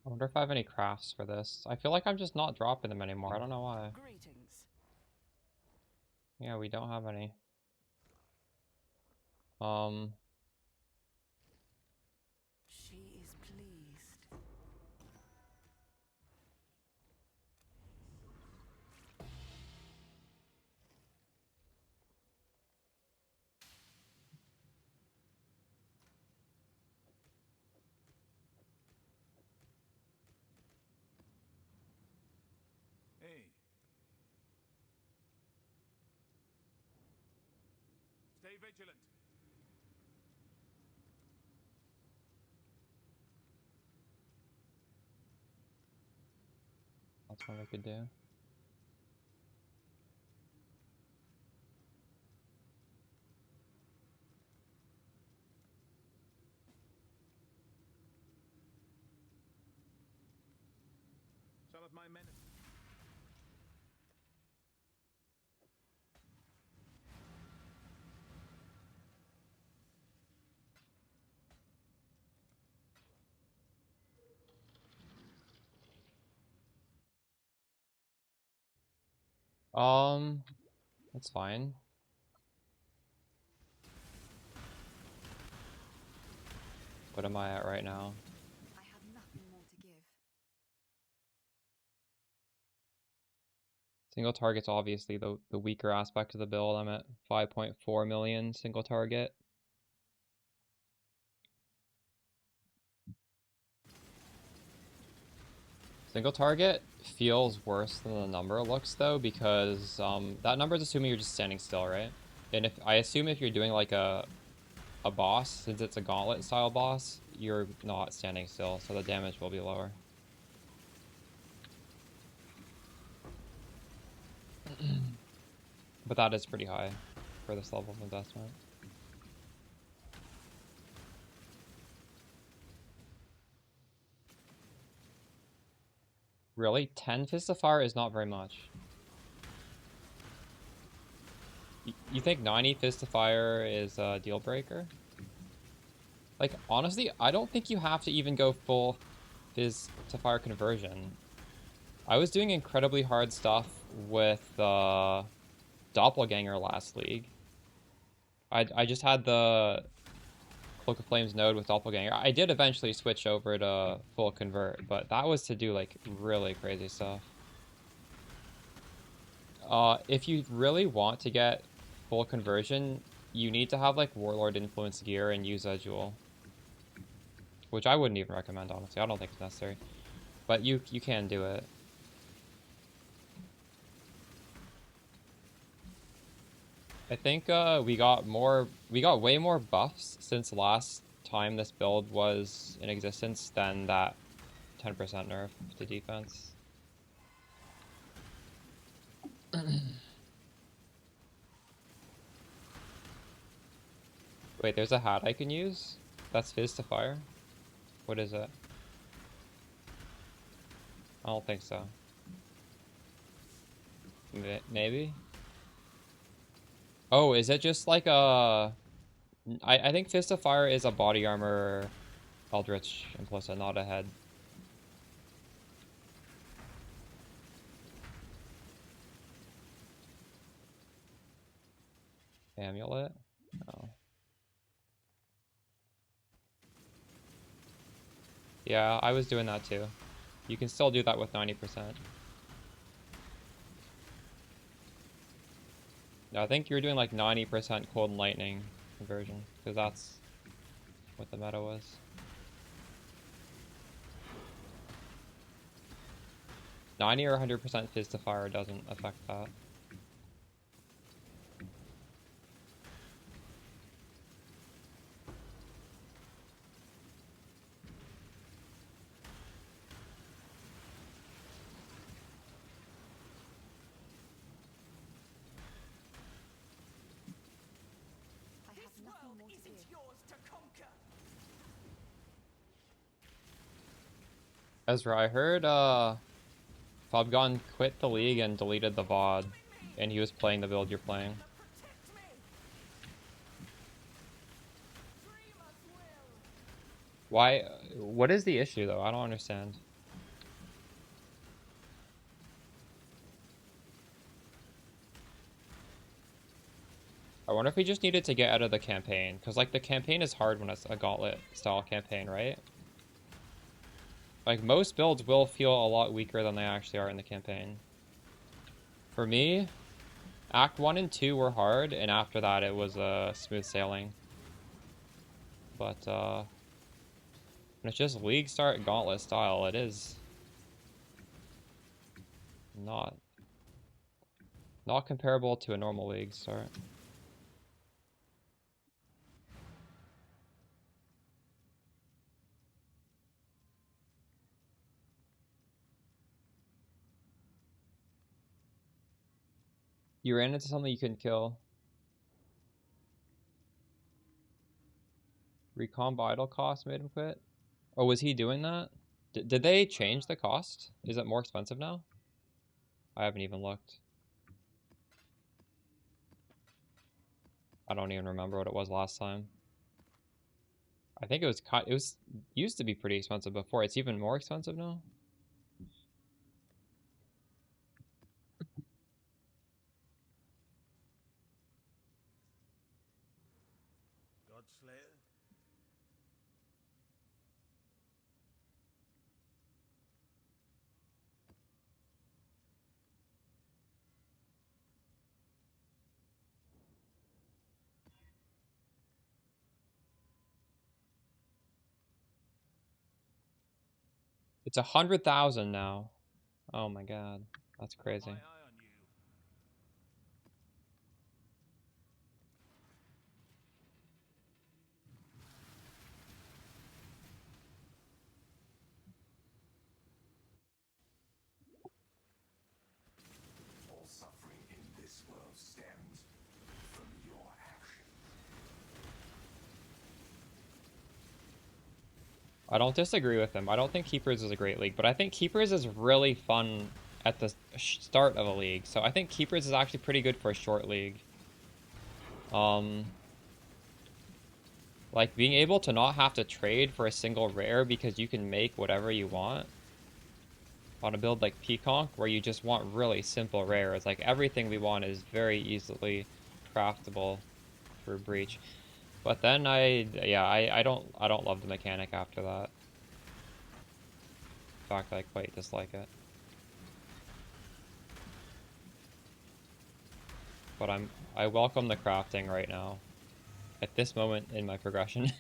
I wonder if I have any crafts for this. I feel like I'm just not dropping them anymore. I don't know why. Greetings. Yeah, we don't have any. She is pleased. Hey. Stay vigilant. That's what we could do. Some of my men. That's fine. What am I at right now? I have nothing more to give. Single target's obviously the weaker aspect of the build. I'm at 5.4 million single target. Single target feels worse than the number looks though, because that number is assuming you're just standing still, right? And if I assume if you're doing like a boss, since it's a gauntlet style boss, you're not standing still, so the damage will be lower. But that is pretty high for this level of investment. Really? 10 Fist of Fire is not very much. You think 90 Fist of Fire is a deal breaker? Like, honestly, I don't think you have to even go full Fist to Fire conversion. I was doing incredibly hard stuff with Doppelganger last league. I just had the Cloak of Flames node with Doppelganger. I did eventually switch over to full convert, but that was to do like really crazy stuff. If you really want to get full conversion, you need to have like Warlord influence gear and use a jewel, which I wouldn't even recommend, honestly. I don't think it's necessary, but you can do it. I think we got way more buffs since last time this build was in existence than that 10% nerf to defense. Wait, there's a hat I can use? That's Fizz to Fire? What is it? I don't think so. Maybe? Oh, is it just like a... I think Fist of Fire is a body armor Eldritch Implicit, not a head. Amulet? Oh. Yeah, I was doing that too. You can still do that with 90%. No, I think you're doing like 90% cold and lightning conversion, because that's what the meta was. $90 or 100% fizz to fire doesn't affect that. I have This nothing world more to isn't give. yours to conquer. Ezra, I heard Fobgon quit the league and deleted the VOD, and he was playing the build you're playing. Protect me. Dreamers will. Why? What is the issue though? I don't understand. I wonder if he just needed to get out of the campaign, because like the campaign is hard when it's a gauntlet style campaign, right? Like most builds will feel a lot weaker than they actually are in the campaign. For me, Act 1 and 2 were hard, and after that it was smooth sailing. But when it's just League Start Gauntlet style, it is not comparable to a normal League Start. You ran into something you couldn't kill. Recon Vital cost made him quit? Oh, was he doing that? Did they change the cost? Is it more expensive now? I haven't even looked. I don't even remember what it was last time. I think it was used to be pretty expensive before. It's even more expensive now. Godslayer? It's 100,000 now. Oh my god, that's crazy. My eye on you. All suffering in this world stems from your action. I don't disagree with him. I don't think Keepers is a great league, but I think Keepers is really fun at the start of a league. So I think Keepers is actually pretty good for a short league. Like being able to not have to trade for a single rare because you can make whatever you want on a build like PCONC where you just want really simple rares. Like everything we want is very easily craftable through Breach. But then I don't love the mechanic after that. In fact, I quite dislike it. But I welcome the crafting right now. At this moment in my progression.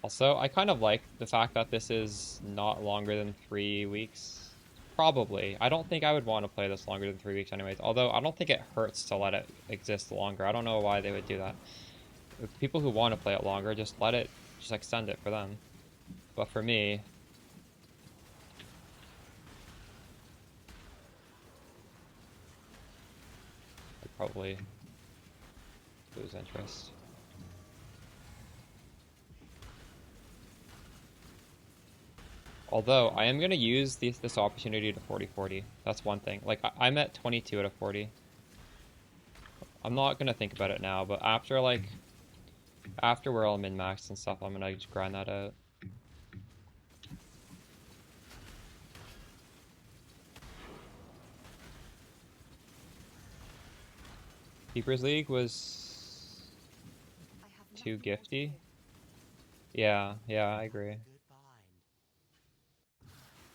Also, I kind of like the fact that this is not longer than 3 weeks. Probably. I don't think I would want to play this longer than 3 weeks anyways. Although, I don't think it hurts to let it exist longer. I don't know why they would do that. If people who want to play it longer, just extend it for them. But for me, I'd probably lose interest. Although, I am going to use this opportunity to 40-40. That's one thing. Like, I'm at 22 out of 40. I'm not going to think about it now, but after we're all min-maxed and stuff, I'm going to just grind that out. Keepers League was too gifty. Yeah, I agree.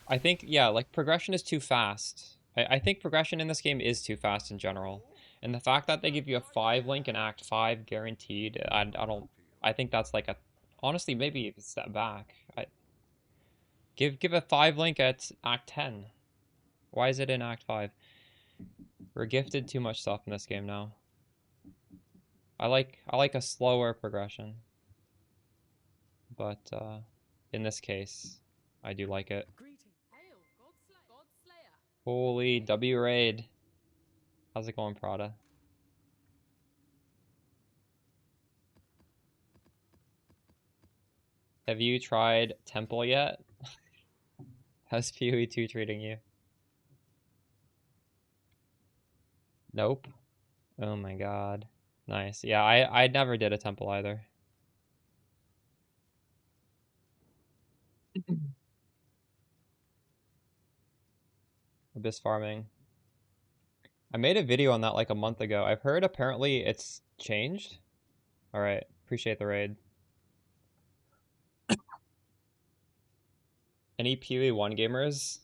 I think, yeah, like, progression is too fast. I think progression in this game is too fast in general. And the fact that they give you a 5 link in Act 5 guaranteed, I think that's like a, honestly, maybe a step back. Give a 5 link at Act 10. Why is it in Act 5? We're gifted too much stuff in this game now. I like a slower progression. But in this case, I do like it. Hail, God Slayer. Holy W raid. How's it going, Prada? Have you tried Temple yet? How's PoE 2 treating you? Nope. Oh my god. Nice. Yeah, I never did a Temple either. Abyss farming. I made a video on that like a month ago. I've heard apparently it's changed. Alright, appreciate the raid. Any PoE 1 gamers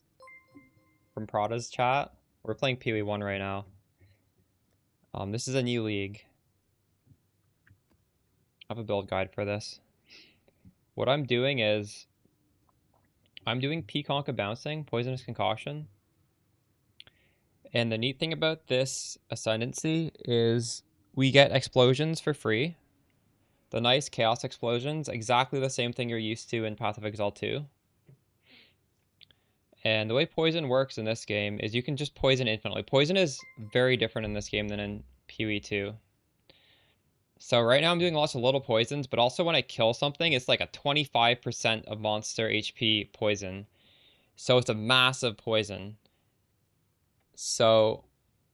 from Prada's chat? We're playing PoE 1 right now. This is a new league. I have a build guide for this. What I'm doing is I'm doing PCONC bouncing, poisonous concoction. And the neat thing about this ascendancy is we get explosions for free. The nice chaos explosions, exactly the same thing you're used to in Path of Exile 2. And the way poison works in this game is you can just poison infinitely. Poison is very different in this game than in PoE 2. So right now I'm doing lots of little poisons, but also when I kill something, it's like a 25% of monster HP poison. So it's a massive poison. So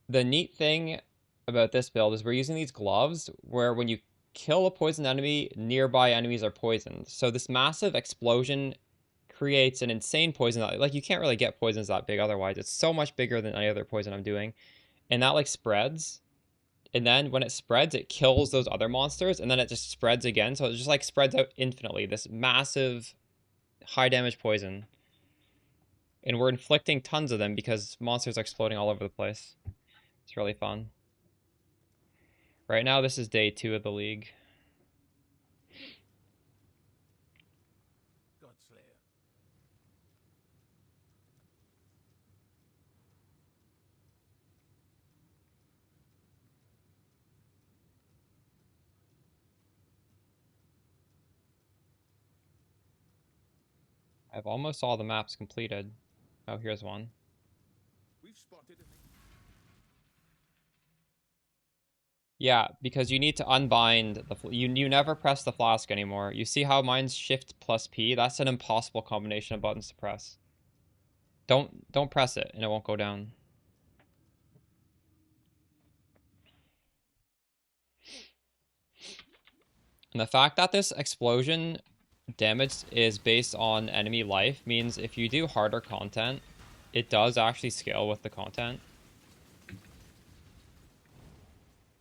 the neat thing about this build is we're using these gloves where when you kill a poisoned enemy, nearby enemies are poisoned. So this massive explosion creates an insane poison. Like, you can't really get poisons that big otherwise. It's so much bigger than any other poison I'm doing. And that, like, spreads. And then when it spreads, it kills those other monsters. And then it just spreads again. So it just, like, spreads out infinitely. This massive, high damage poison. And we're inflicting tons of them because monsters are exploding all over the place. It's really fun. Right now, this is day 2 of the league. God Slayer. I've almost all the maps completed. Oh, here's one. We've spotted a Yeah, because you need to unbind the... You never press the flask anymore. You see how mine's Shift plus P? That's an impossible combination of buttons to press. Don't press it, and it won't go down. And the fact that this explosion damage is based on enemy life means if you do harder content, it does actually scale with the content.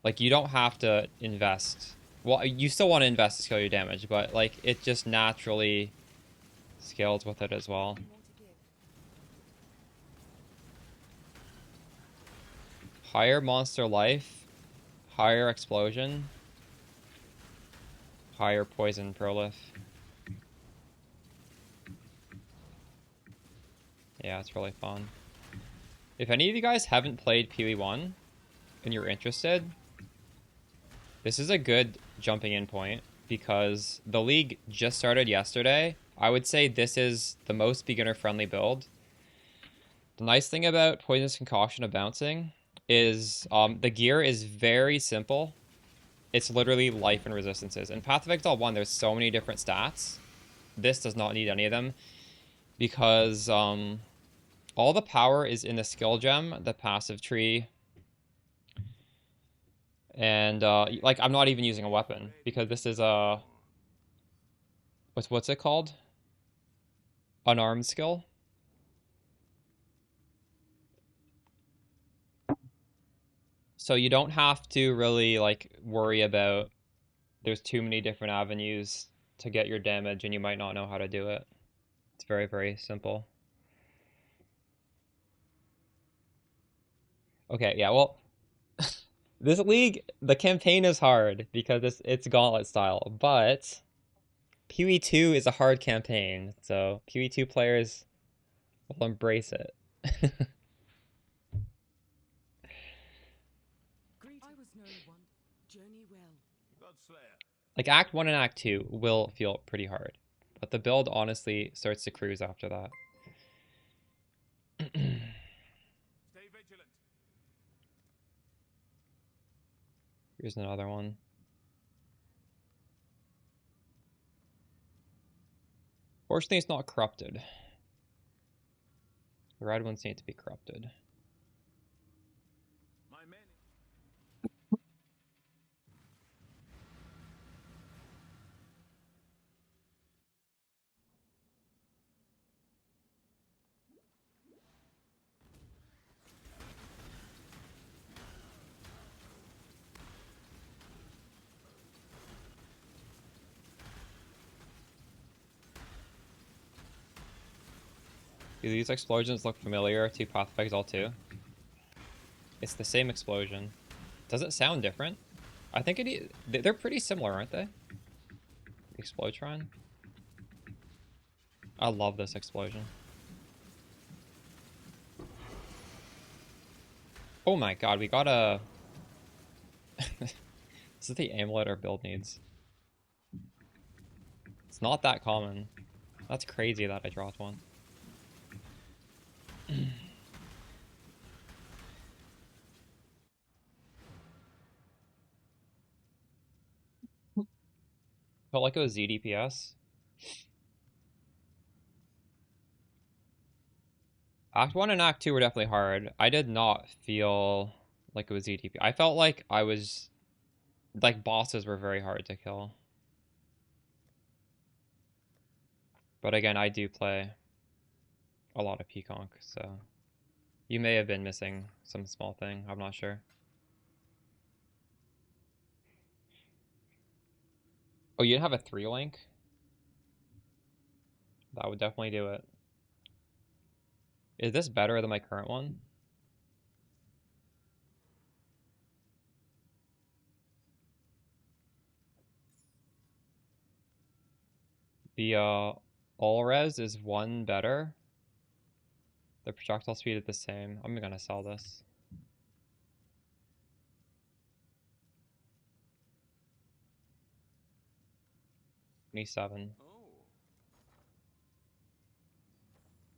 Like, you don't have to invest. Well, you still want to invest to scale your damage, but, like, it just naturally scales with it as well. Higher monster life, higher explosion, higher poison prolif. Yeah, it's really fun. If any of you guys haven't played PoE 1 and you're interested, this is a good jumping in point because the league just started yesterday. I would say this is the most beginner-friendly build. The nice thing about Poisonous Concoction of Bouncing is the gear is very simple. It's literally life and resistances. In Path of Exile 1, there's so many different stats. This does not need any of them because all the power is in the skill gem, the passive tree, and like, I'm not even using a weapon because this is a what's it called? Unarmed skill. So you don't have to really like worry about there's too many different avenues to get your damage and you might not know how to do it. It's very, very simple. Okay, yeah, well, this league, the campaign is hard because it's gauntlet style, but PoE 2 is a hard campaign, so PoE 2 players will embrace it. I was no one. Journey well. Godslayer. Like, Act 1 and Act 2 will feel pretty hard, but the build honestly starts to cruise after that. Stay vigilant. Here's another one. Fortunately, it's not corrupted. The red ones need to be corrupted. My men. Do these explosions look familiar to Path of Exile 2? It's the same explosion. Does it sound different? I think they're pretty similar, aren't they? Explotron. I love this explosion. Oh my god, we got a... This is the amulet our build needs. It's not that common. That's crazy that I dropped one. Felt like it was ZDPS. Act 1 and Act 2 were definitely hard. I did not feel like it was ZDP. I felt like I was... Like, bosses were very hard to kill. But again, I do play a lot of PCONC, so... You may have been missing some small thing. I'm not sure. Oh, you didn't have a 3-link? That would definitely do it. Is this better than my current one? The all res is 1 better. The projectile speed is the same. I'm gonna sell this. $27. Oh.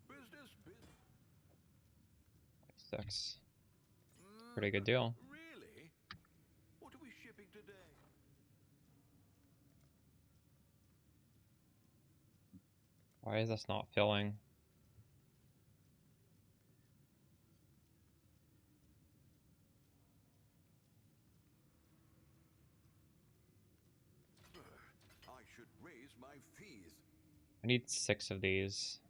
Business. 6. Pretty good deal. Really? What are we shipping today? Why is this not filling? I should raise my fees. I need 6 of these.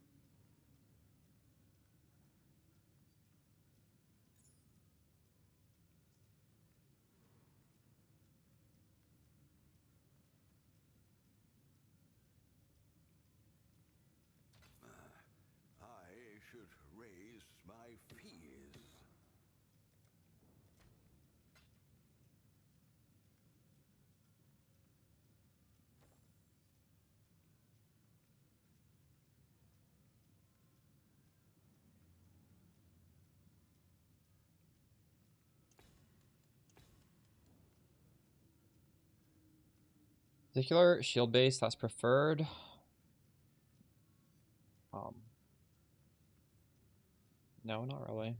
I should raise my fees. Particular shield base that's preferred. No, not really.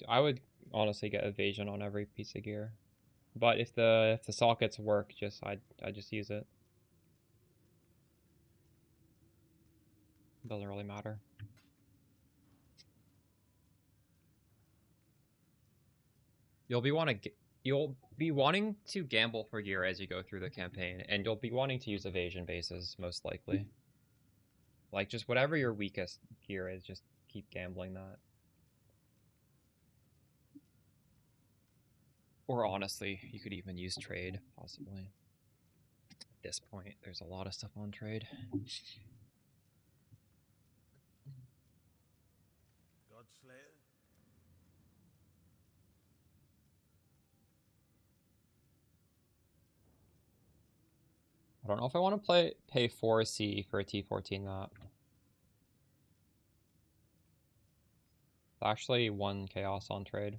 I would honestly get evasion on every piece of gear. But if the sockets work, I just use it. Doesn't really matter. You'll be wanting to gamble for gear as you go through the campaign, and you'll be wanting to use evasion bases most likely. Like, just whatever your weakest gear is, just keep gambling that. Or honestly, you could even use trade, possibly. this point, there's a lot of stuff on trade. Godslayer? I don't know if I want to pay 4C for a T14 map. Actually, 1 chaos on trade.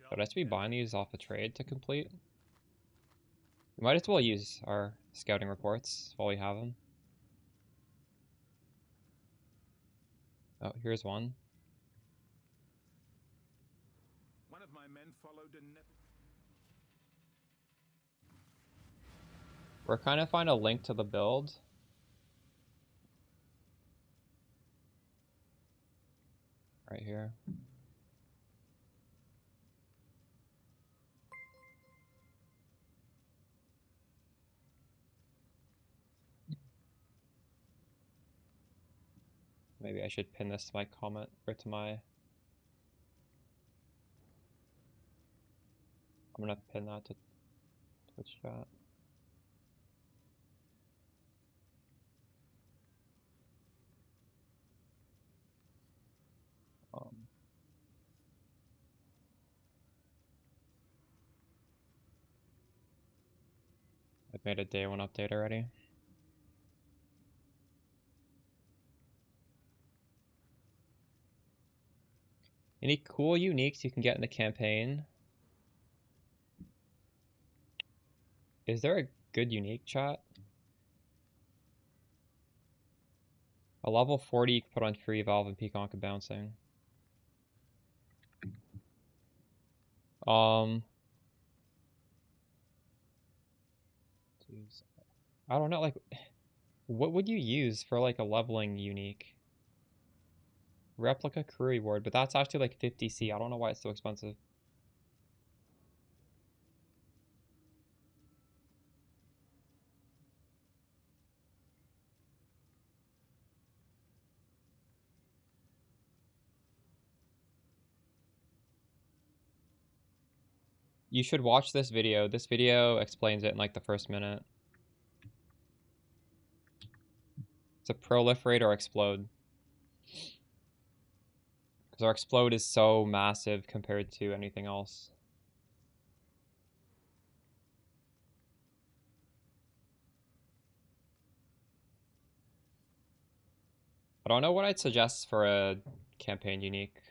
But I have to be buying these off a trade to complete. We might as well use our scouting reports while we have them. Oh, here's one. One of my men followed and never... We're kind of find a link to the build. Right here. Maybe I should pin this to my comment or to my... I'm gonna pin that to Twitch chat. I've made a day 1 update already. Any cool uniques you can get in the campaign? Is there a good unique, chat? A level 40 you can put on free valve and PCONC and bouncing. Jeez. I don't know, like, what would you use for like a leveling unique? Replica crew reward, but that's actually like 50C. I don't know why it's so expensive. You should watch this video. This video explains it in like the first minute. It's a proliferate or explode. Because our explode is so massive compared to anything else. I don't know what I'd suggest for a campaign unique.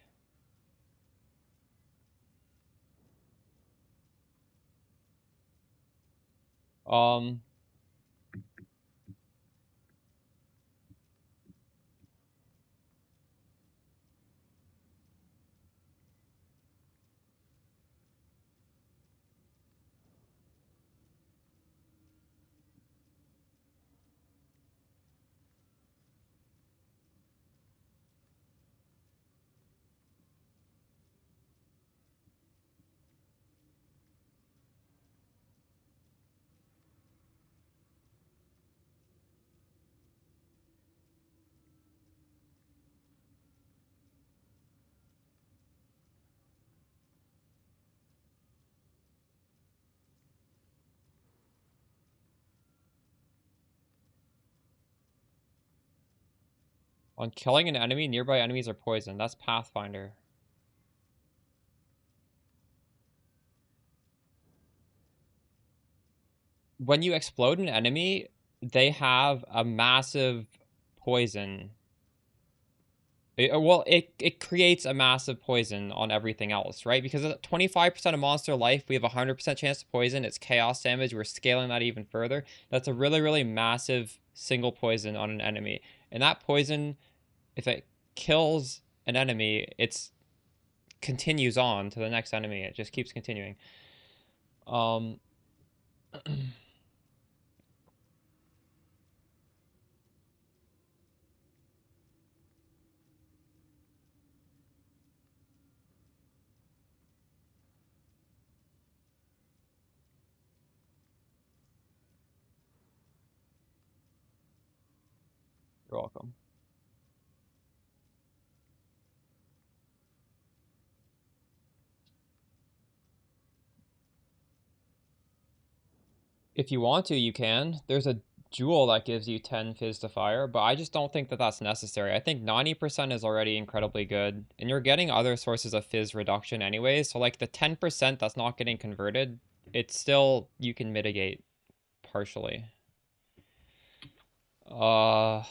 On killing an enemy, nearby enemies are poisoned. That's Pathfinder. When you explode an enemy, they have a massive poison. It creates a massive poison on everything else, right? Because at 25% of monster life, we have a 100% chance to poison. It's chaos damage. We're scaling that even further. That's a really, really massive single poison on an enemy. And that poison, if it kills an enemy, it continues on to the next enemy. It just keeps continuing. You're welcome. If you want to, you can. There's a jewel that gives you 10 fizz to fire, but I just don't think that that's necessary. I think 90% is already incredibly good, and you're getting other sources of fizz reduction anyways, so like the 10% that's not getting converted, it's still, you can mitigate partially. But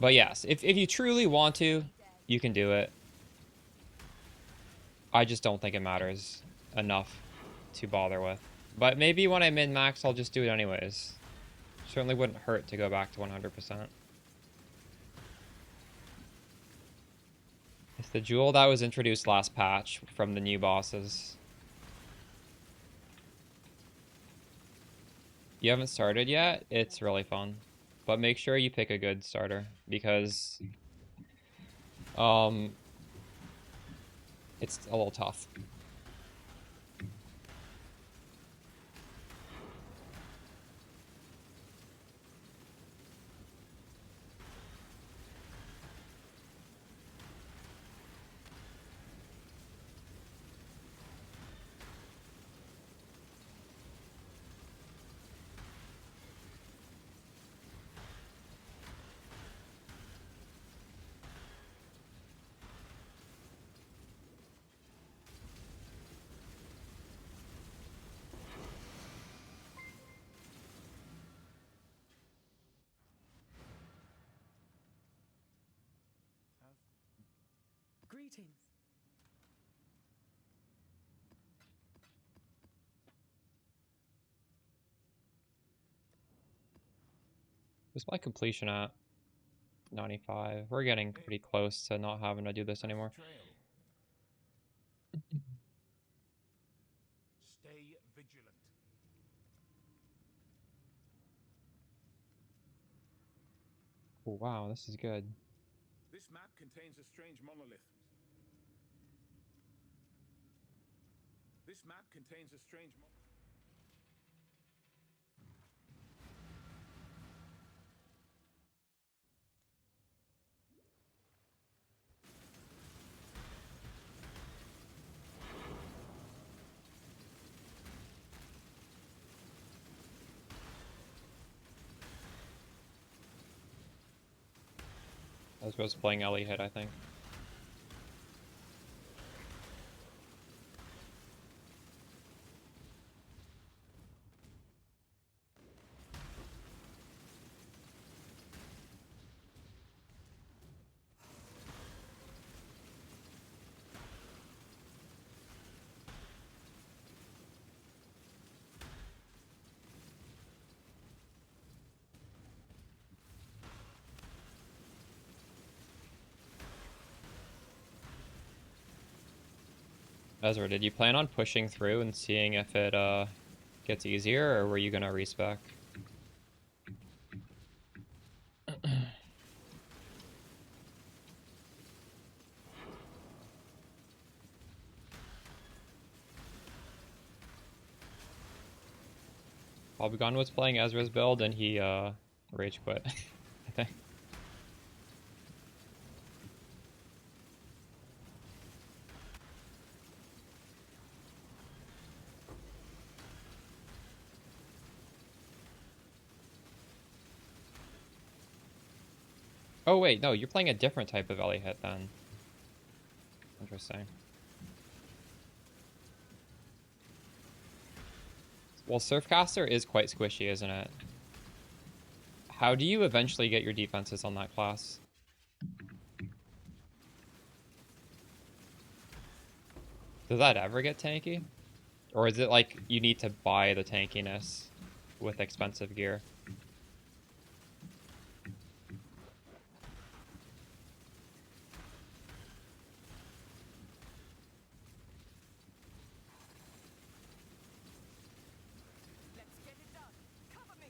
yes, if you truly want to, you can do it. I just don't think it matters enough to bother with. But maybe when I min-max, I'll just do it anyways. Certainly wouldn't hurt to go back to 100%. It's the jewel that was introduced last patch from the new bosses. You haven't started yet? It's really fun. But make sure you pick a good starter, because it's a little tough. Greetings. What's my completion at? 95. We're getting pretty close to not having to do this anymore. Stay vigilant. Oh, wow, this is good. This map contains a strange monolith. This map contains a strange monolith. Ezra's playing Ellie hit, I think. Ezra, did you plan on pushing through and seeing if it gets easier, or were you gonna respec? Polygon was playing Ezra's build and he rage quit, I think. Oh wait, no, you're playing a different type of Ellie hit then. Interesting. Well, Surfcaster is quite squishy, isn't it? How do you eventually get your defenses on that class? Does that ever get tanky? Or is it like you need to buy the tankiness with expensive gear? Let's get it done. Cover me.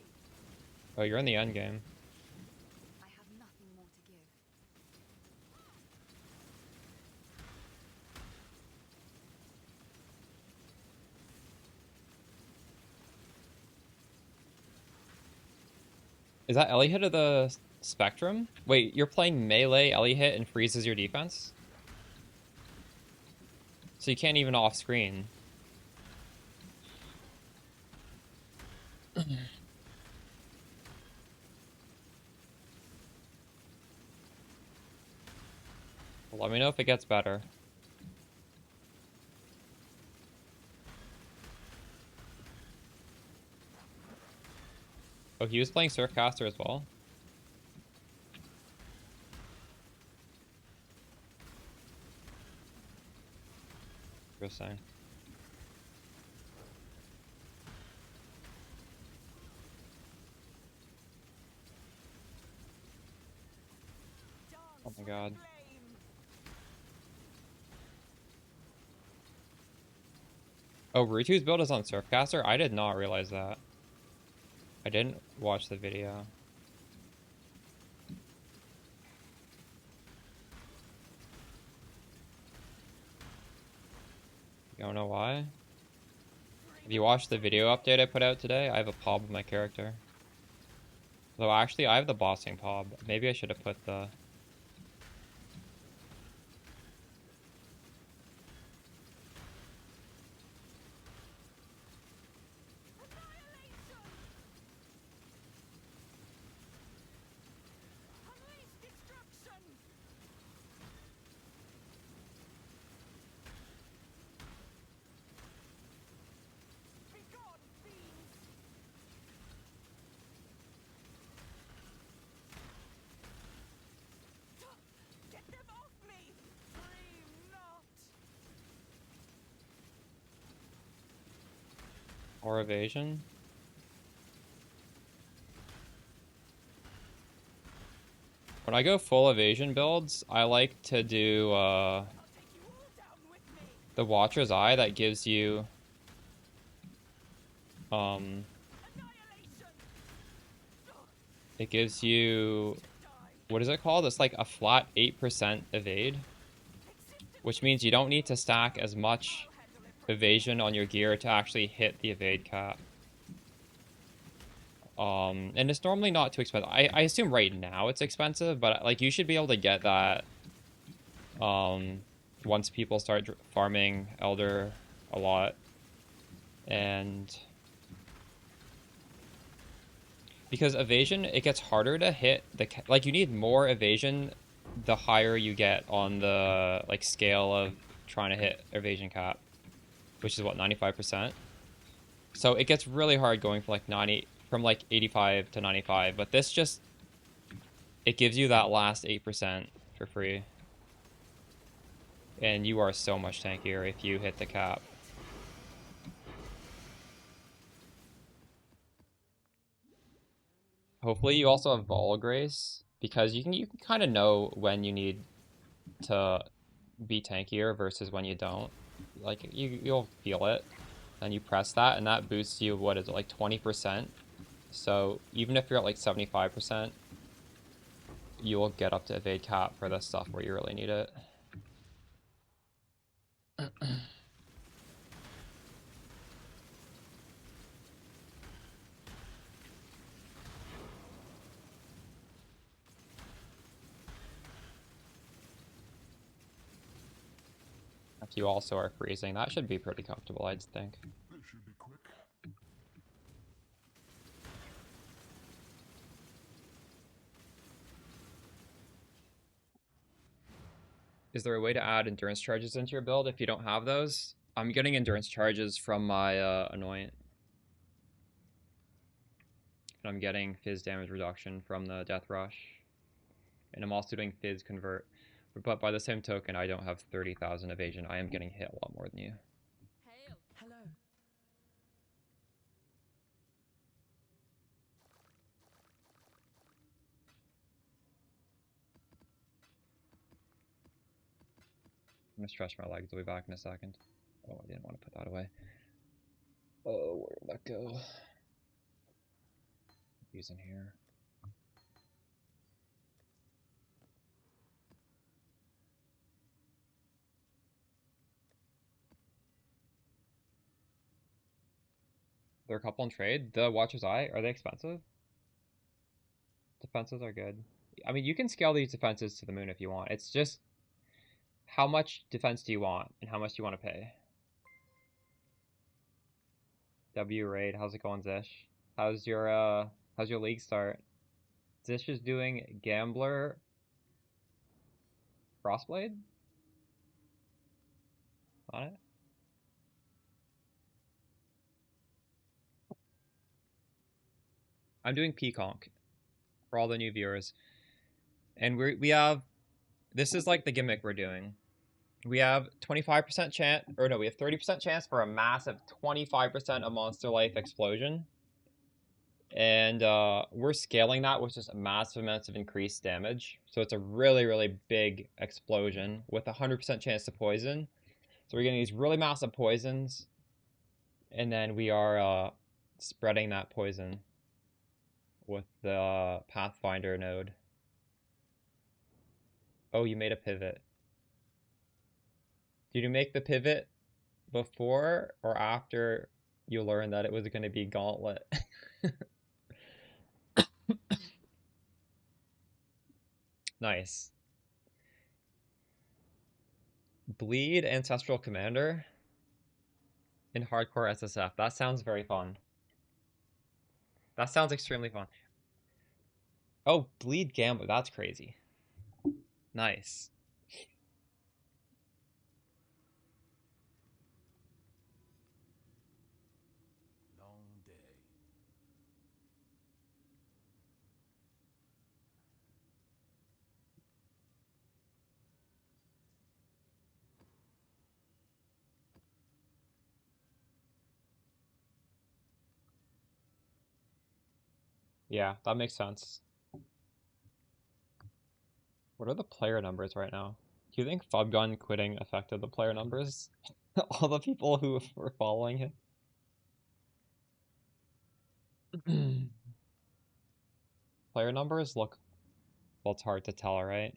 Oh, you're in the end game. I have nothing more to give. Is that Ellie hit of the Spectrum? Wait, you're playing melee Ellie hit and freezes your defense? So you can't even off screen. Let me know if it gets better. Oh, he was playing Surfcaster as well? Interesting. Oh my god. Oh, Ritu's build is on Surfcaster? I did not realize that. I didn't watch the video. You don't know why? If you watched the video update I put out today, I have a POB of my character. Though actually, I have the bossing POB. Maybe I should have put the... Or evasion? When I go full evasion builds, I like to do the Watcher's Eye that gives you it gives you, what is it called? It's like a flat 8% evade, which means you don't need to stack as much evasion on your gear to actually hit the evade cap. And it's normally not too expensive. I assume right now it's expensive, but like you should be able to get that once people start farming Elder a lot. And because evasion, it gets harder to hit the like you need more evasion the higher you get on the like scale of trying to hit evasion cap, which is what, 95%. So it gets really hard going from like 85 to 95, but this just, it gives you that last 8% for free. And you are so much tankier if you hit the cap. Hopefully you also have Ball Grace, because you can kind of know when you need to be tankier versus when you don't. Like you'll feel it, and you press that, and that boosts you, what is it, like 20%? So even if you're at like 75%, you will get up to evade cap for the stuff where you really need it. If you also are freezing, that should be pretty comfortable, I'd think. This should be quick. Is there a way to add endurance charges into your build if you don't have those? I'm getting endurance charges from my Anoint. And I'm getting Fizz damage reduction from the Death Rush. And I'm also doing Fizz Convert. But by the same token, I don't have 30,000 evasion. I am getting hit a lot more than you. Hail. Hello. I'm gonna stretch my legs. I'll be back in a second. Oh, I didn't want to put that away. Oh, where did that go? He's in here. They're a couple in trade. The Watcher's Eye, are they expensive? Defenses are good. I mean, you can scale these defenses to the moon if you want. It's just how much defense do you want and how much do you want to pay? W raid, how's it going, Zish? How's your league start? Zish is doing Gambler Frostblade? Got it? I'm doing PCONC for all the new viewers. And we have, this is like the gimmick we're doing. We have 25% chance, or no, we have 30% chance for a massive 25% of monster life explosion. And we're scaling that with just massive amounts of increased damage. So it's a really, really big explosion with a 100% chance to poison. So we're getting these really massive poisons. And then we are spreading that poison with the Pathfinder node. Oh, you made a pivot. Did you make the pivot before or after you learned that it was going to be Gauntlet? Nice. Bleed Ancestral Commander in Hardcore SSF. That sounds very fun. That sounds extremely fun. Oh, Bleed Gambler. That's crazy. Nice. Long day. Yeah, that makes sense. What are the player numbers right now? Do you think Fubgun quitting affected the player numbers? All the people who were following him? Player numbers look... Well, it's hard to tell, right?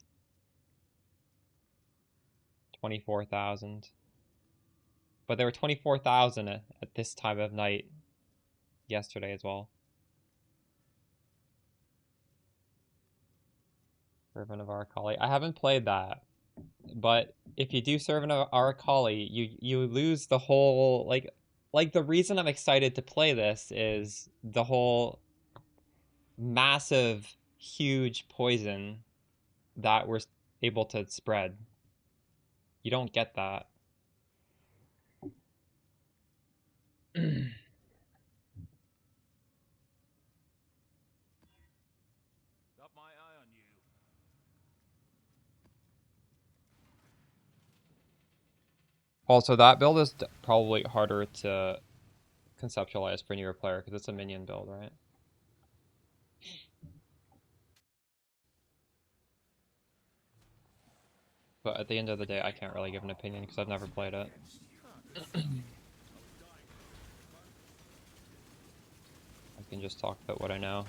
24,000. But there were 24,000 at this time of night yesterday as well. Servant of Arakali. I haven't played that. But if you do Servant of Arakali, you lose the whole... Like, the reason I'm excited to play this is the whole massive, huge poison that we're able to spread. You don't get that. Got my eye on you. Also, that build is probably harder to conceptualize for a newer player because it's a minion build, right? But at the end of the day, I can't really give an opinion because I've never played it. I can just talk about what I know.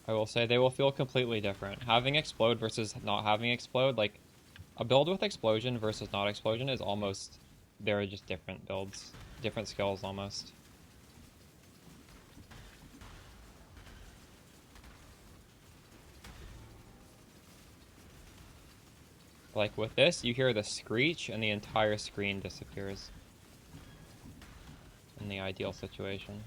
I will say they will feel completely different. Having explode versus not having explode, like a build with explosion versus not explosion is almost, they're just different builds, different skills almost. Like with this, you hear the screech and the entire screen disappears in the ideal situation.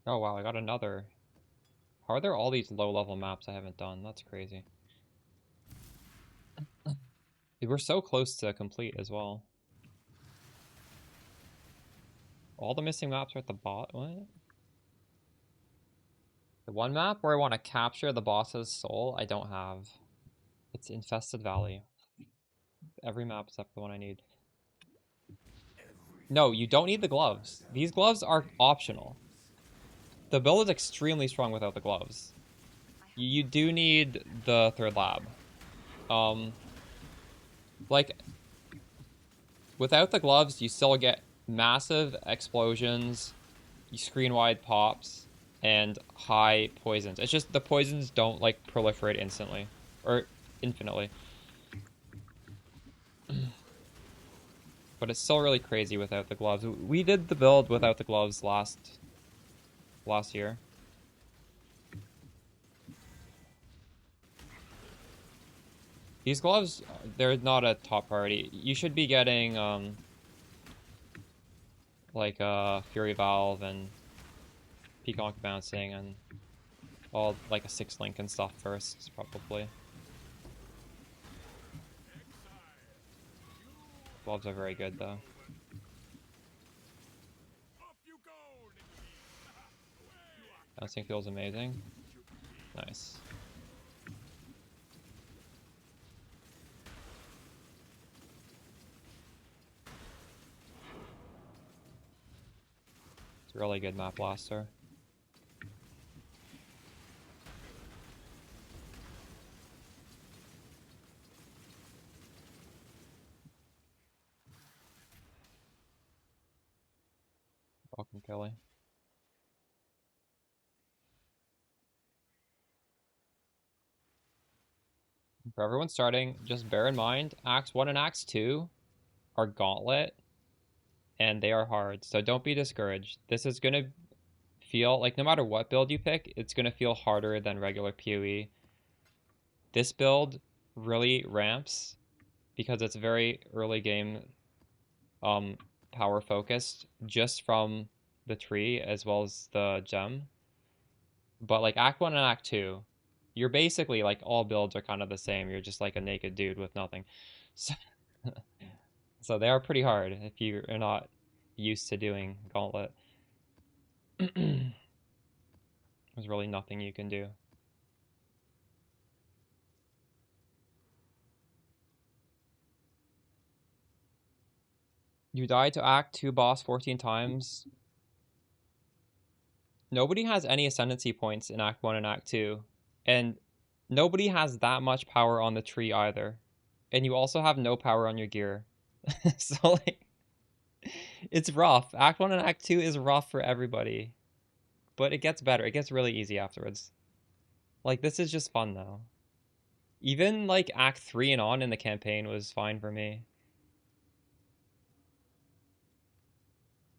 Oh wow, I got another. How are there all these low-level maps I haven't done? That's crazy. We're so close to complete as well. All the missing maps are at the bot. What? The one map where I want to capture the boss's soul, I don't have. It's Infested Valley. Every map except the one I need. No, you don't need the gloves. These gloves are optional. The build is extremely strong without the gloves. You do need the third lab. Like, without the gloves, you still get massive explosions, screen-wide pops, and high poisons. It's just the poisons don't, like, proliferate instantly. Or infinitely. But it's still really crazy without the gloves. We did the build without the gloves last year. These gloves, they're not a top priority. You should be getting, like, Fury Valve and PCONC bouncing and all, like, a 6-link and stuff first, probably. Gloves are very good, though. Bouncing feels amazing. Nice. It's a really good map blaster. Welcome, Kelly. For everyone starting, just bear in mind, Acts 1 and Acts 2 are gauntlet, and they are hard, so don't be discouraged. This is going to feel, like, no matter what build you pick, it's going to feel harder than regular PoE. This build really ramps because it's very early game power focused, just from the tree as well as the gem. But, like, Act 1 and Act 2, you're basically, like, all builds are kind of the same. You're just like a naked dude with nothing. So, so they are pretty hard if you are not used to doing gauntlet. There's really nothing you can do. You die to Act 2 boss 14 times. Nobody has any ascendancy points in Act 1 and Act 2. And nobody has that much power on the tree either. And you also have no power on your gear. So, like, it's rough. Act 1 and Act 2 is rough for everybody. But it gets better. It gets really easy afterwards. Like, this is just fun, though. Even, like, Act 3 and on in the campaign was fine for me.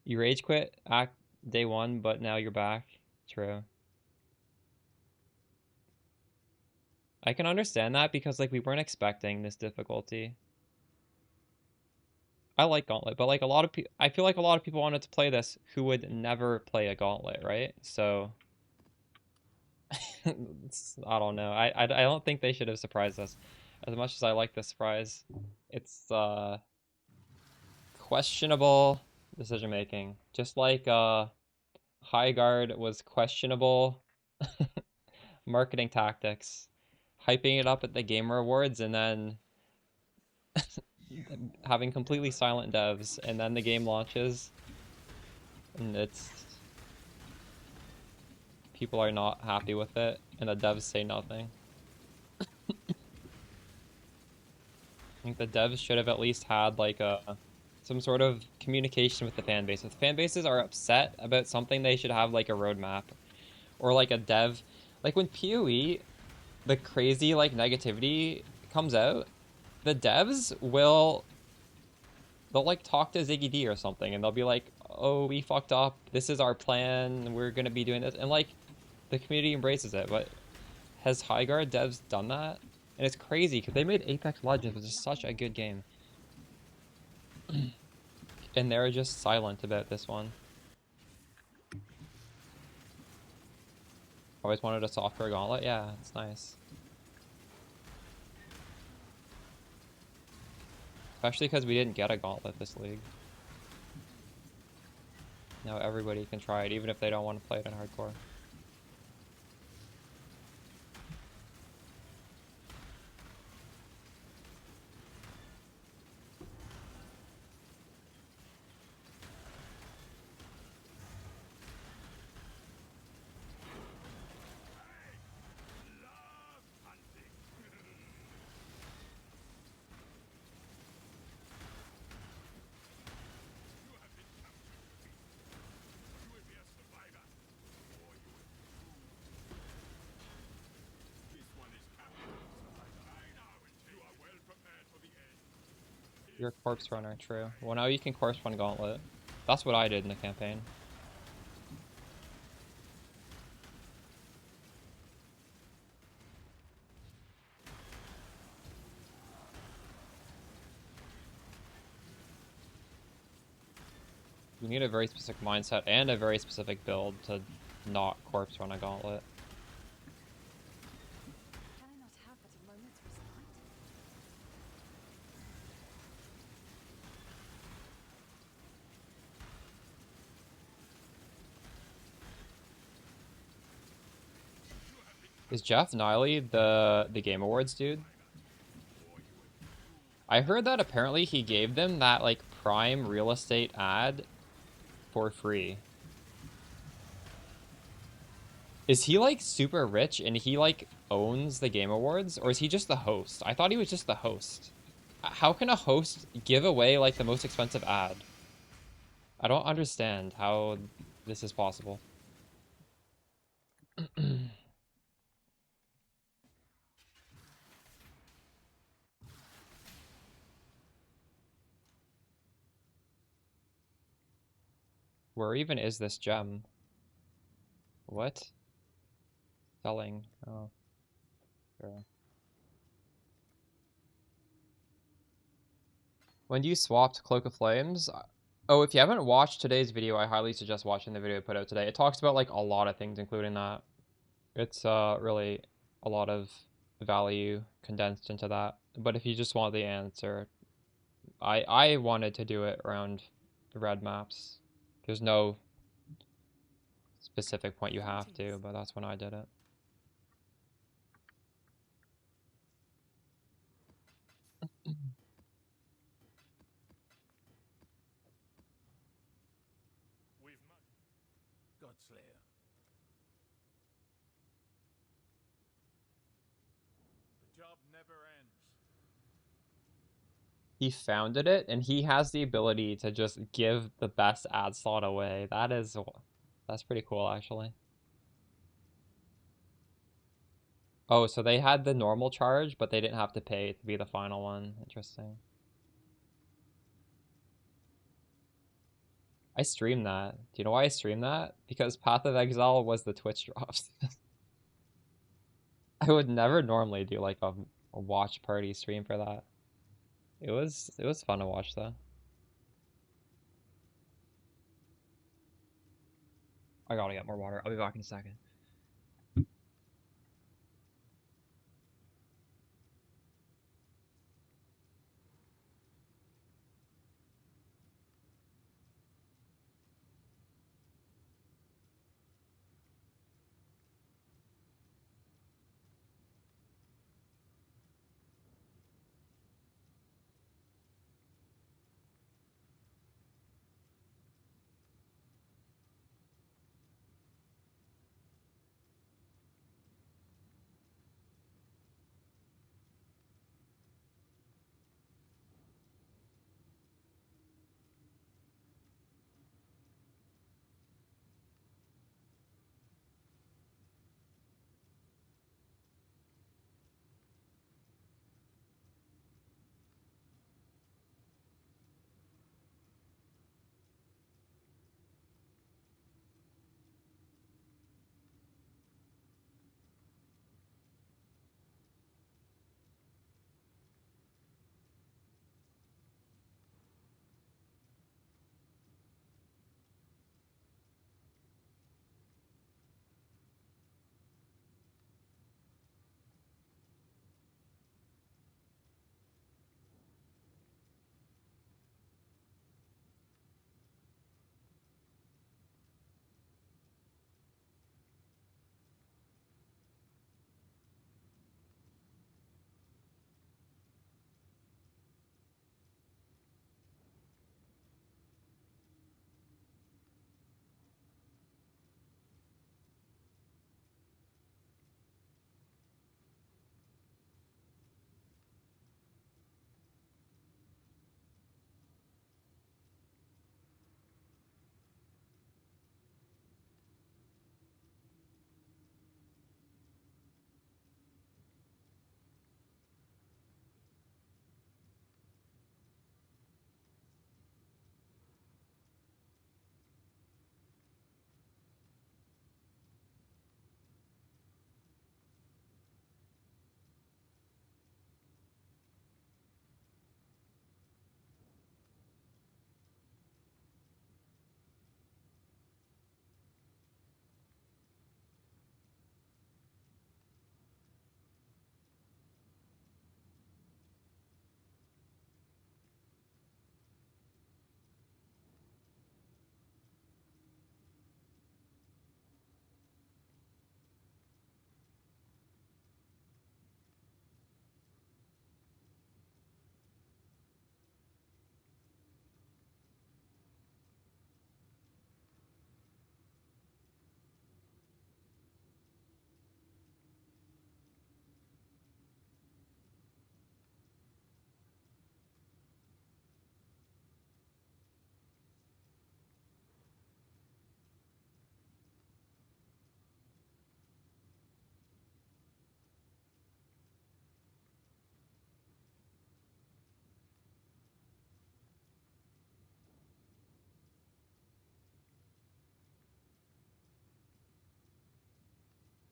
You rage quit Act Day 1, but now you're back. True. I can understand that because, like, we weren't expecting this difficulty. I like Gauntlet, but, like, a lot of people, I feel like a lot of people wanted to play this who would never play a Gauntlet, right? So I don't know. I don't think they should have surprised us as much as I like the surprise. It's questionable decision making, just like High Guard was questionable marketing tactics, hyping it up at the Gamer Awards and then having completely silent devs, and then the game launches and it's people are not happy with it and the devs say nothing. I think the devs should have at least had like some sort of communication with the fan base. If the fan bases are upset about something, they should have like a roadmap or like a dev. Like when PoE, the crazy like negativity comes out, the devs they'll like talk to Ziggy D or something and they'll be like, oh, we fucked up, this is our plan, we're gonna be doing this, and like the community embraces it. But has High Guard devs done that? And it's crazy because they made Apex Legends, which is such a good game. And they're just silent about this one. Always wanted a software gauntlet? Yeah, it's nice. Especially because we didn't get a gauntlet this league. Now everybody can try it, even if they don't want to play it in hardcore. You're a corpse runner, true. Well, now you can corpse run gauntlet. That's what I did in the campaign. You need a very specific mindset and a very specific build to not corpse run a gauntlet. Can I not have but a moment's respite? Is Jeff Niley the Game Awards dude? I heard that apparently he gave them that like prime real estate ad for free. Is he like super rich and he like owns the Game Awards, or is he just the host? I thought he was just the host. How can a host give away like the most expensive ad? I don't understand how this is possible. Where even is this gem? What? Selling. Oh. Sure. When you swapped Cloak of Flames? Oh, if you haven't watched today's video, I highly suggest watching the video I put out today. It talks about like a lot of things, including that. It's really a lot of value condensed into that. But if you just want the answer, I wanted to do it around the red maps. There's no specific point you have to, but that's when I did it. Godslayer. The job never ends. He founded it, and he has the ability to just give the best ad slot away. That's pretty cool, actually. Oh, so they had the normal charge, but they didn't have to pay to be the final one. Interesting. I streamed that. Do you know why I streamed that? Because Path of Exile was the Twitch drops. I would never normally do like a watch party stream for that. It was fun to watch though. I gotta get more water. I'll be back in a second.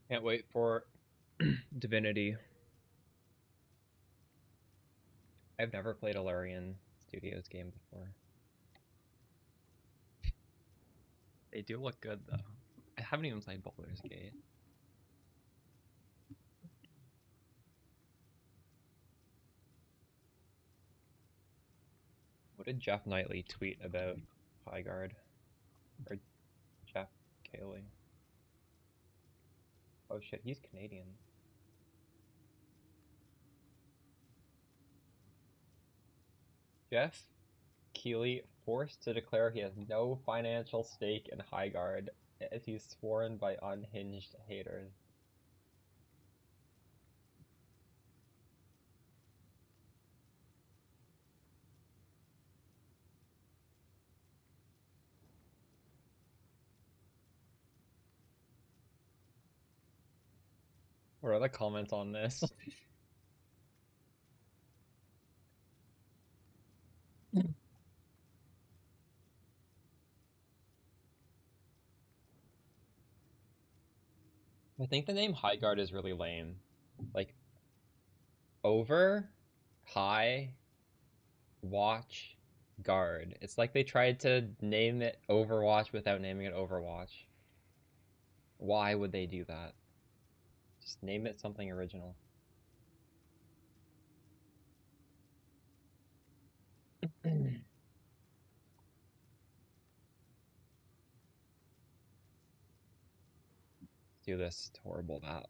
Can't wait for Divinity. I've never played a Larian Studios game before. They do look good though. I haven't even played Baldur's Gate. What did Jeff Knightley tweet about Highguard? Or Jeff Cayley? Oh shit, he's Canadian. Jeff Keighley forced to declare he has no financial stake in Highguard as he's sworn by unhinged haters. What are the comments on this? I think the name Highguard is really lame. Like, over, high, watch, guard. It's like they tried to name it Overwatch without naming it Overwatch. Why would they do that? Just name it something original. Do this horrible map.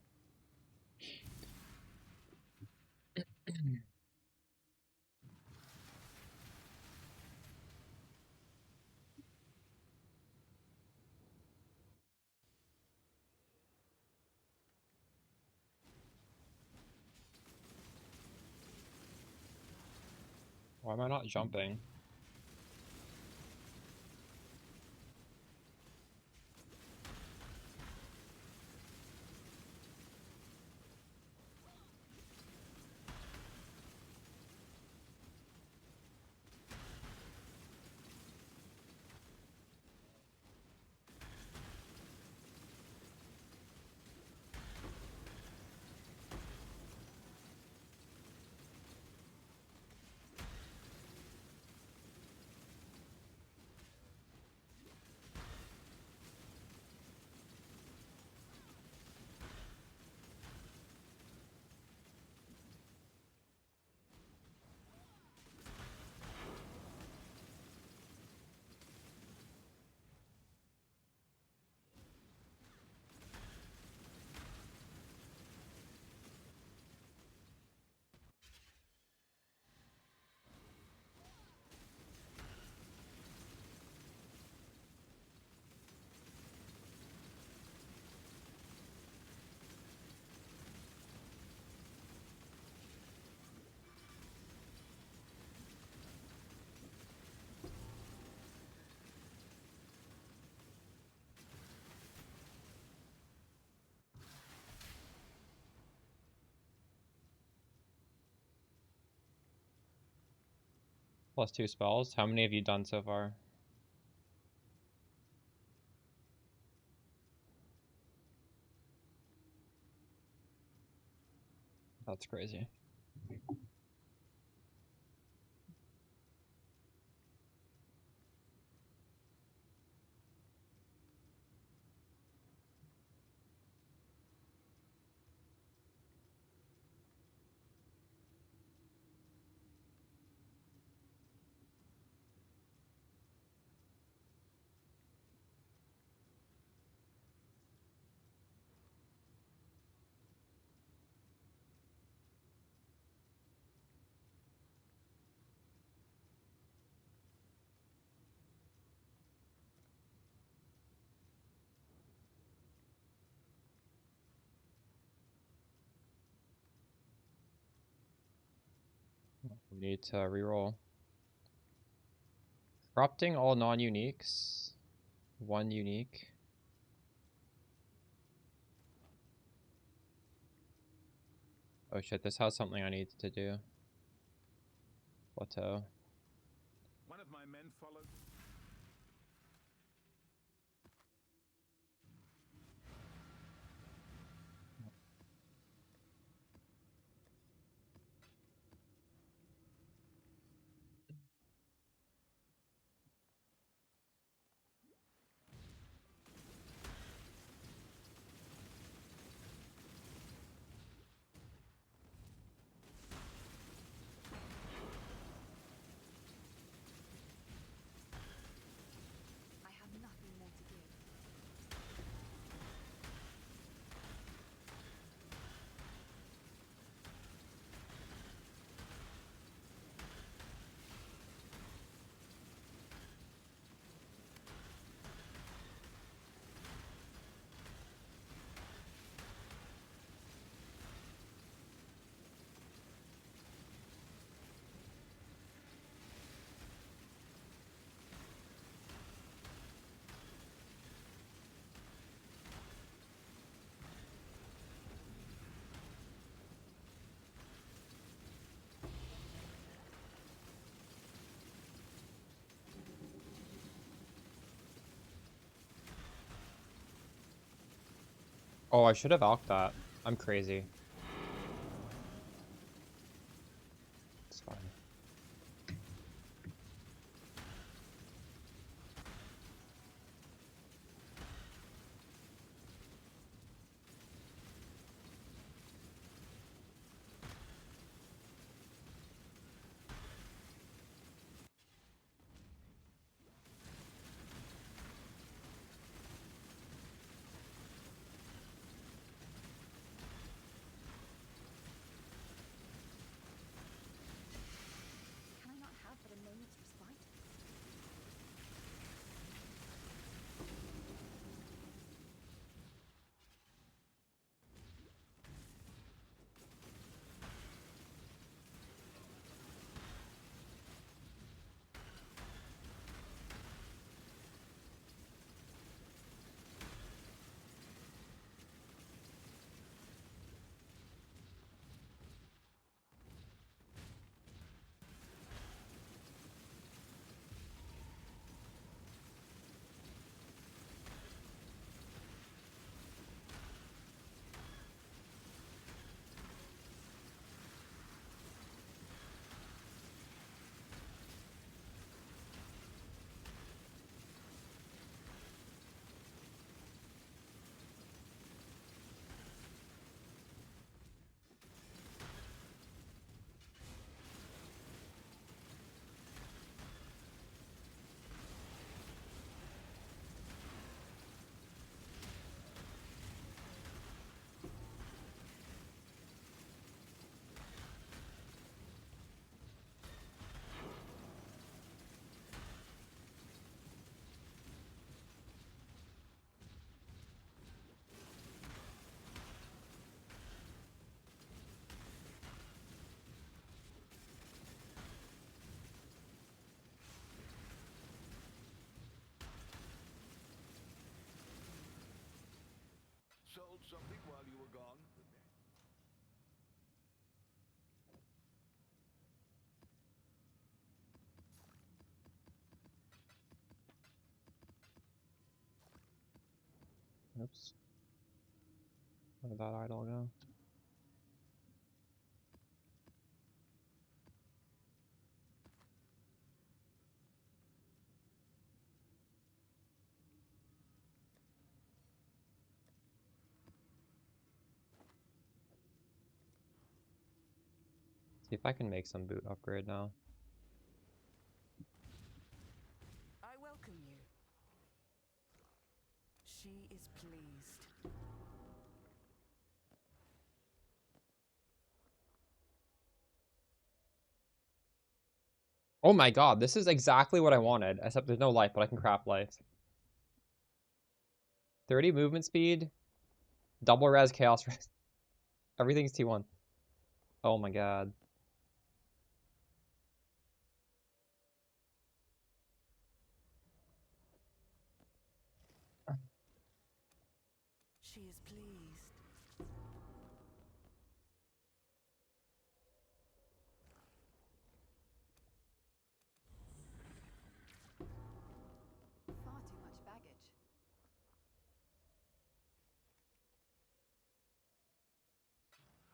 Why am I not jumping? +2 spells. How many have you done so far? That's crazy. We need to reroll. Corrupting all non-uniques. One unique. Oh shit, this has something I need to do. Plateau. One of my men followed. Oh, I should have alked that. I'm crazy. It's fine. Can I not have but a moment's respite? Sold something while you were gone? Oops. Where did that idol go? See if I can make some boot upgrade now. I welcome you. She is pleased. Oh my god, this is exactly what I wanted, except there's no life, but I can craft life. 30 movement speed, double res, chaos res. Everything's T1. Oh my god. She is pleased. Far too much baggage.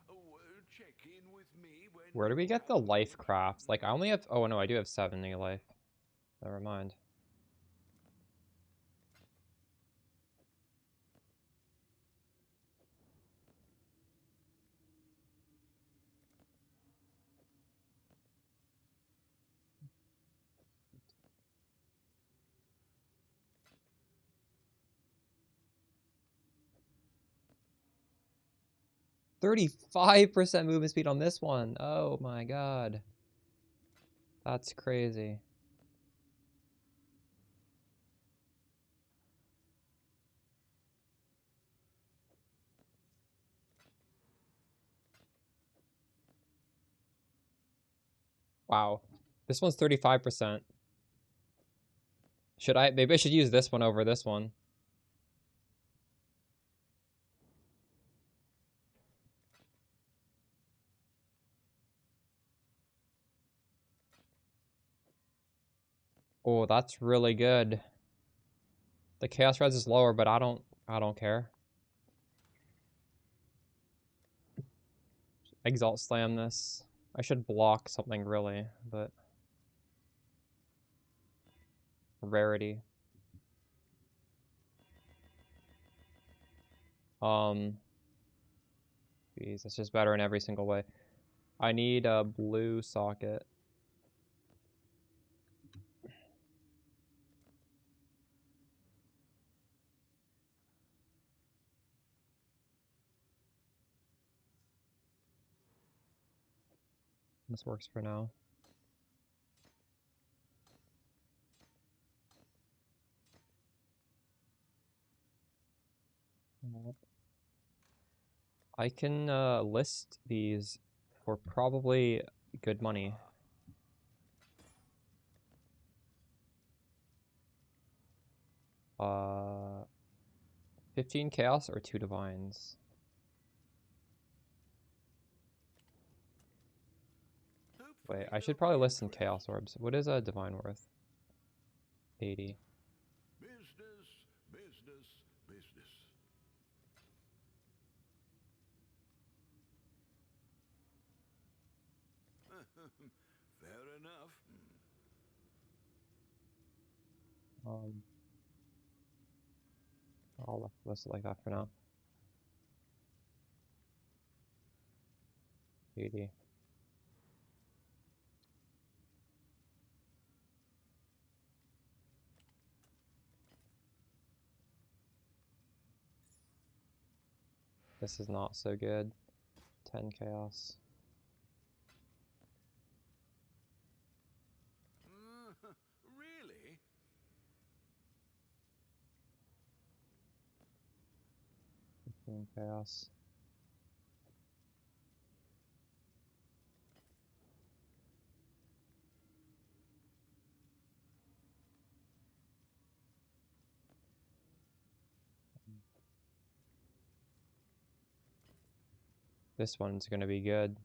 Oh, check in with me when Where do we you get the have a life moment. crafts? Like, I only have... Oh, no, I do have 70 life. Never mind. %35 movement speed on this one. Oh my god. That's crazy. Wow. This one's 35%. Should I? Maybe I should use this one over this one. Oh, that's really good. The chaos res is lower, but I don't care. Exalt Slam this. I should block something really, but rarity. Jeez, it's just better in every single way. I need a blue socket. This works for now. I can list these for probably good money. 15 chaos or 2 divines. Wait, I should probably list some chaos orbs. What is a divine worth? 80. Business, business, business. Fair enough. I'll list it like that for now. 80. This is not so good. 10 chaos. Really? 15 chaos. This one's gonna be good.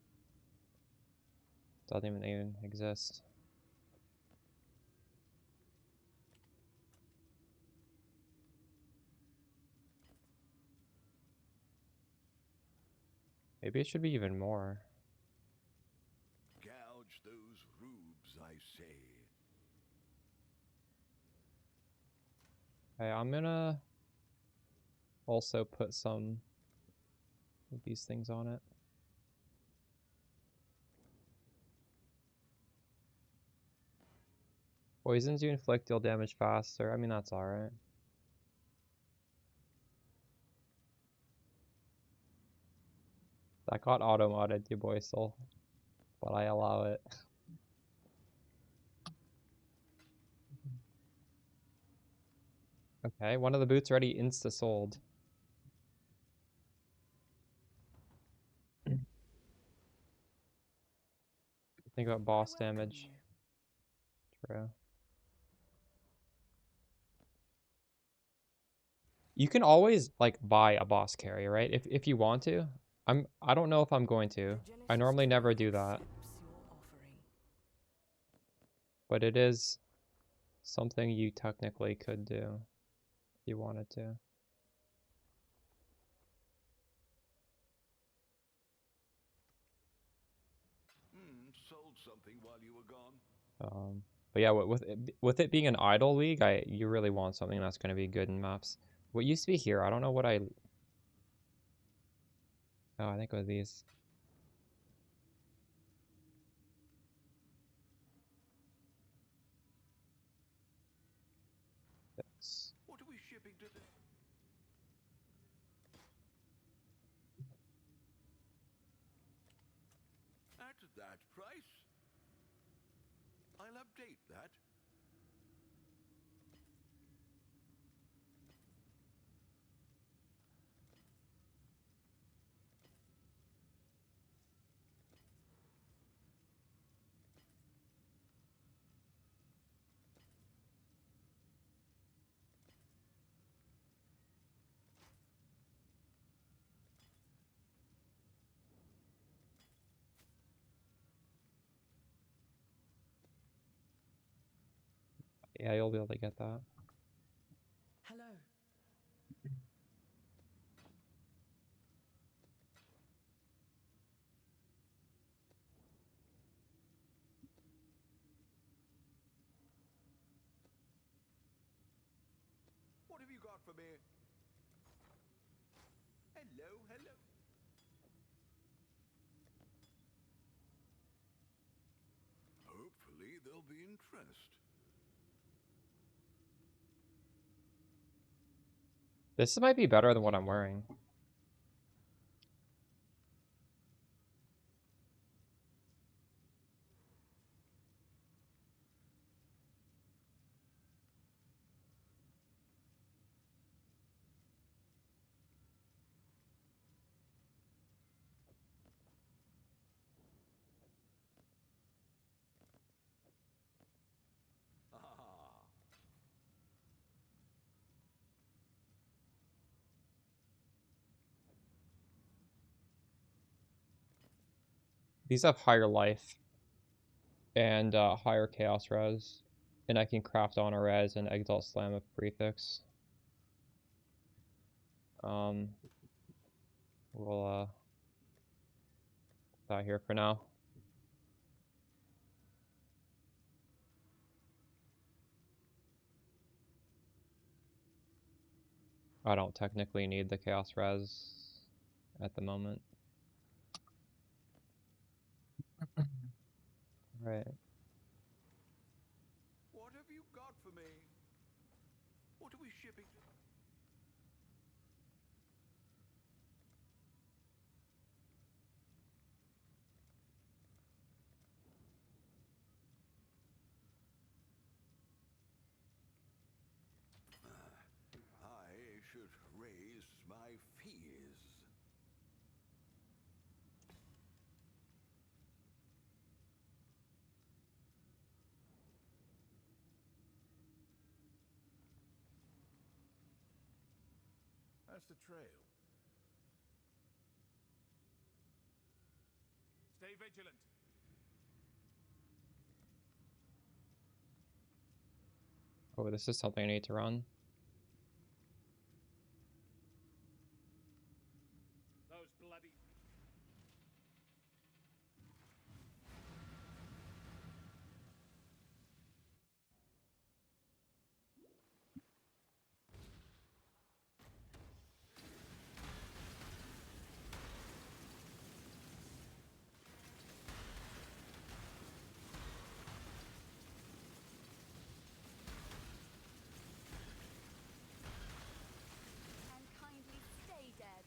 Doesn't even exist. Maybe it should be even more. Gouge those rubes, I say. Okay, I'm gonna also put some of these things on it. Poisons you inflict deal damage faster. I mean, that's alright. That got auto-modded, you boy soul. But I allow it. Okay, one of the boots already insta-sold. Think about boss damage. True. You can always like buy a boss carry, right? If you want to. I don't know if I'm going to. I normally never do that. But it is something you technically could do if you wanted to. Sold something while you were gone. But yeah, with it being an idle league, you really want something that's going to be good in maps. What used to be here? I don't know what I... Oh, I think it was these. What are we shipping today? At that price? I'll update that. Yeah, you'll be able to get that. Hello. you got for me? Hello, hello. Hopefully there'll be interest. This might be better than what I'm wearing. Ah. These have higher life and higher chaos res, and I can craft honor res and exalt slam of prefix. We'll put that here for now. I don't technically need the chaos res at the moment. Right. What have you got for me? What are we shipping? I should raise my fees. That's the trail. Stay vigilant. Oh, this is something I need to run. Those bloody... And kindly stay dead.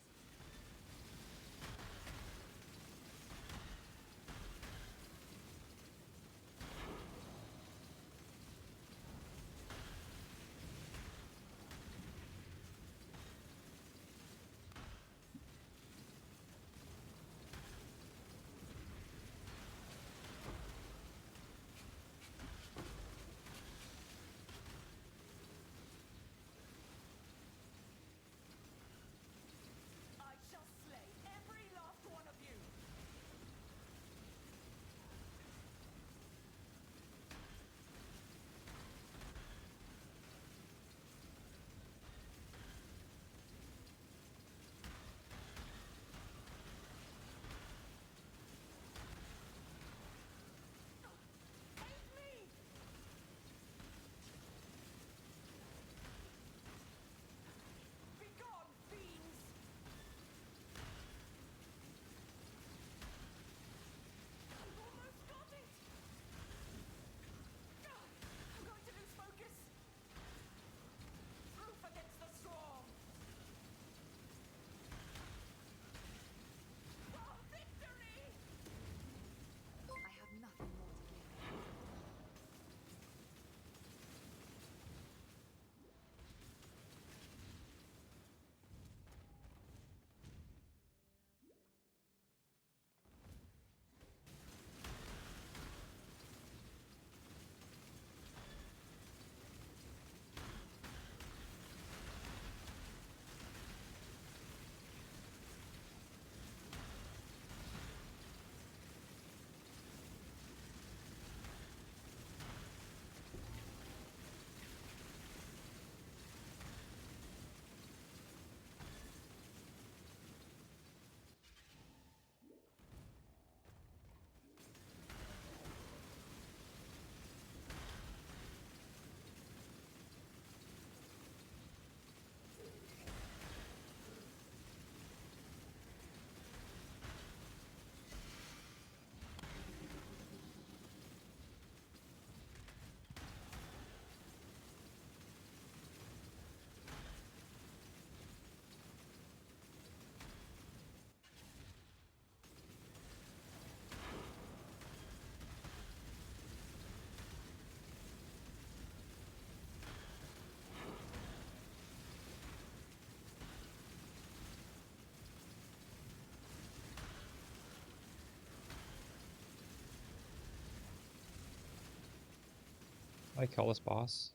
I kill this boss?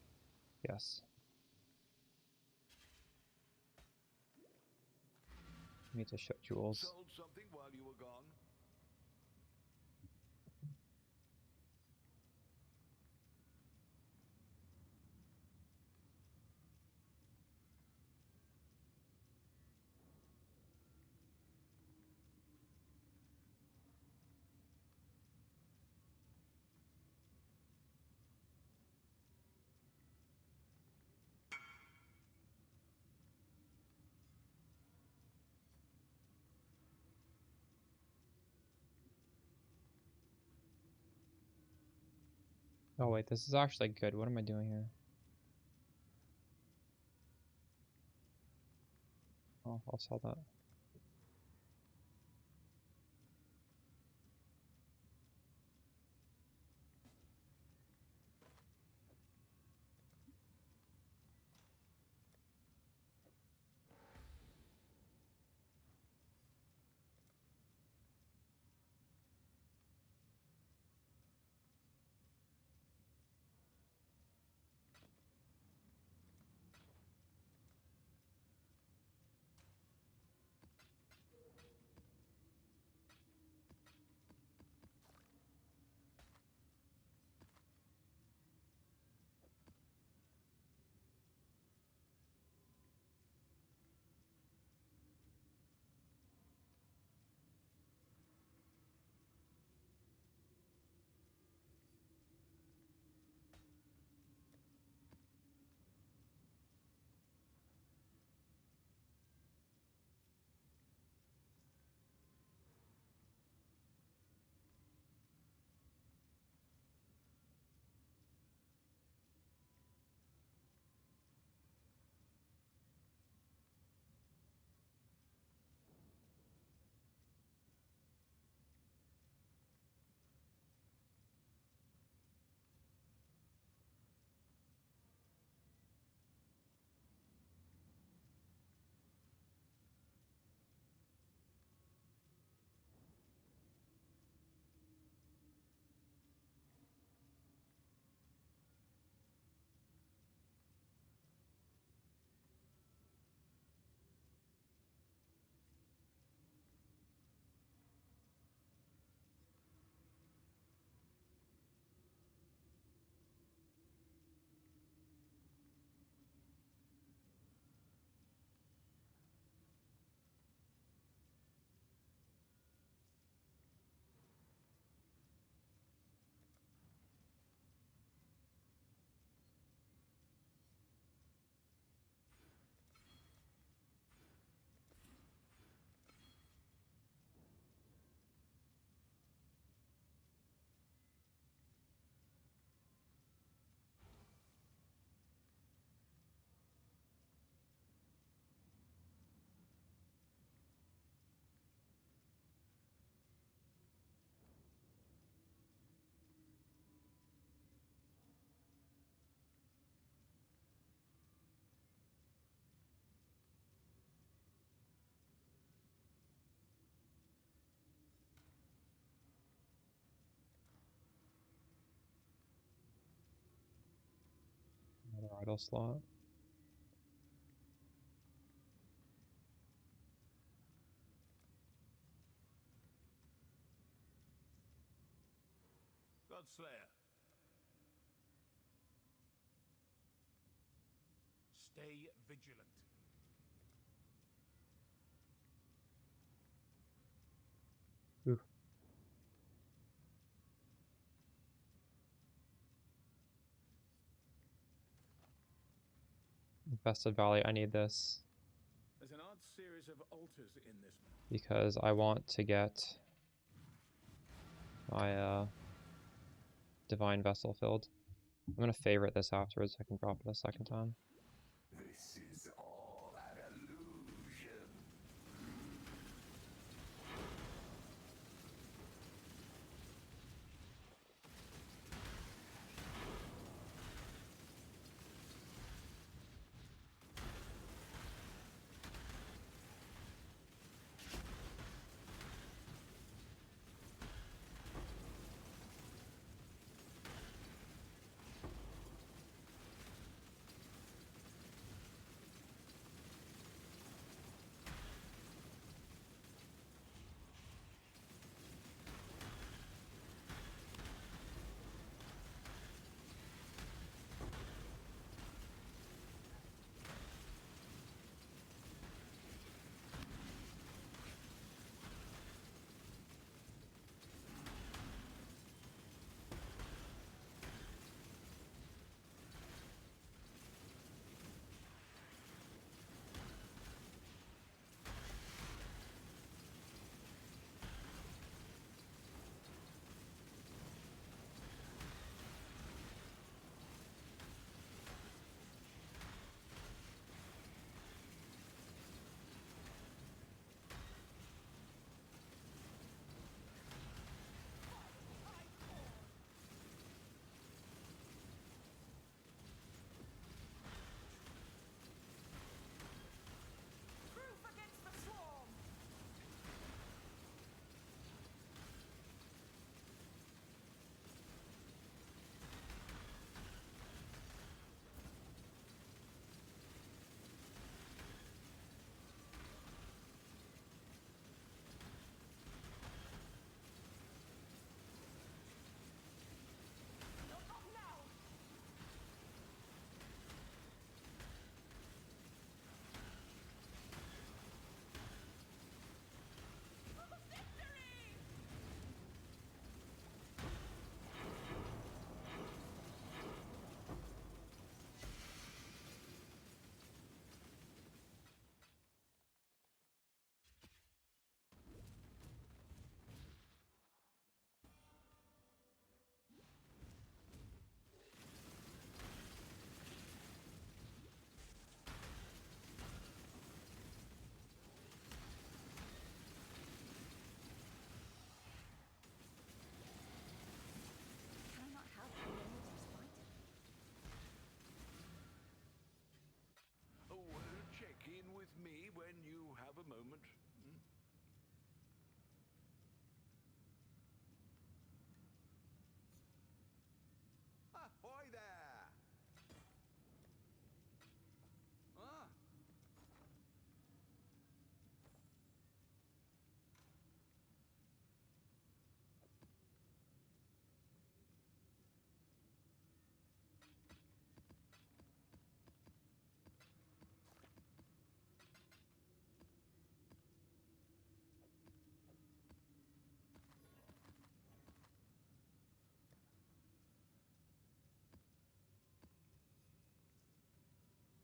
Yes. Need to ship jewels. Sold something while you were gone? Oh wait, this is actually good. What am I doing here? Oh, I'll sell that. Another idle slot. Godslayer. Stay vigilant. Ooh. Infested Valley, I need this. There's an odd series of altars in this map. Because I want to get my Divine Vessel filled. I'm gonna favorite this afterwards so I can drop it a second time. This is all an illusion.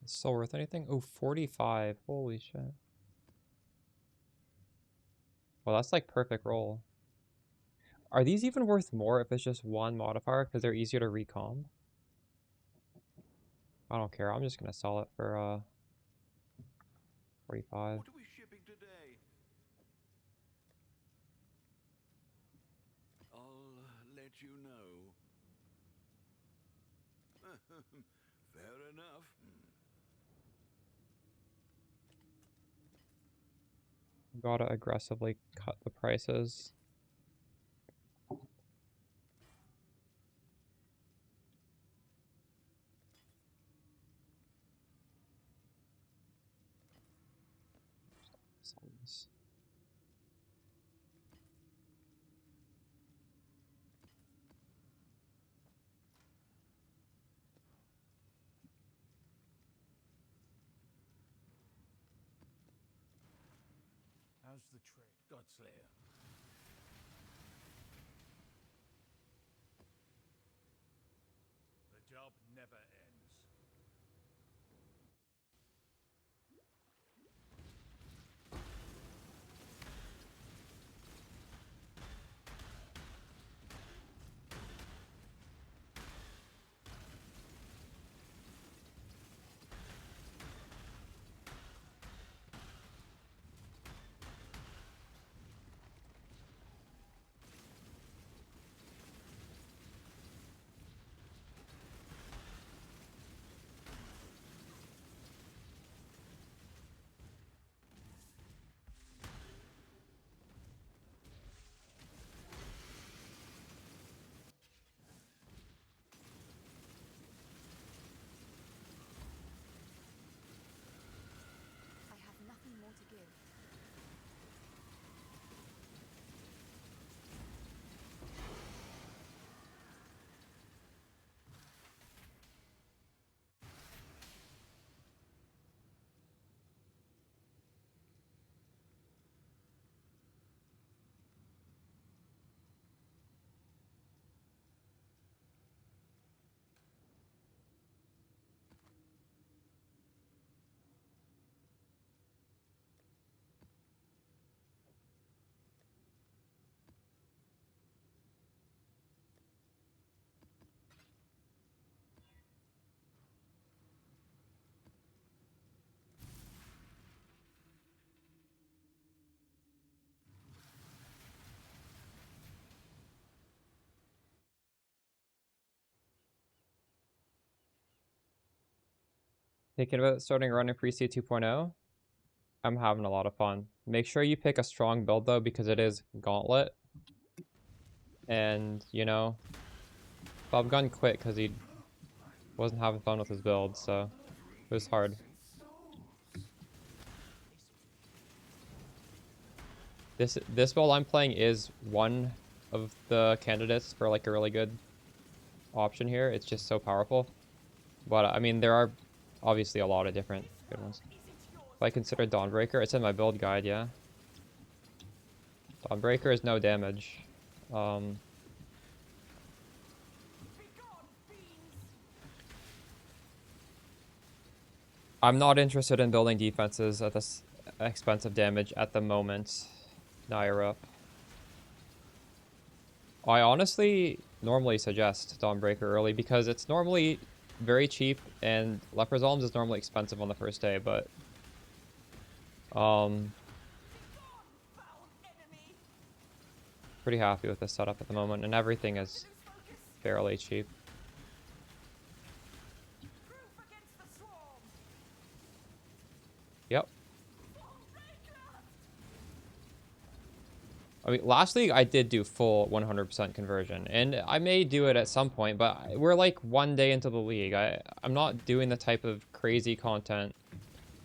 Is it still worth anything? Oh, 45. Holy shit. Well, that's like perfect roll. Are these even worth more if it's just one modifier because they're easier to recomb? I don't care. I'm just gonna sell it for 45. What are we shipping today? I'll let you know. Fair enough. Gotta aggressively cut the prices. Sell this. How's the trade? Godslayer. The job never ends. I have nothing more to give. Thinking about starting running Phrecia 2.0? I'm having a lot of fun. Make sure you pick a strong build though, because it is Gauntlet. And, you know, Bob Gunn quit because he wasn't having fun with his build, so it was hard. This build I'm playing is one of the candidates for like a really good option here. It's just so powerful. But I mean, there are obviously a lot of different good ones. If I consider Dawnbreaker, it's in my build guide, yeah. Dawnbreaker is no damage. I'm not interested in building defenses at this expense of damage at the moment. Naira. I honestly normally suggest Dawnbreaker early because it's normally very cheap and Leprosauls is normally expensive on the first day, but pretty happy with this setup at the moment, and everything is fairly cheap. Yep. I mean, last league I did do full 100% conversion, and I may do it at some point, but we're like one day into the league. I'm not doing the type of crazy content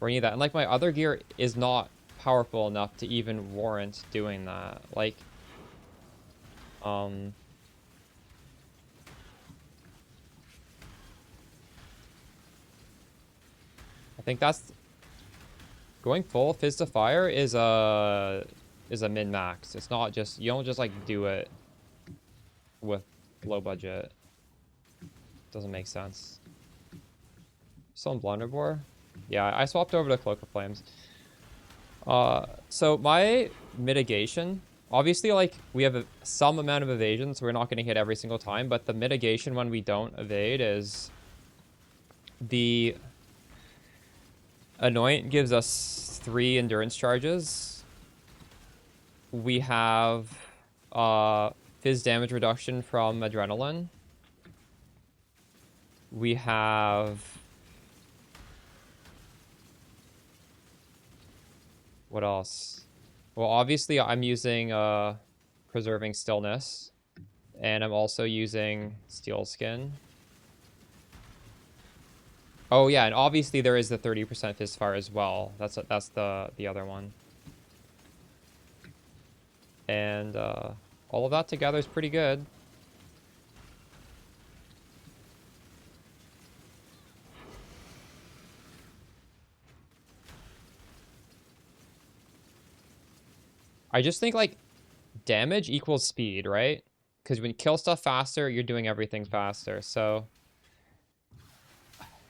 or any of that. And like my other gear is not powerful enough to even warrant doing that. Like, I think that's going full Fizz to Fire is a min-max. It's not just, you don't just like do it with low budget. Doesn't make sense. Still in Blunderbore? Yeah, I swapped over to Cloak of Flames. So my mitigation, obviously, like, we have some amount of evasion, so we're not going to hit every single time, but the mitigation when we don't evade is the Anoint gives us 3 endurance charges. We have Fizz damage reduction from Adrenaline. We have... What else? Well, obviously, I'm using Preserving Stillness. And I'm also using Steel Skin. Oh, yeah, and obviously there is the 30% Fizzfire as well. That's the other one. And all of that together is pretty good. I just think, like, damage equals speed, right? Because when you kill stuff faster, you're doing everything faster. So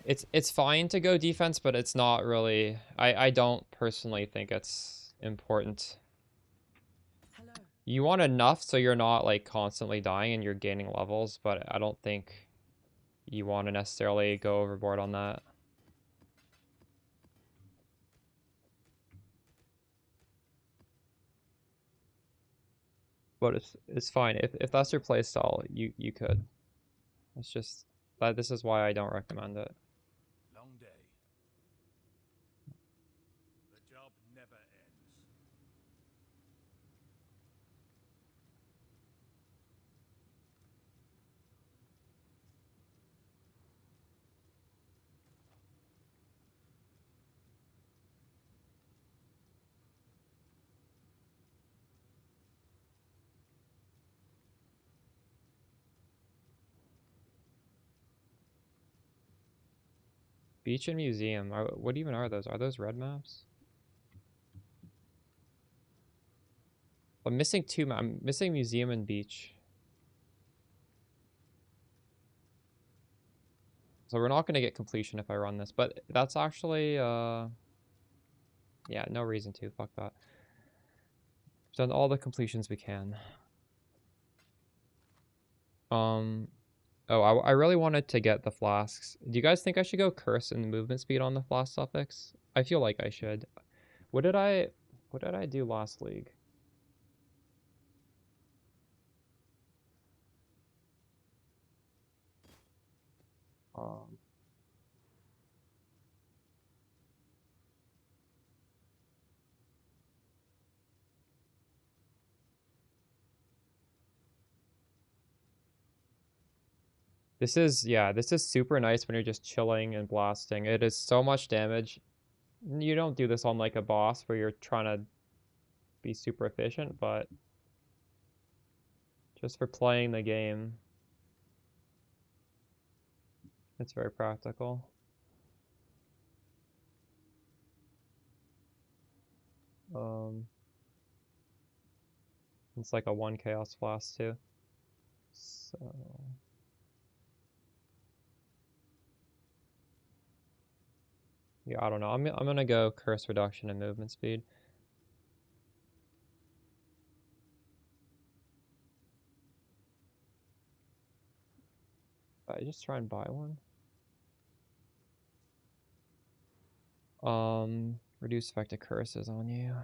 it's fine to go defense, but it's not really... I don't personally think it's important. Hello. You want enough so you're not, like, constantly dying and you're gaining levels, but I don't think you want to necessarily go overboard on that. But it's fine. If that's your playstyle, you could. It's just that this is why I don't recommend it. Long day. The job never ends. Beach and museum. What even are those? Are those red maps? I'm missing 2 I'm missing museum and beach. So we're not going to get completion if I run this, but that's actually yeah, no reason to. Fuck that. Done all the completions we can. Oh, I really wanted to get the flasks. Do you guys think I should go curse and movement speed on the flask suffix? I feel like I should. What did I do last league? Um, this is super nice when you're just chilling and blasting. It is so much damage. You don't do this on like a boss where you're trying to be super efficient, but just for playing the game, it's very practical. It's like a 1 chaos blast too. So yeah, I don't know. I'm gonna go curse reduction and movement speed. I just try and buy one. Reduce effective curses on you.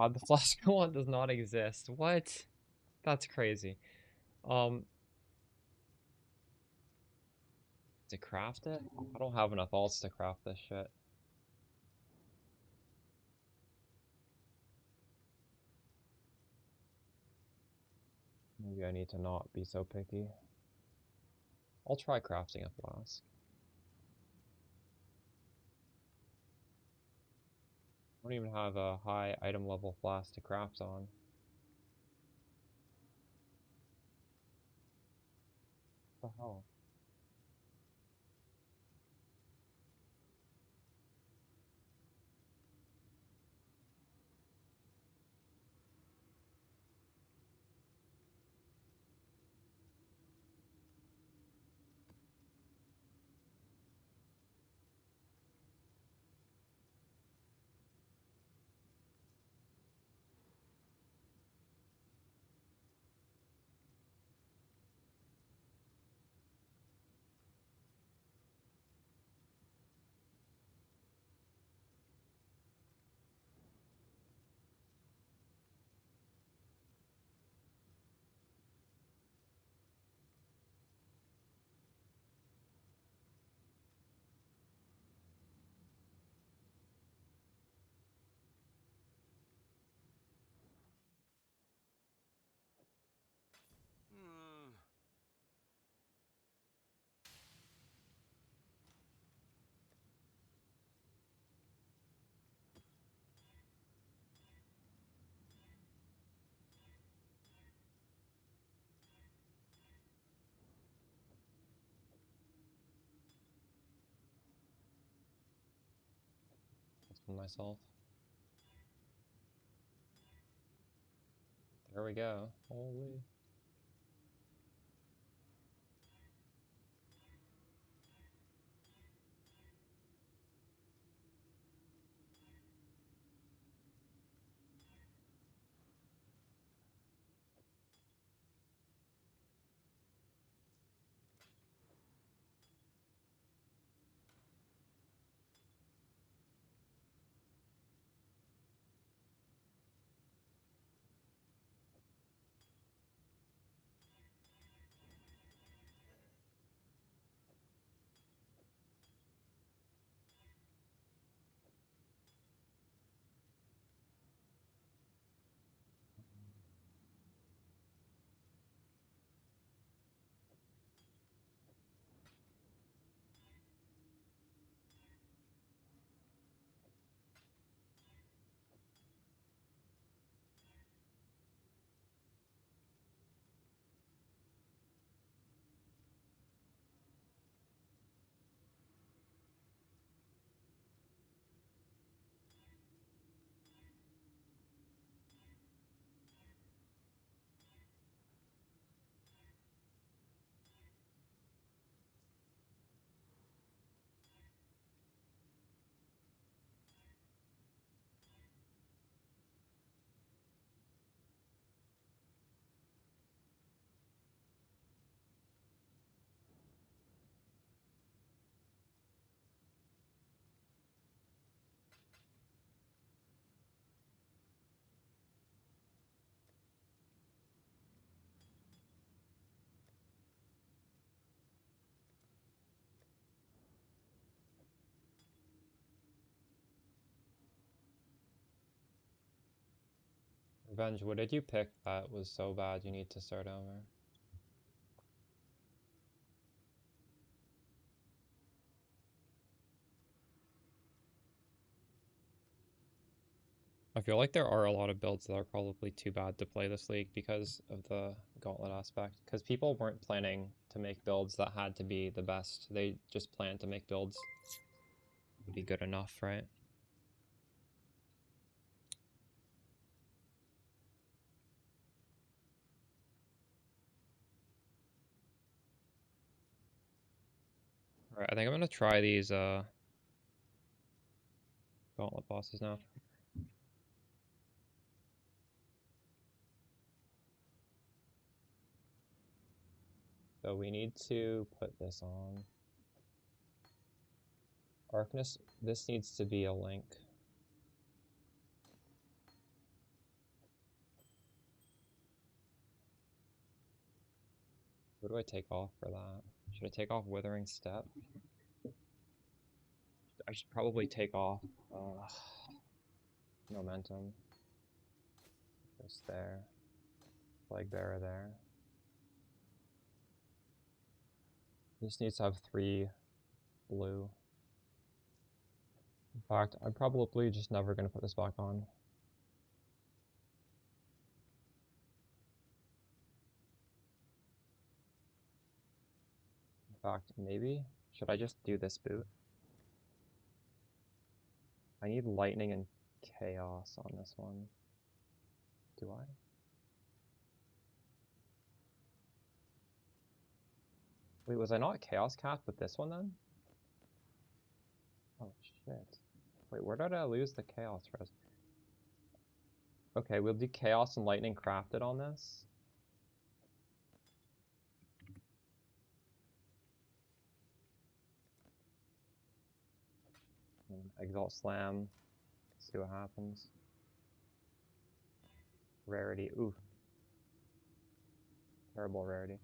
God, the flask one does not exist. What? That's crazy. To craft it? I don't have enough alts to craft this shit. Maybe I need to not be so picky. I'll try crafting a flask. I don't even have a high item level flask to craft on. What the hell? That's for myself. There we go. Holy. Revenge, what did you pick that was so bad you need to start over? I feel like there are a lot of builds that are probably too bad to play this league because of the gauntlet aspect. Because people weren't planning to make builds that had to be the best. They just planned to make builds that would be good enough, right? Alright, I think I'm gonna try these gauntlet bosses now. So we need to put this on. Arcness, this needs to be a link. What do I take off for that? Should I take off Withering Step? I should probably take off Momentum. Just there. Plague Bearer there. Just needs to have 3 blue. In fact, I'm probably just never going to put this back on. In fact, maybe? Should I just do this boot? I need Lightning and Chaos on this one. Do I? Wait, was I not Chaos Cast with this one then? Oh shit. Wait, where did I lose the Chaos Res? Okay, we'll do Chaos and Lightning crafted on this. And Exalt Slam. See what happens. Rarity. Ooh. Terrible rarity.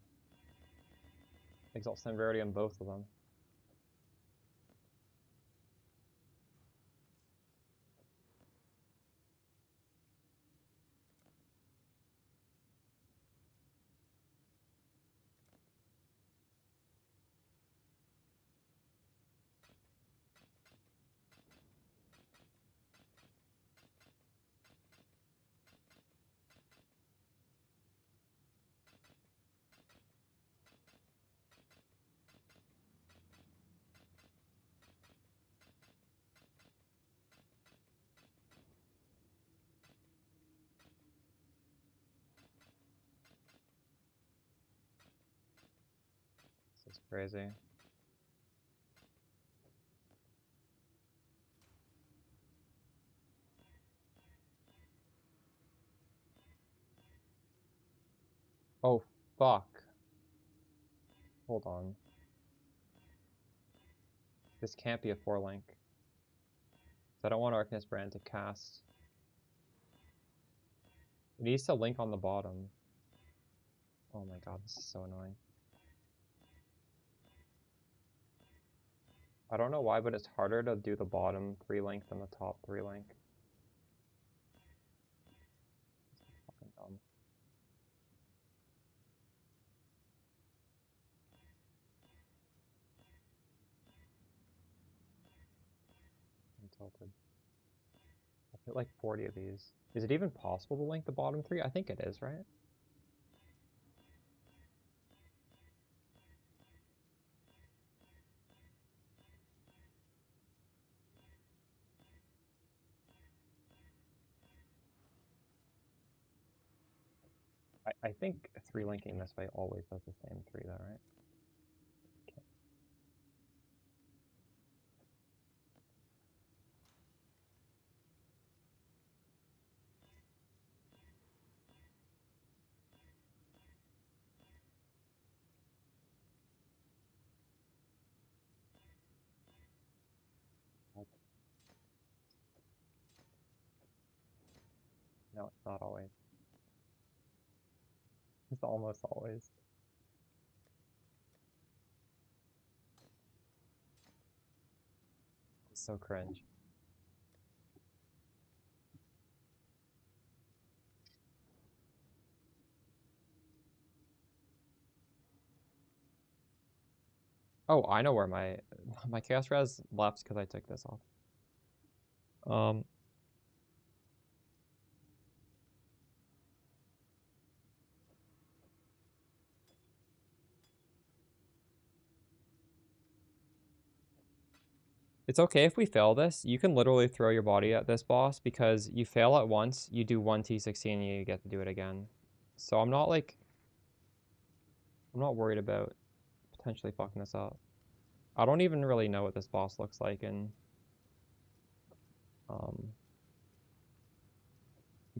Exalt Slam rarity on both of them. This is crazy. Oh, fuck. Hold on. This can't be a 4-link. I don't want Arcanist Brand to cast. It needs to link on the bottom. Oh my god, this is so annoying. I don't know why, but it's harder to do the bottom 3-link than the top 3-link. Fucking dumb. I'm tilted. I hit like 40 of these. Is it even possible to link the bottom 3? I think it is, right? I think 3-linking this way always does the same 3 though, right? Okay. No, it's not always. It's almost always. It's so cringe. Oh, I know where my Chaos Res lapsed because I took this off. It's okay if we fail this. You can literally throw your body at this boss because you fail at once, you do 1 T16 and you get to do it again. So I'm not worried about potentially fucking this up. I don't even really know what this boss looks like in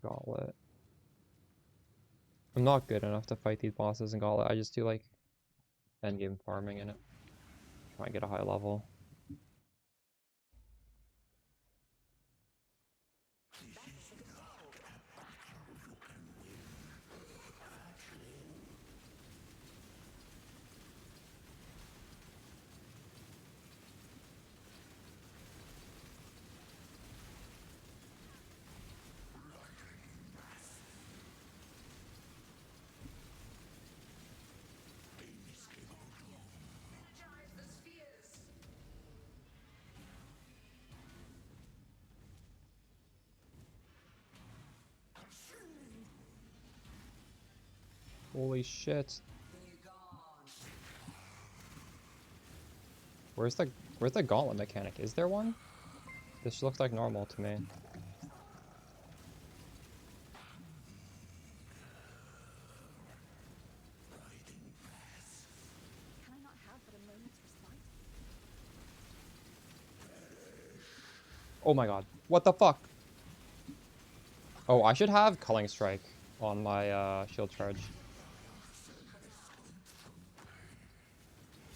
Gauntlet. I'm not good enough to fight these bosses in Gauntlet. I just do like endgame farming in it. Try and get a high level. Holy shit. Where's the gauntlet mechanic? Is there one? This looks like normal to me. Can I not have but a moment's respite? Oh my god. What the fuck? Oh, I should have Culling Strike on my shield charge.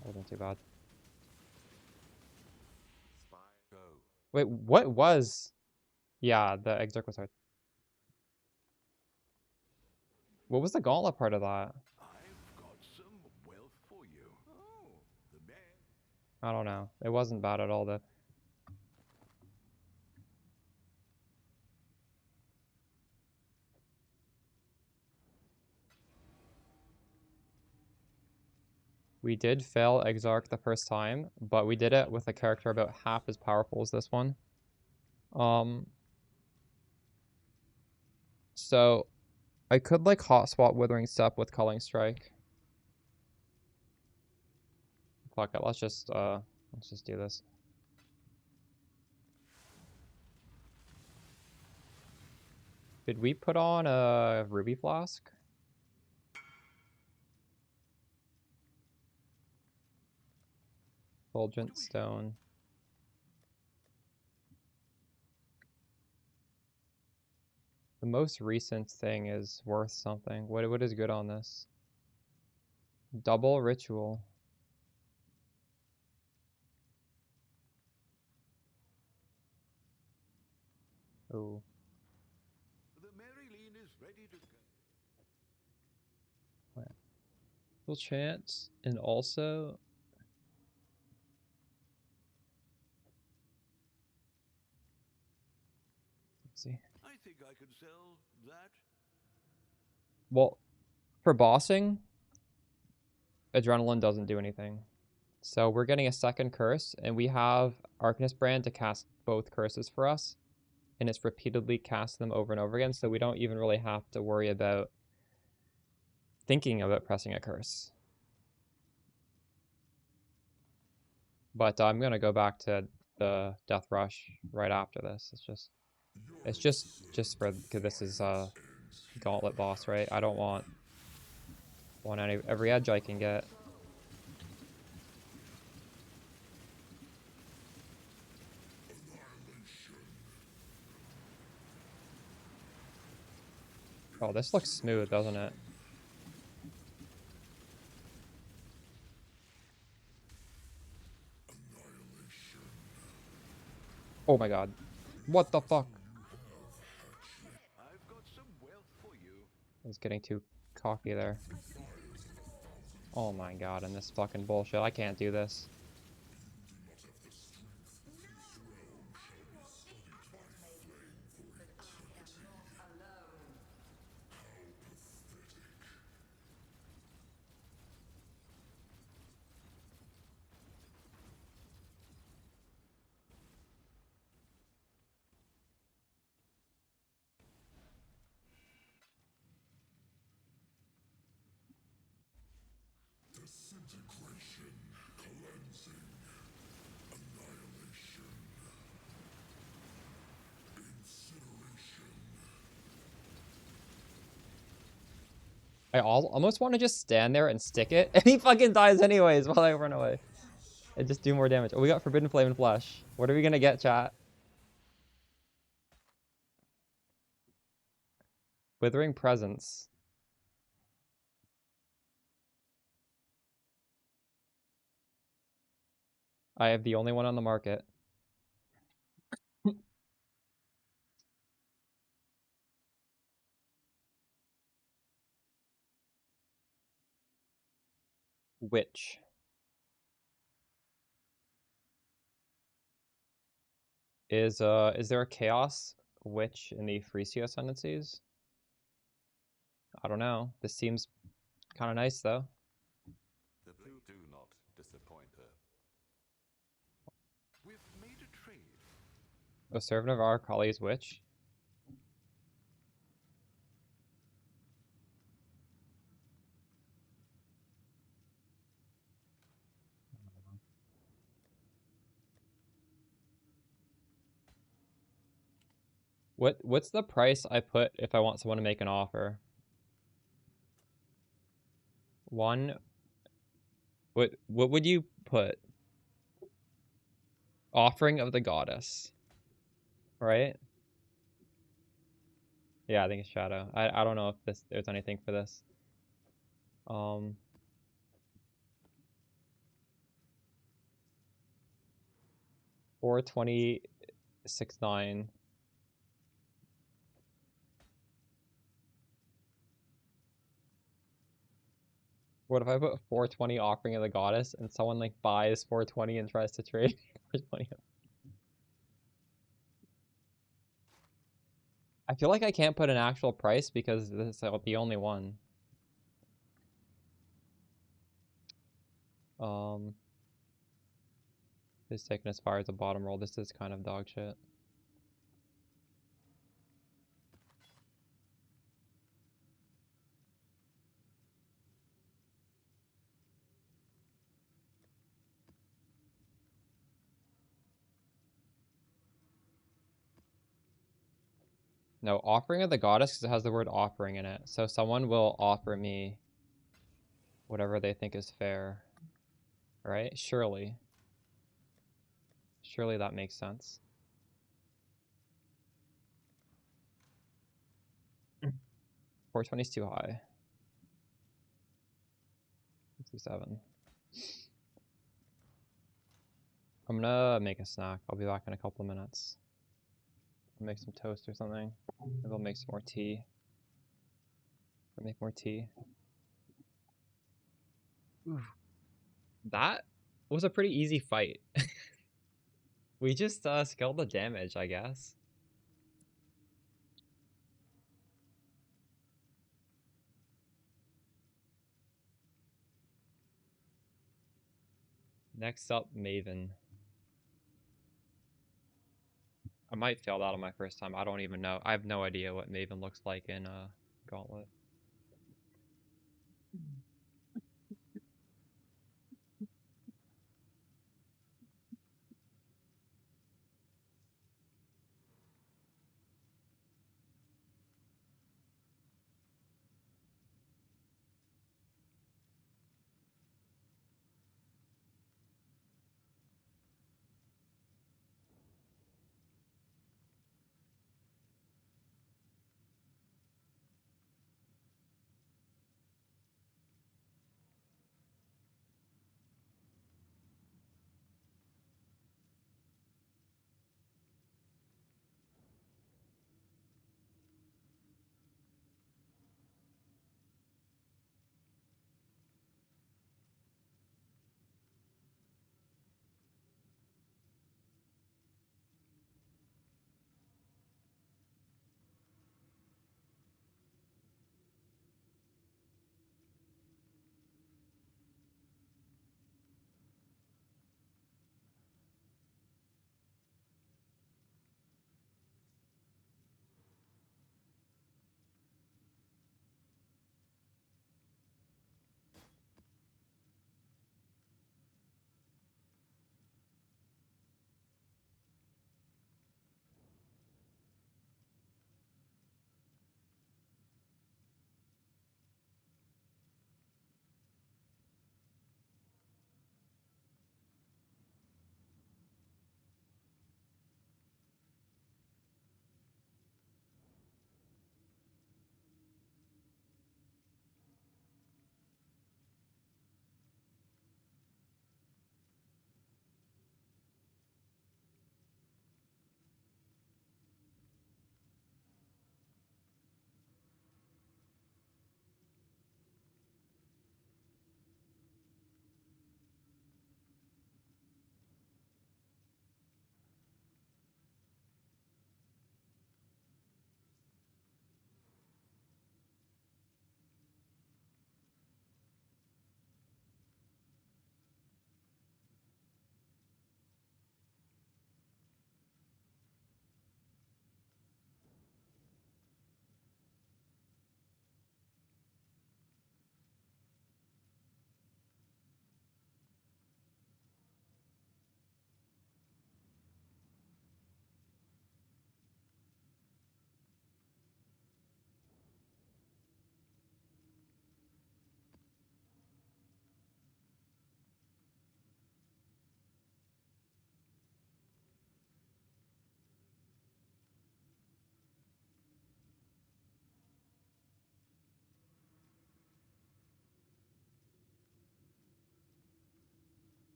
That wasn't too bad. Go. Wait, what was? Yeah, the exarch was hard. What was the gauntlet part of that? I've got some wealth for you. Oh, the man. I don't know. It wasn't bad at all though. We did fail Exarch the first time, but we did it with a character about half as powerful as this one. So I could like hot swap Withering Step with Culling Strike. Fuck it, let's just do this. Did we put on a Ruby Flask? Fulgent Stone. The most recent thing is worth something. What is good on this? Double Ritual. Oh. The Marilyn is ready to go. Full chance, and also let's see. I think I could sell that. Well, for bossing, Adrenaline doesn't do anything. So we're getting a second curse, and we have Arcanist Brand to cast both curses for us. And it's repeatedly cast them over and over again, so we don't even really have to worry about thinking about pressing a curse. But I'm gonna go back to the Death Rush right after this. It's just for, because this is Gauntlet boss, right? I don't want every edge I can get. Oh, this looks smooth, doesn't it? Oh my god. What the fuck? I've got some wealth for you. I was getting too cocky there. Oh my god, and this fucking bullshit. I can't do this. I almost want to just stand there and stick it, and he fucking dies anyways while I run away. And just do more damage. Oh, we got Forbidden Flame and Flesh. What are we gonna get, chat? Withering Presence. I have the only one on the market. Witch. Is there a Chaos Witch in the Phrecia Ascendancies? I don't know. This seems kind of nice though. The blue do not disappoint her. We've made a trade. A Servant of our Kali's Witch. What's the price I put if I want someone to make an offer? What would you put? Offering of the goddess. Right? Yeah, I think it's shadow. I don't know if there's anything for this. 426.9. What if I put 420 offering of the goddess and someone like buys 420 and tries to trade 420? I feel like I can't put an actual price because this is the only one. This taking as far as the bottom roll. This is kind of dog shit. No, offering of the goddess because it has the word offering in it. So someone will offer me whatever they think is fair. Right? Surely. Surely that makes sense. 420 is too high. 57. I'm gonna make a snack. I'll be back in a couple of minutes. I'll make some toast or something. Maybe I'll make some more tea. Or make more tea. Ooh. That was a pretty easy fight. We just scaled the damage, I guess. Next up, Maven. I might fail that on my first time. I don't even know. I have no idea what Maven looks like in Gauntlet.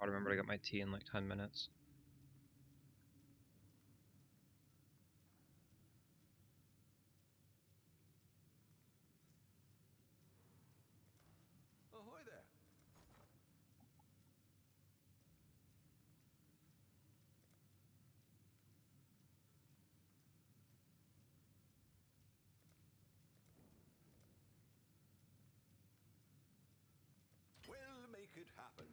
I'll remember to get my tea in like 10 minutes. Ahoy there. We'll make it happen.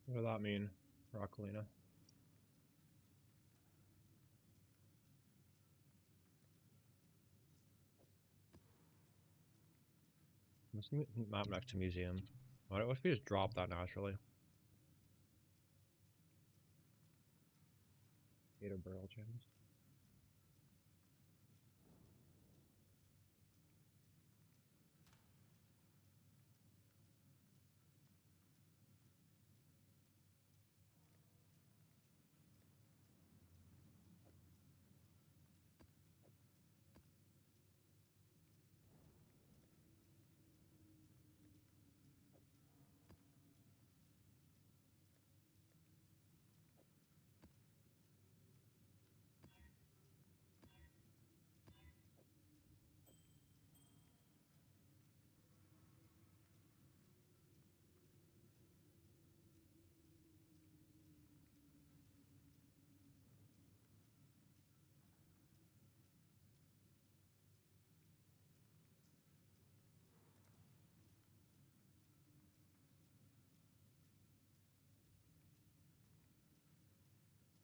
What does that mean, Rockalina? Map next to museum. What if we just drop that naturally? Gator burial chambers.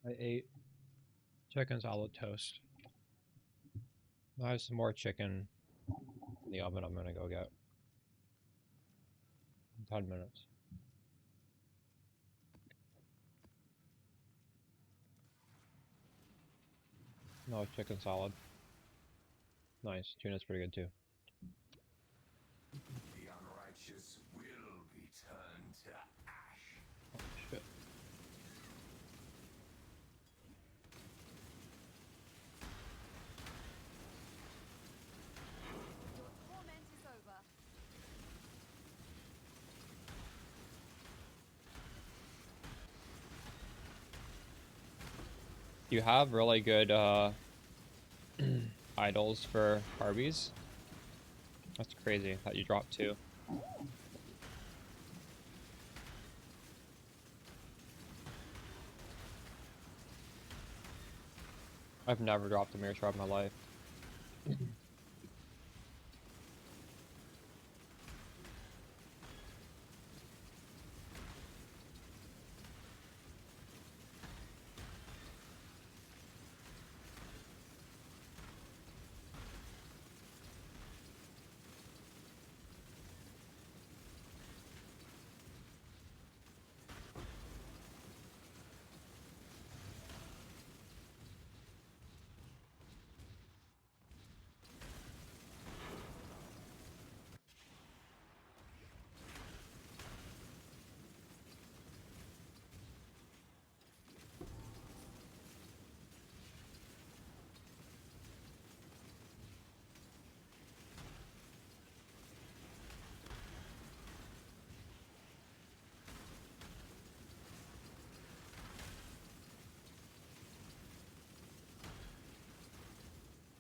I ate chicken salad toast. I have some more chicken in the oven I'm gonna go get. 10 minutes. No, chicken salad. Nice. Tuna's pretty good too. The unrighteous will be turned to ash. Oh, shit. Your torment is over. You have really good idols for Arby's. That's crazy that you dropped 2. I've never dropped a mirror shroud in my life.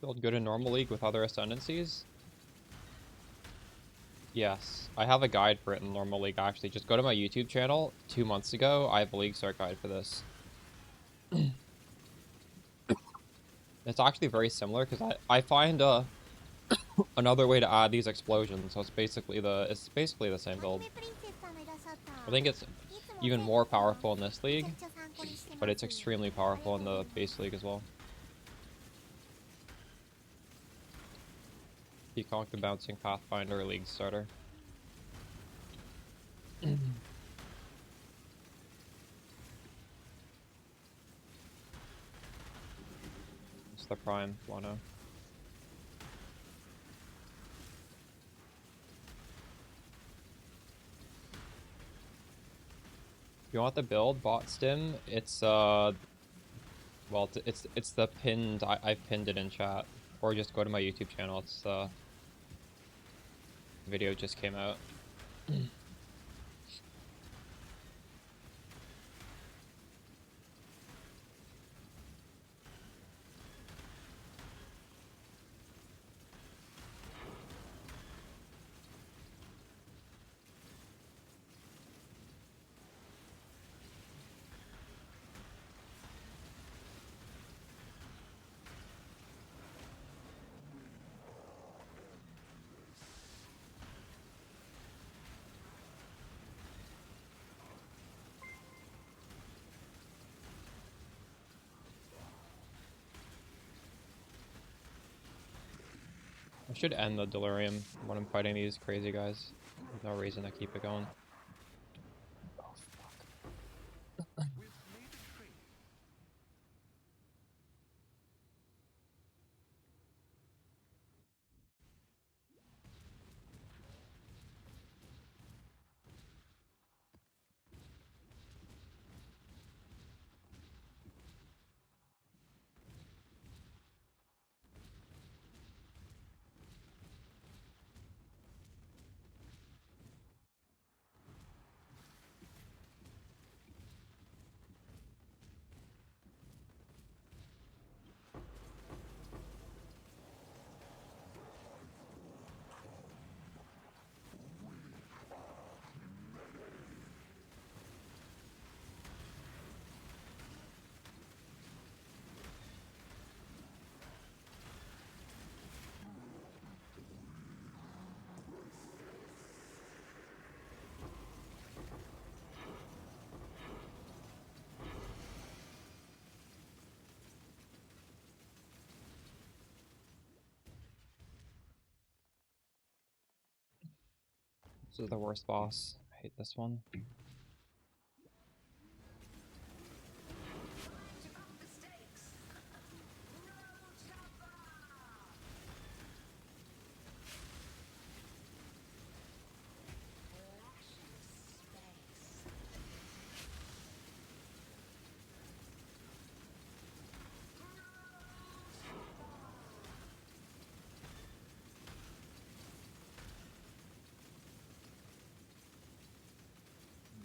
Build good in normal league with other ascendancies? Yes. I have a guide for it in normal league, actually. Just go to my YouTube channel. 2 months ago, I have a league start guide for this. It's actually very similar, because I find another way to add these explosions, so it's basically the same build. I think it's even more powerful in this league, but it's extremely powerful in the base league as well. PCONC the bouncing Pathfinder league starter. It's the prime, Wano. If you want the build, bot stim, it's well, it's the pinned, I've pinned it in chat, or just go to my YouTube channel. It's video just came out. I should end the delirium when I'm fighting these crazy guys. There's no reason to keep it going. Oh, fuck. This is the worst boss. I hate this one.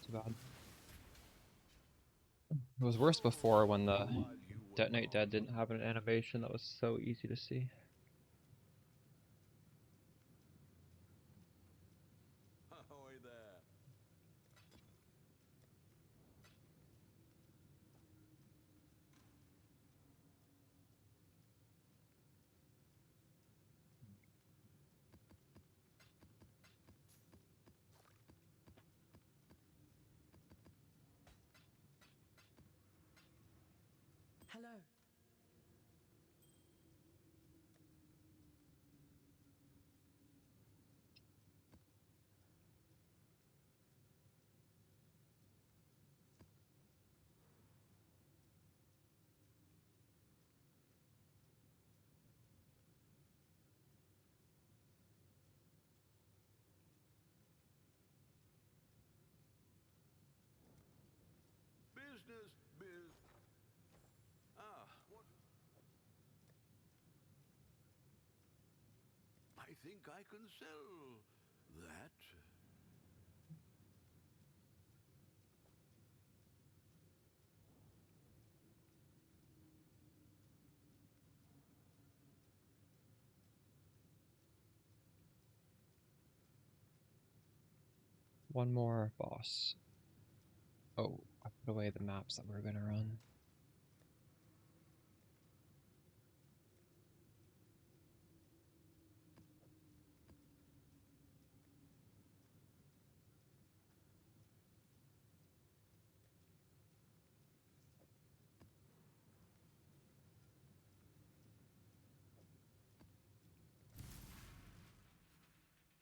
Too bad. It was worse before when the Detonate Dead didn't have an animation that was so easy to see. Ahoy there. Hello. Business, what? I think I can sell that. One more boss. Oh, I put away the maps that we're gonna run.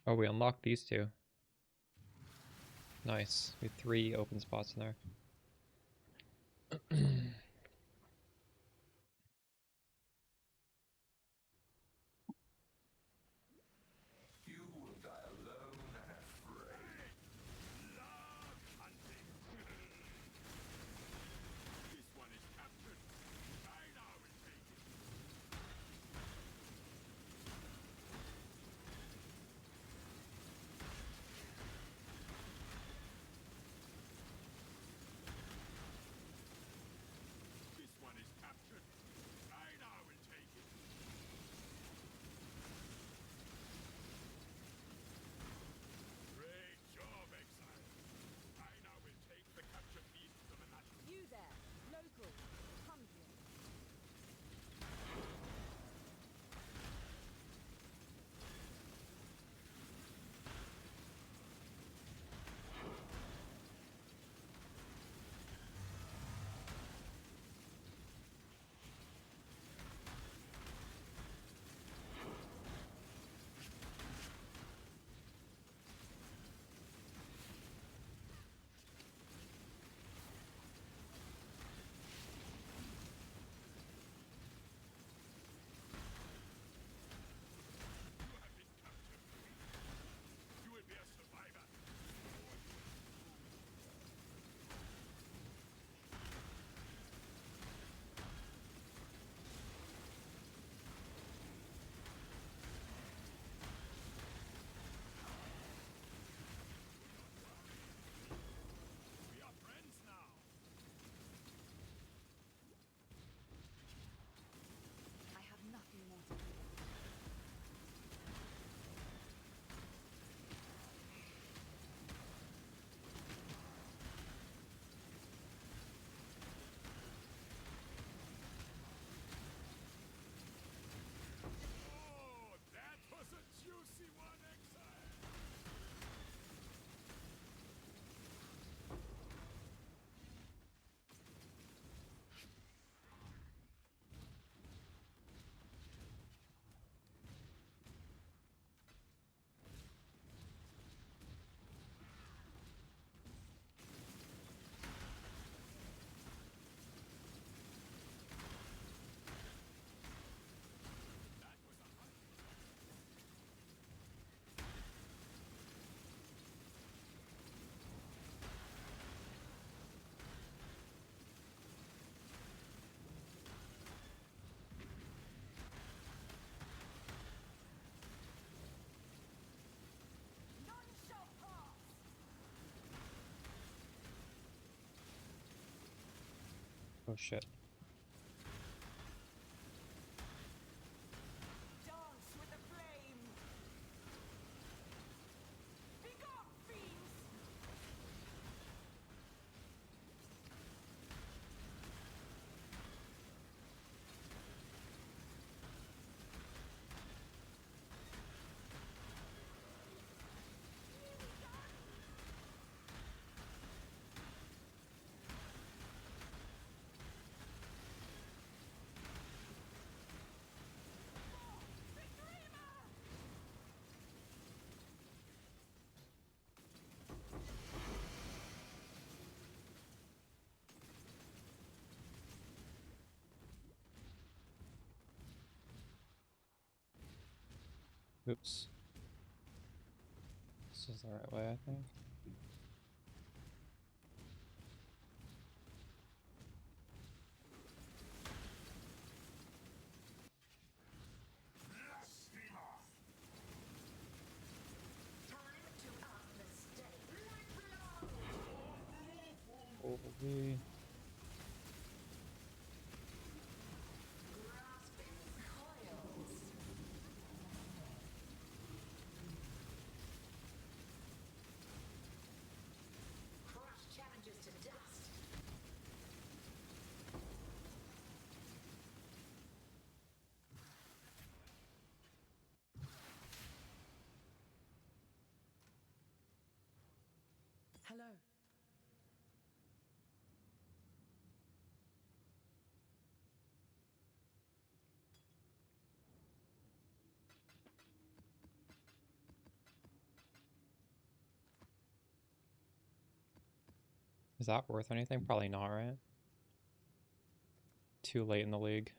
Oh, we unlocked these two. Nice. We have 3 open spots in there. You will die alone and afraid. Love hunting. This one is captured. I now will take it. This one is captured. I now will take it. Great job, exile. I now will take the captured beasts of another. You there, local, come here. You have been captured. You will be a survivor. We are friends now. I have nothing more to give. Oh, that was a juicy one, exile. That was a hunt. None shall pass. Oh shit. Dance with the flame. Begone, fiends. Oops. This is the right way, I think. Holy. Is that worth anything? Probably not, right? Too late in the league.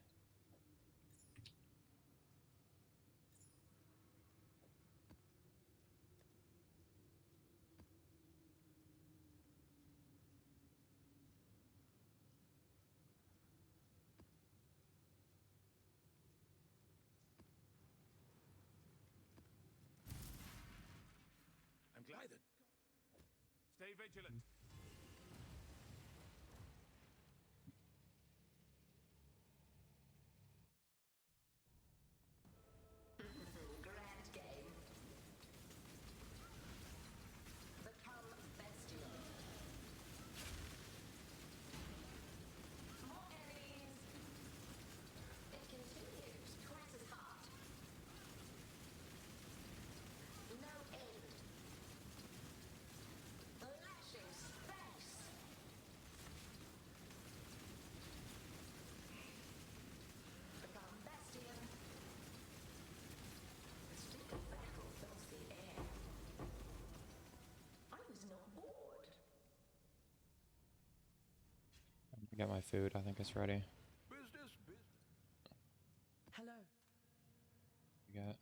I'm glad that. Stay vigilant. Grand game. Become bestial. More enemies. It continues twice as hard. No end. Lashing space. Become bastion. The streak of battle fills the air. I was not bored. I'm gonna get my food. I think it's ready. Business. Hello. We got.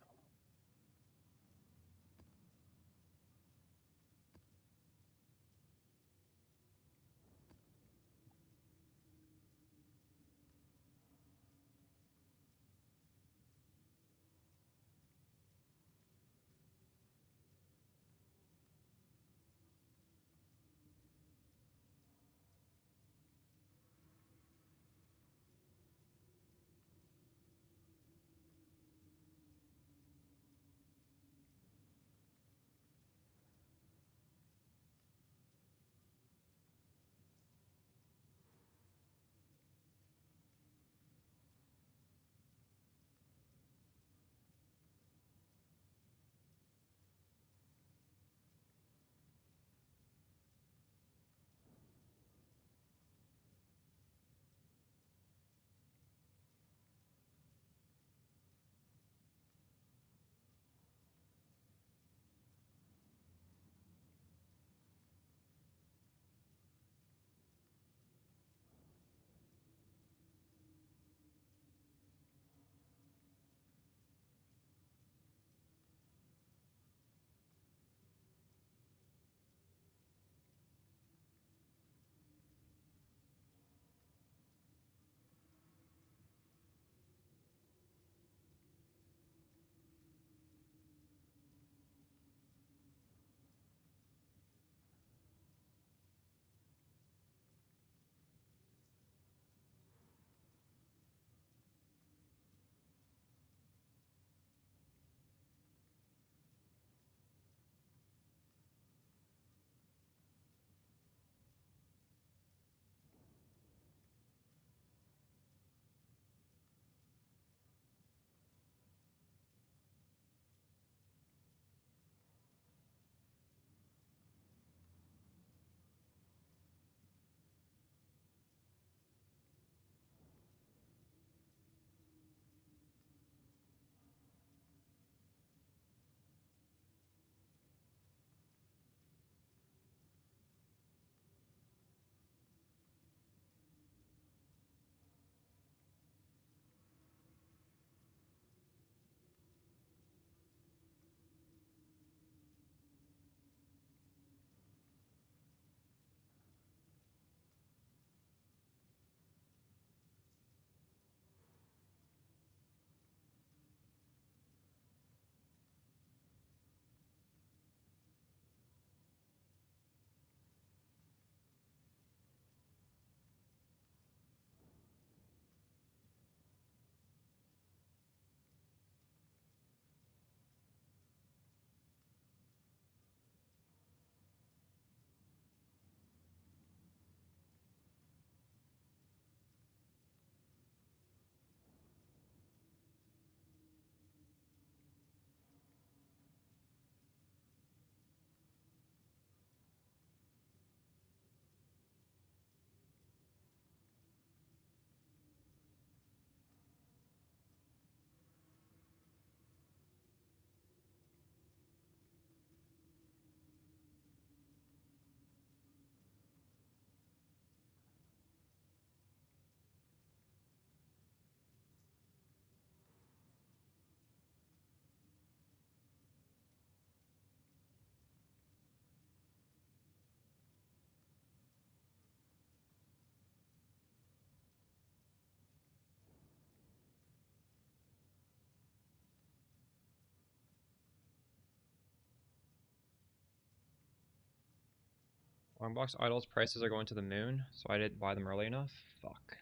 Longbox idols prices are going to the moon, so I didn't buy them early enough. Fuck.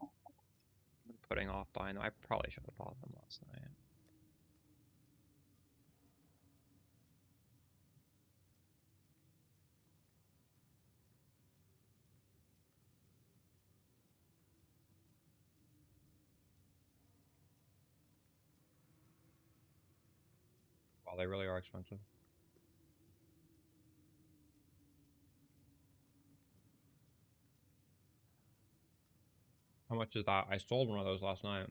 I'm putting off buying them. I probably should have bought them last night. Wow, they really are expensive. How much is that? I sold one of those last night.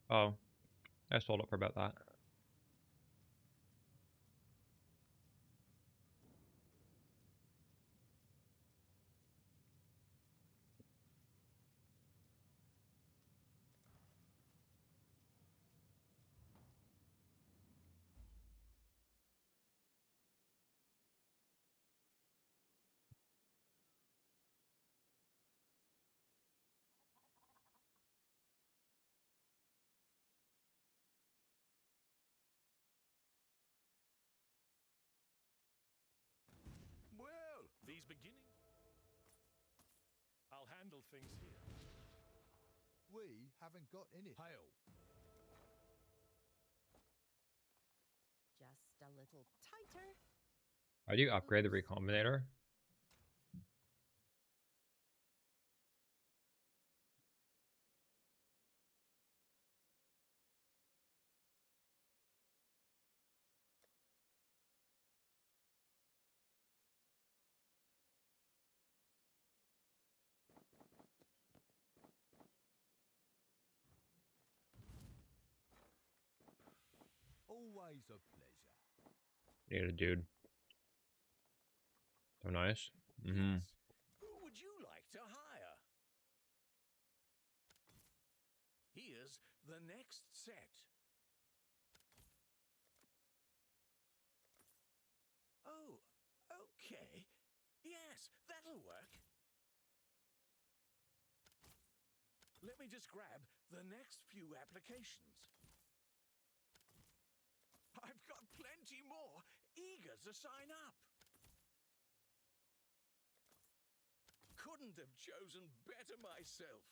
Oh, I sold it for about that. Well, These beginnings. I'll handle things here. We haven't got any. Hail. Just a little tighter. I do upgrade the recombinator. Always a pleasure. Need a dude. So nice. Mm-hmm. yes. Who would you like to hire? Here's the next set. Oh, okay. Yes, that'll work. Let me just grab the next few applications. I've got plenty more eager to sign up. Couldn't have chosen better myself.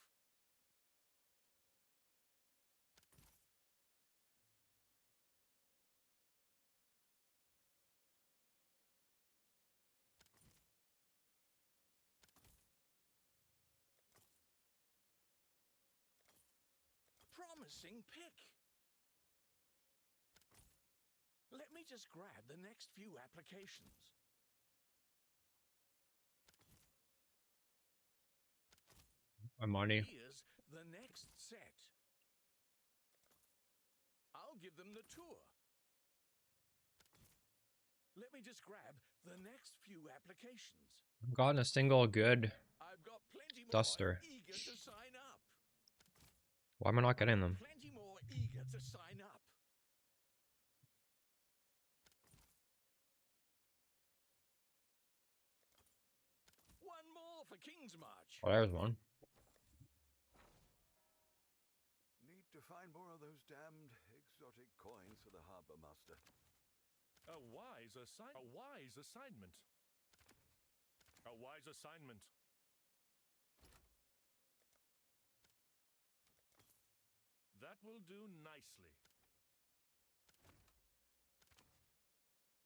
Promising pick. Let me just grab the next few applications. My money. Here's the next set. I'll give them the tour. Let me just grab the next few applications. I've gotten a single good I've got plenty more duster. eager to sign up. Why am I not getting them? Plenty more eager to sign up. One more for King's March. Oh, there's one. Need to find more of those damned exotic coins for the harbor master. A wise assignment. A wise assignment. A wise assignment. That will do nicely.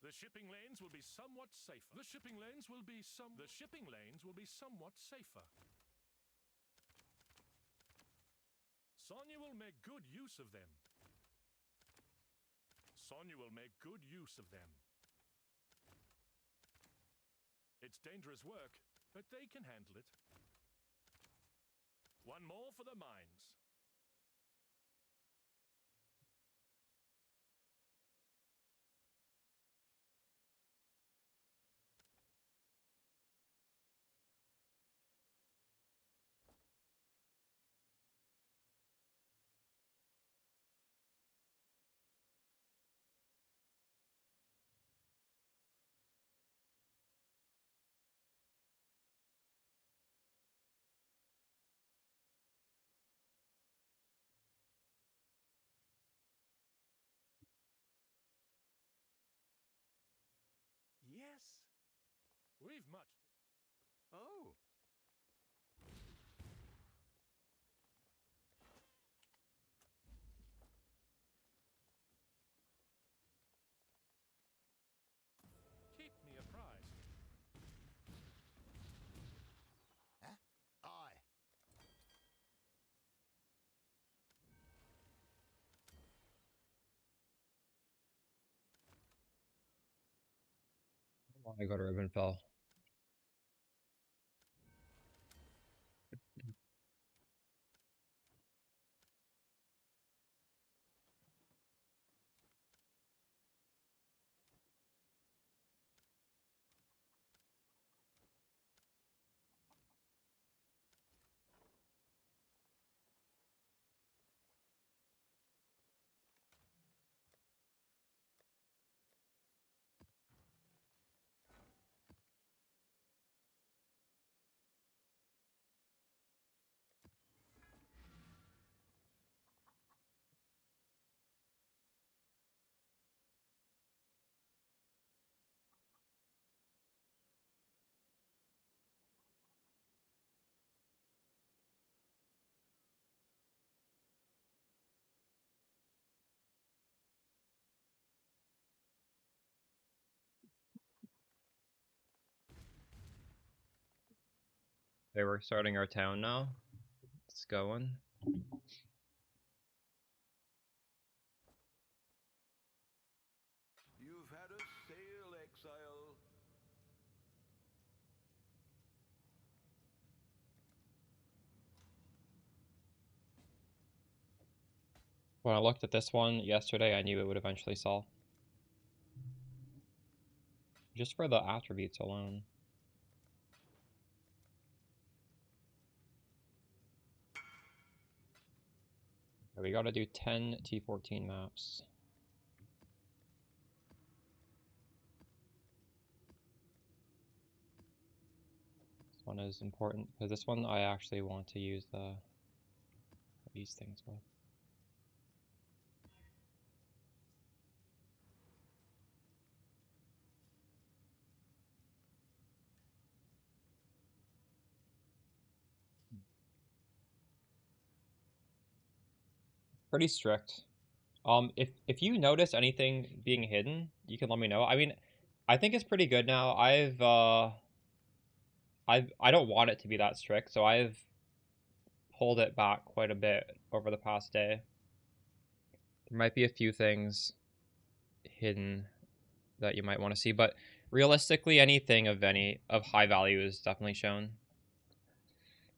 The shipping lanes will be somewhat safer. The shipping lanes will be somewhat safer. Sonya will make good use of them. Sonya will make good use of them. It's dangerous work, but they can handle it. One more for the mines. We've much to... Oh. Keep me apprised. Huh? Aye. I want to go to Ribbonfell. Okay, we're starting our town now. It's going. You've had a sail, exile. When I looked at this one yesterday, I knew it would eventually sell. Just for the attributes alone. We gotta do 10 T14 maps. This one is important because this one I actually want to use these things with. Pretty strict. If you notice anything being hidden, you can let me know. I mean, I think it's pretty good now. I don't want it to be that strict, so I've pulled it back quite a bit over the past day. There might be a few things hidden that you might want to see, but realistically, anything of high value is definitely shown.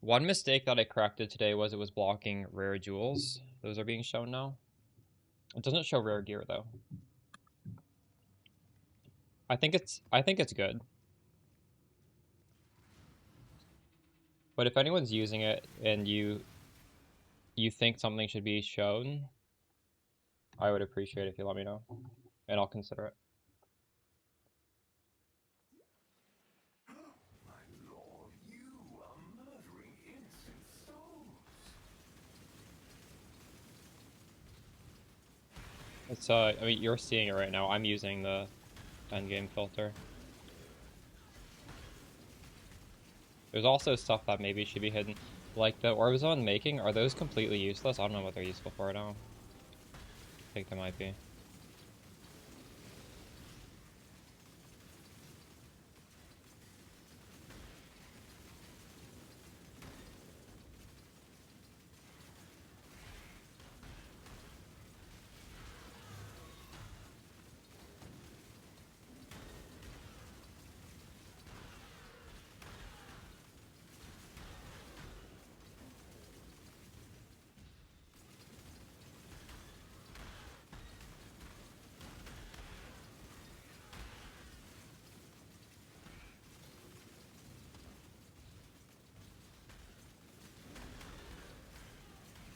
One mistake that I corrected today was it was blocking rare jewels. Those are being shown now. It doesn't show rare gear though. I think it's good. But if anyone's using it and you think something should be shown, I would appreciate it if you let me know, and I'll consider it. My lord, you are murdering innocent souls. It's I mean, you're seeing it right now. I'm using the endgame filter. There's also stuff that maybe should be hidden. Like the orbs on making, are those completely useless? I don't know what they're useful for now. I think they might be.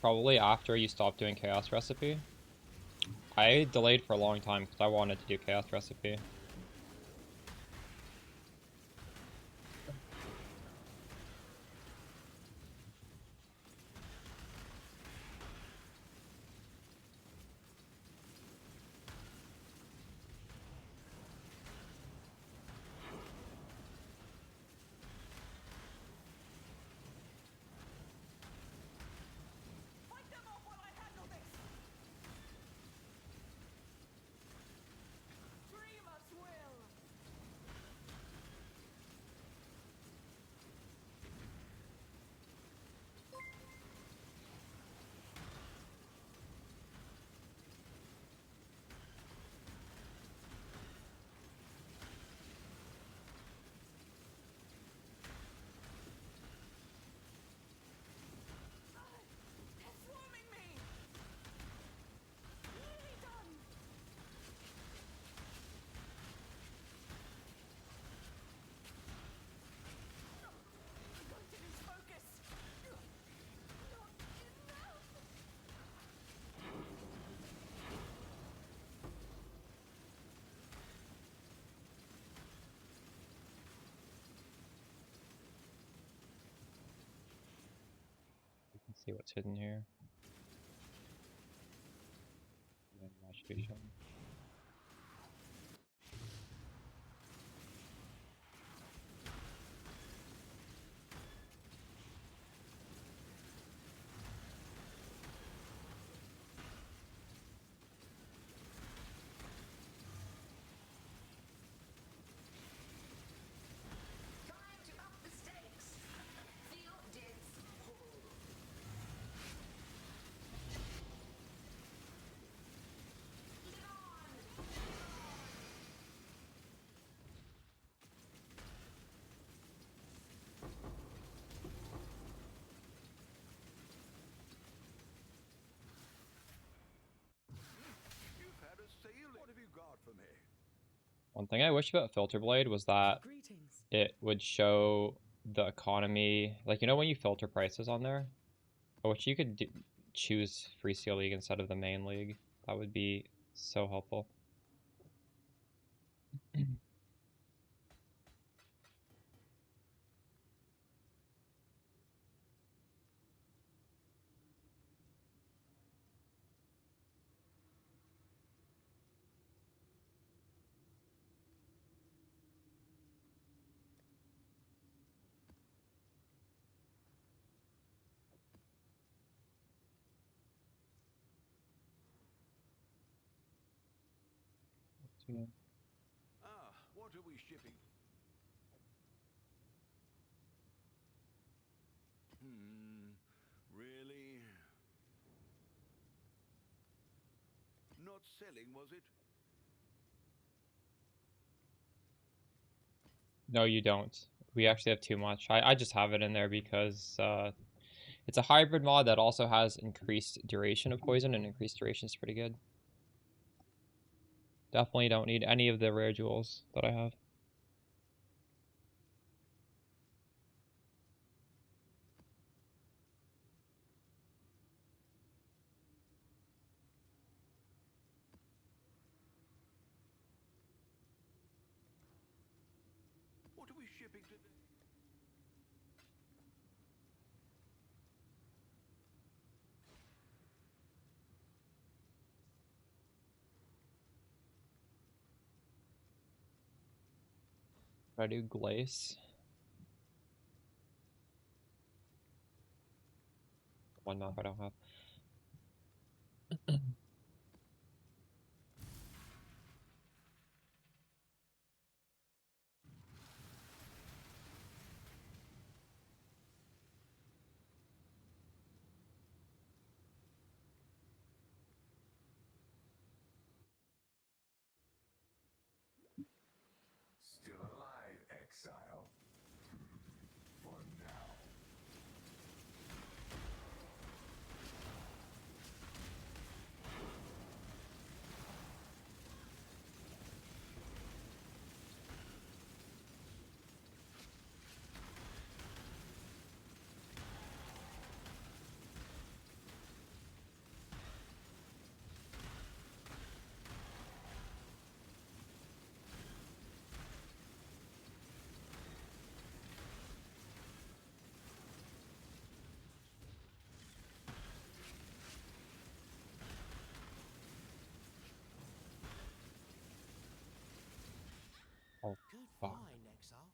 Probably after you stop doing Chaos Recipe. I delayed for a long time because I wanted to do Chaos Recipe. see what's hidden here. And then that should be shown. Time to up the stakes. VODS pull. Lead on. You've had a sale. What have you got for me? One thing I wish about Filter Blade was that Greetings. it would show the economy, like, you know when you filter prices on there? I wish you could choose Phrecia League instead of the main league. That would be so helpful. Ah, what are we shipping? Really? Not selling, was it? No, you don't. We actually have too much. I just have it in there because it's a hybrid mod that also has increased duration of poison, and increased duration is pretty good. Definitely don't need any of the rare jewels that I have. What are we shipping today? Try to do Glace. One map I don't have. Still alive, exile. For now. Oh, Good fuck. find, Exile.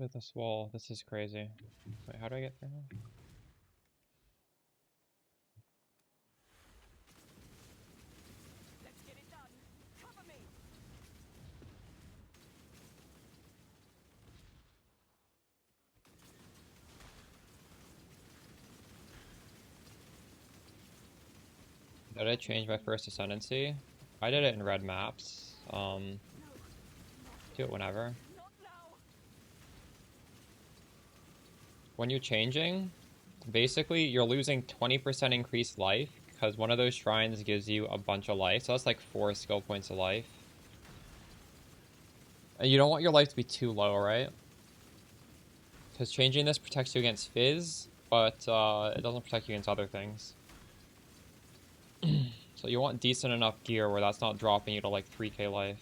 with this wall. This is crazy. Wait, how do I get through here? Let's get it done. Cover me. Did I change my first ascendancy? I did it in red maps. Do it whenever. Not now. When you're changing, basically you're losing 20% increased life because one of those shrines gives you a bunch of life. So that's like 4 skill points of life. And you don't want your life to be too low, right? Because changing this protects you against Fizz, but it doesn't protect you against other things. So you want decent enough gear where that's not dropping you to like 3k life.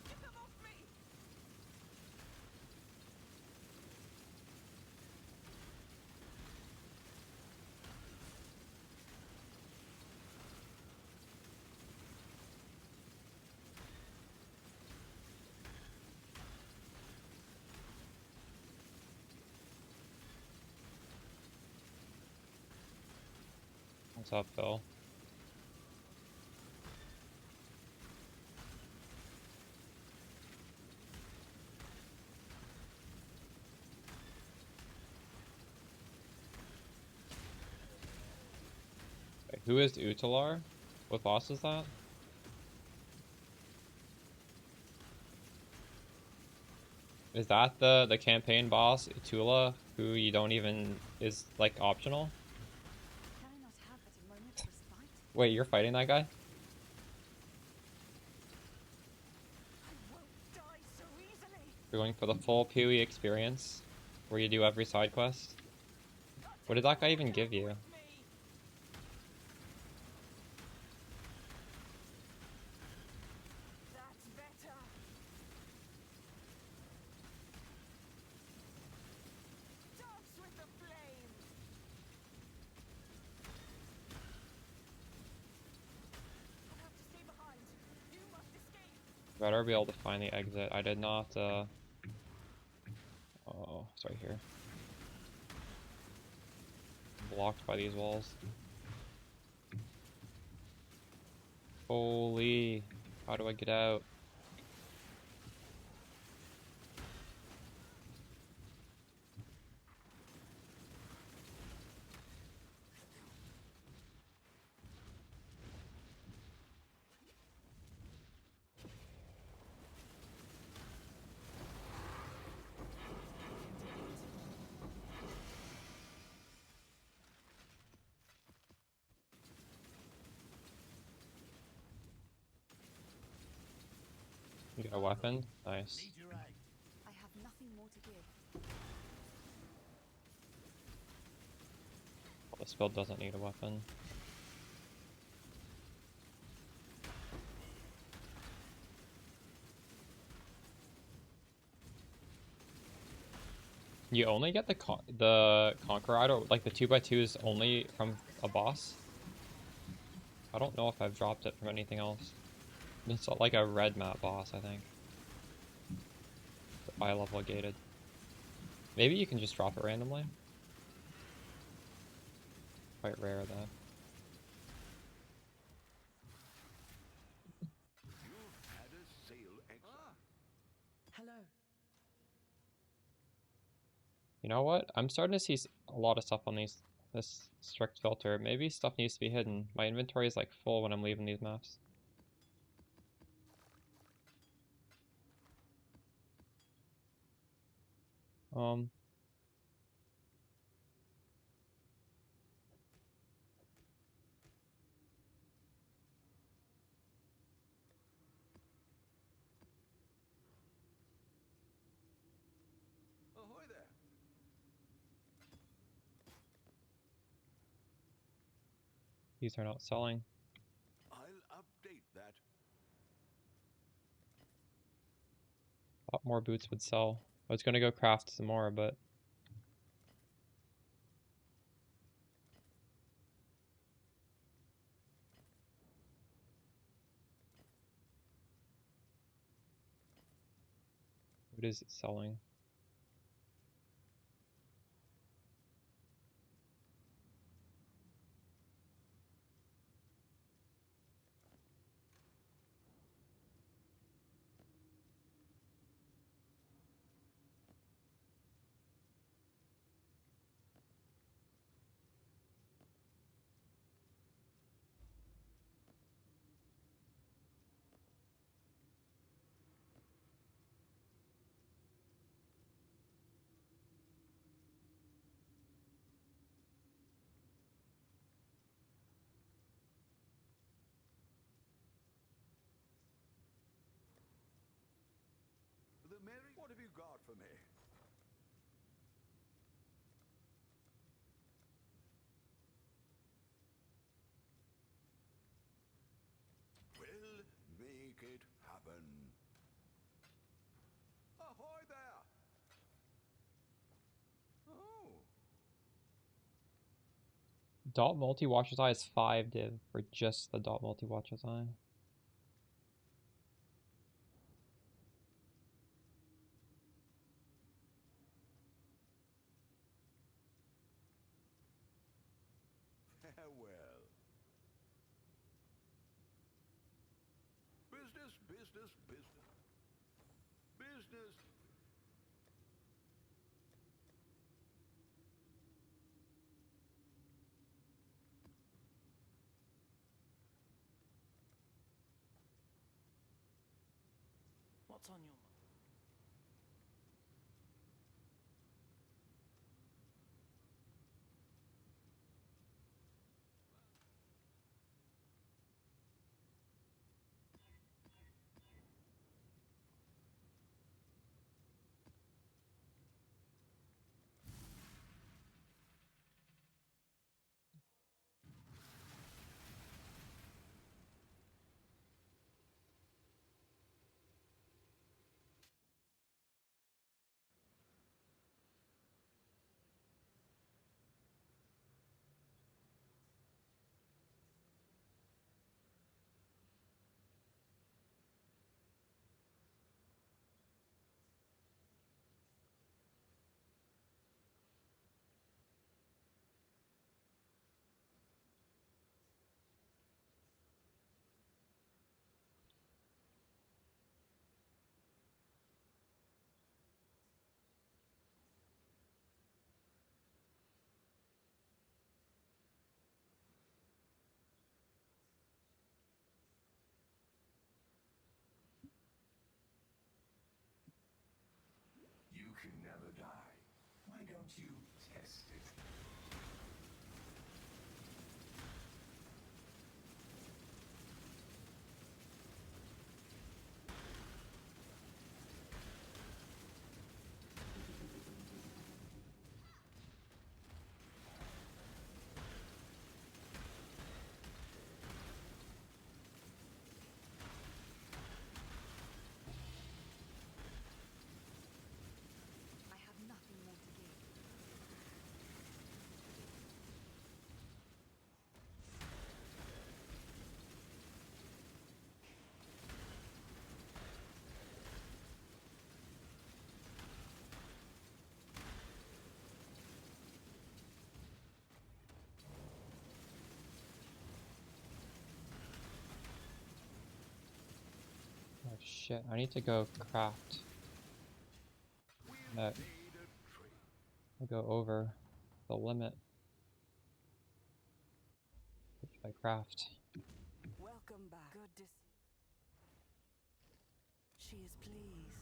Get them off me. What's up, Phil? Wait, who is Utalar? What boss is that? Is that the campaign boss, Utula, who you don't even is like optional? Can I not have but a moment's respite? Wait, you're fighting that guy? I won't die so easily. You're going for the full PoE experience, where you do every side quest? What did that guy even give you? Me. That's better. Dance with the flames. I have to stay behind. You must escape. Better be able to find the exit. I did not, oh, it's right here. Blocked by these walls. Holy, how do I get out? You got a weapon? Nice. I have nothing more to give. Well, this build doesn't need a weapon. You only get the Conqueror item, like the 2x2 is only from a boss? I don't know if I've dropped it from anything else. It's like a red map boss, I think. Eye level gated. Maybe you can just drop it randomly. Quite rare though. You've had a sail exile. Hello. You know what? I'm starting to see a lot of stuff on this strict filter. Maybe stuff needs to be hidden. My inventory is like full when I'm leaving these maps. These are not selling. I'll update that. A lot more boots would sell. I was gonna go craft some more, but what is it selling? The Mary, what have you got for me? We'll make it happen. Ahoy there! Oh, Dot multi watcher's eye is 5 div for just the dot multi watcher's eye. farewell. Business, business, business. Business. What's on your mind? You can never die. Why don't you test it? I have nothing more to give. Oh shit, I need to go craft. That I go over the limit. What should I craft? Welcome back. Good to see. She is pleased.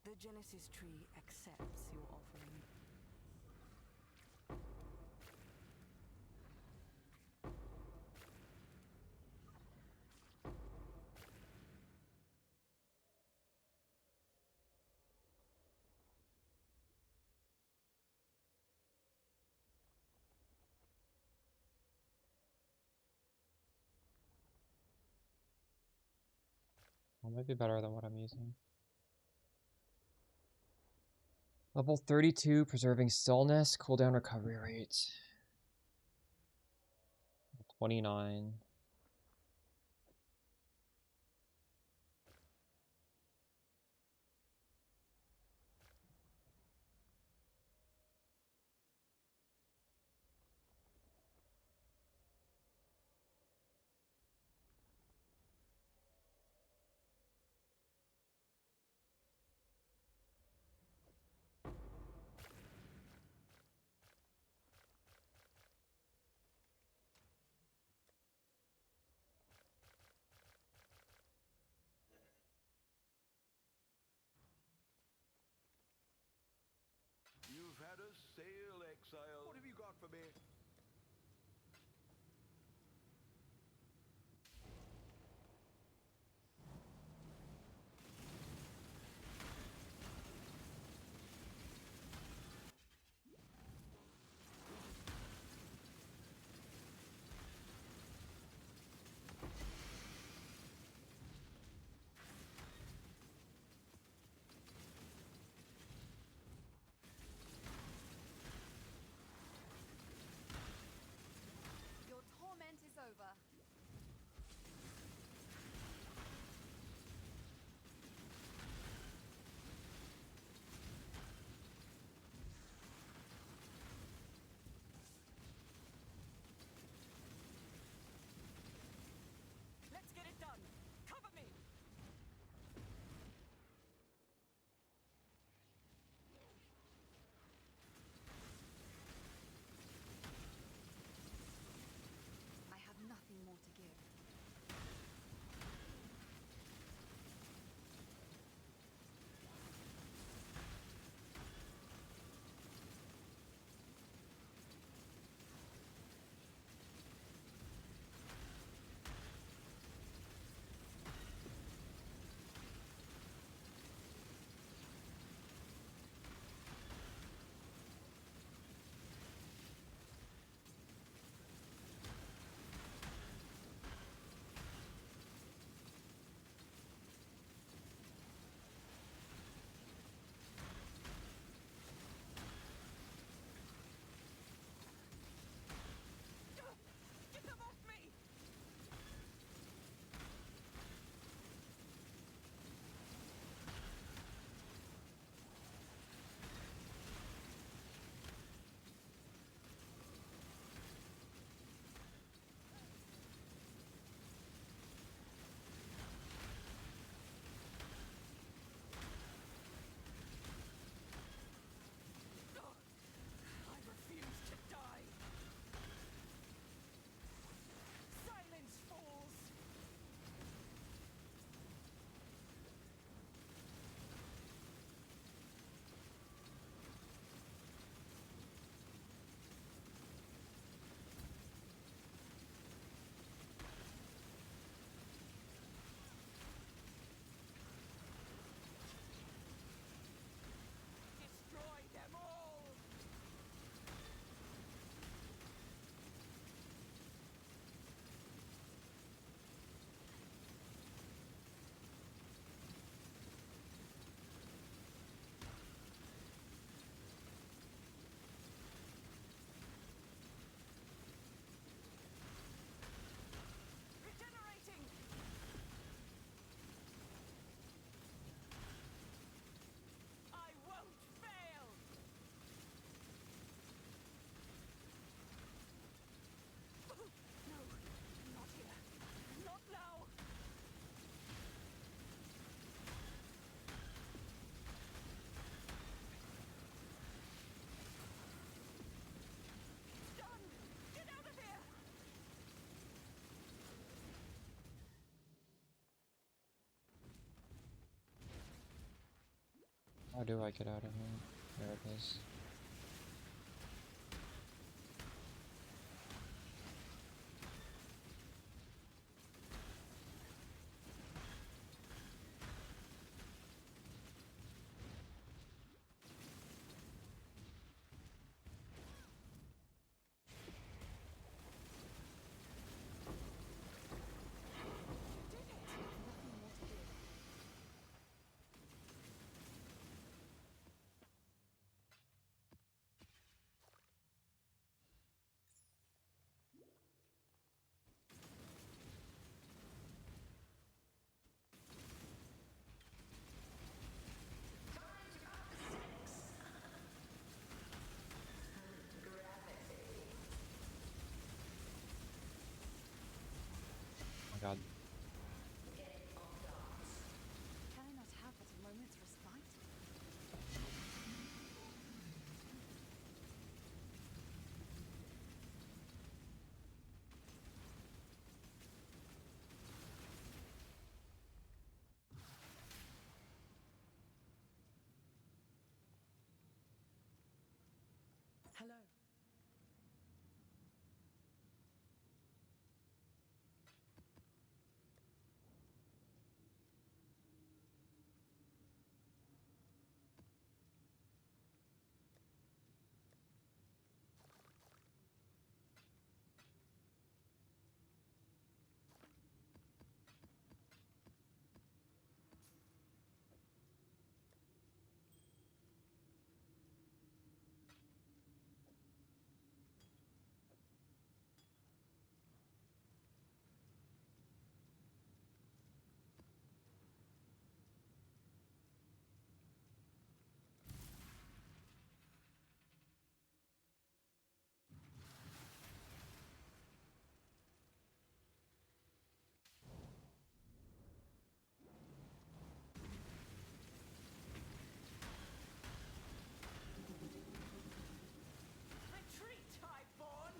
The Genesis tree accepts your offering. Well, might be better than what I'm using. Level 32, preserving stillness, cooldown recovery rate. 29. You've had a sale, exile. What have you got for me? do I get out of here? There it is. Oh my god. Can I not have but a moment's respite? Hello. Retreat, Highborn!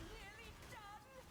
Nearly done!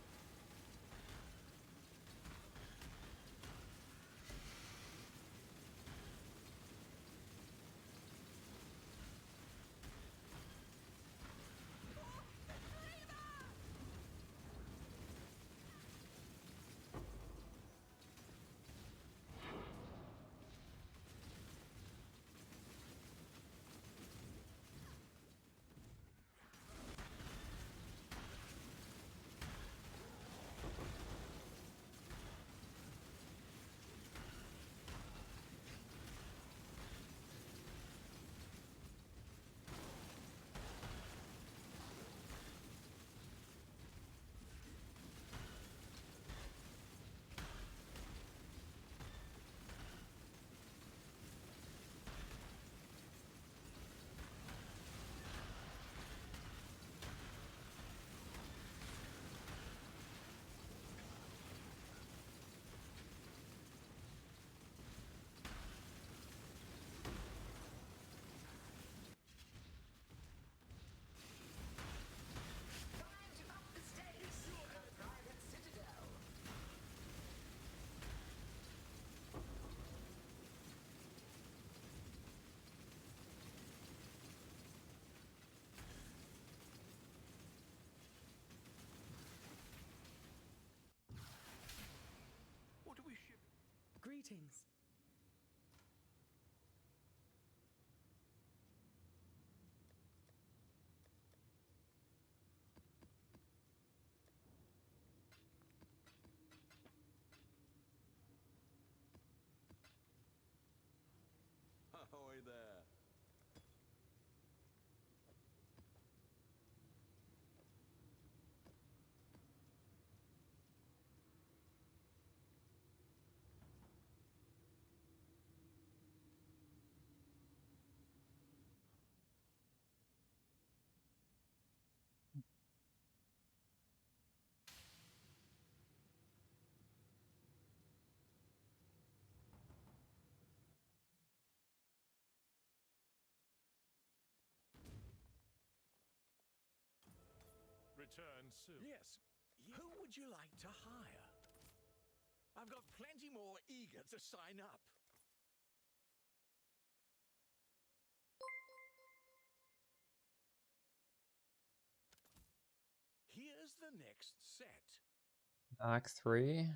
What are we ship? Greetings. Ahoy there. return soon. Yes. Who would you like to hire? I've got plenty more eager to sign up. Here's the next set. Act 3.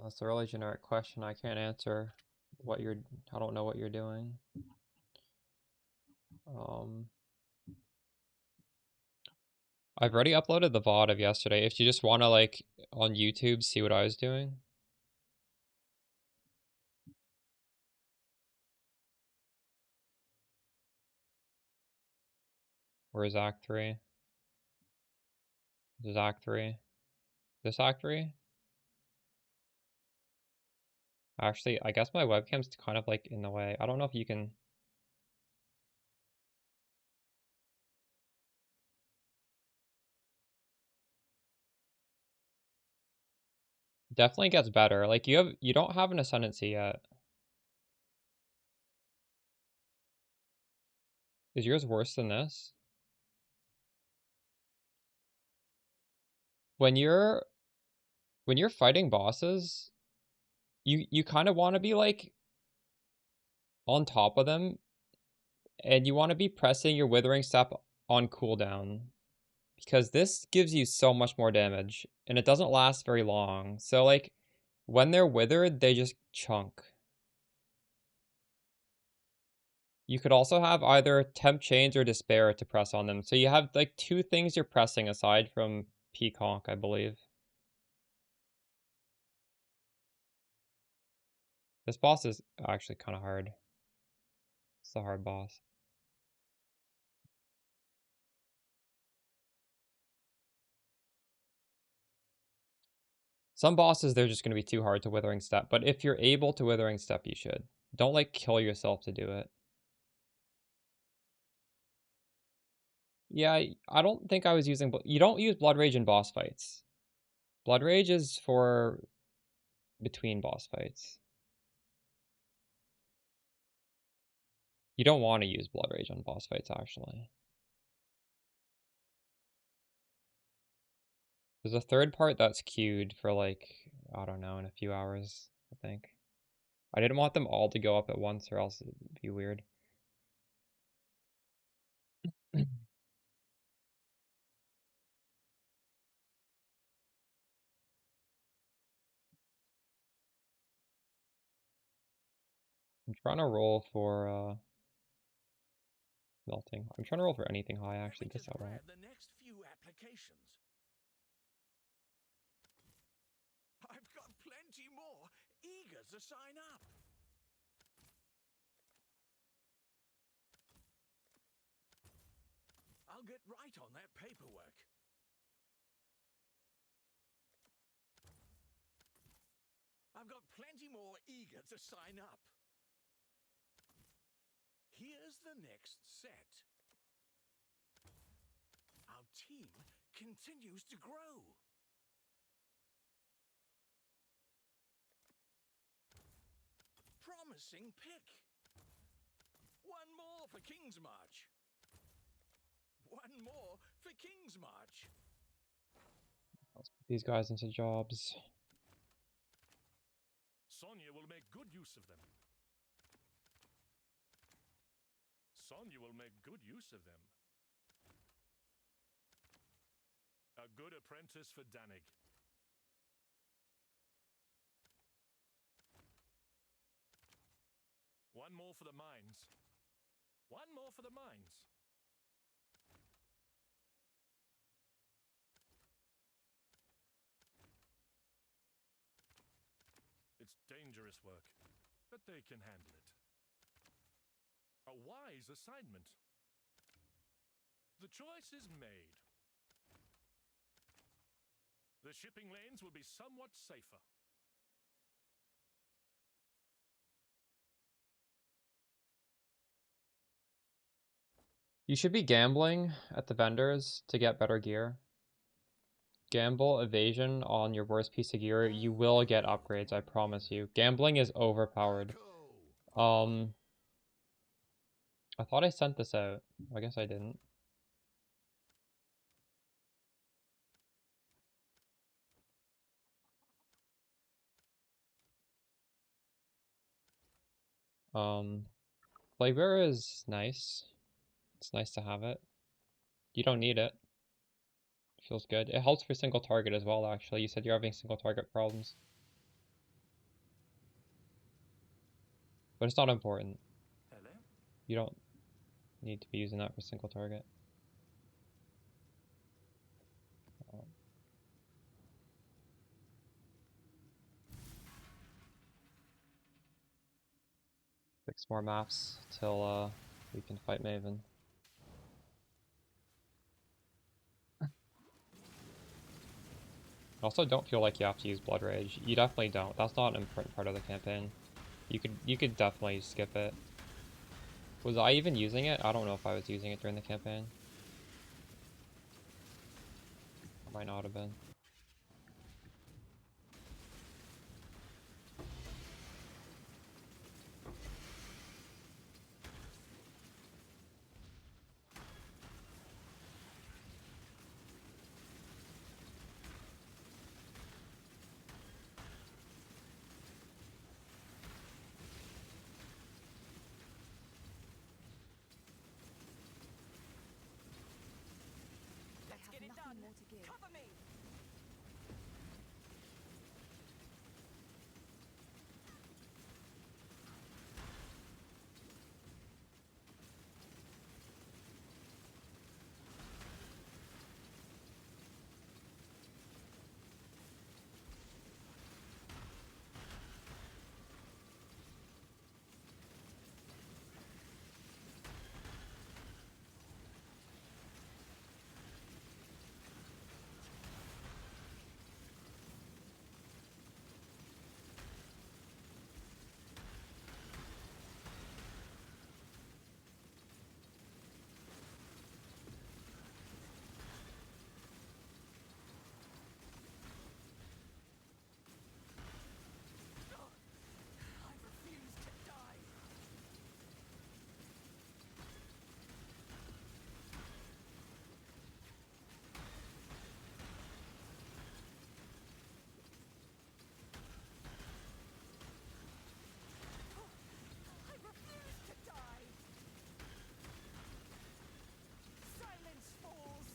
That's a really generic question. I can't answer what you're. I don't know what you're doing. I've already uploaded the VOD of yesterday. If you just want to, like, on YouTube, see what I was doing. Where's Act 3? This is Act 3. This Act 3? Actually, I guess my webcam's kind of, like, in the way. I don't know if you can... Definitely gets better. Like, you don't have an ascendancy yet. Is yours worse than this? When you're fighting bosses, you kind of want to be, like, on top of them, and you want to be pressing your withering step on cooldown, because this gives you so much more damage, and it doesn't last very long. So, like, when they're withered, they just chunk. You could also have either Temp Chains or Despair to press on them. So you have, like, 2 things you're pressing aside from PCONC, I believe. This boss is actually kind of hard. It's a hard boss. Some bosses, they're just going to be too hard to Withering Step. But if you're able to Withering Step, you should. Don't, like, kill yourself to do it. Yeah, I don't think I was using... You don't use Blood Rage in boss fights. Blood Rage is for between boss fights. You don't want to use Blood Rage on boss fights, actually. There's a third part that's queued for, like, I don't know, in a few hours, I think. I didn't want them all to go up at once, or else it'd be weird. I'm trying to roll for melting. I'm trying to roll for anything high, actually. This I want. The next few applications. I've got plenty more eager to sign up. I'll get right on that paperwork. I've got plenty more eager to sign up. Here's the next set. Our team continues to grow. Promising pick. One more for King's March. One more for King's March. Let's put these guys into jobs. Sonya will make good use of them. Sonya will make good use of them. A good apprentice for Danig. One more for the mines. One more for the mines. It's dangerous work, but they can handle it. A wise assignment. The choice is made. The shipping lanes will be somewhat safer. You should be gambling at the vendors to get better gear. Gamble evasion on your worst piece of gear. You will get upgrades, I promise you. Gambling is overpowered. I thought I sent this out. I guess I didn't. Plague Bearer is nice. It's nice to have it. You don't need it. Feels good. It helps for single target as well, actually. You said you're having single target problems. But it's not important. Hello? You don't need to be using that for single target. Six more maps till we can fight Maven. I also don't feel like you have to use Blood Rage. You definitely don't. That's not an important part of the campaign. You could definitely skip it. Was I even using it? I don't know if I was using it during the campaign. I might not have been. Let's get it done. More to give. Cover me. I refuse to die. I refuse to die. Silence falls.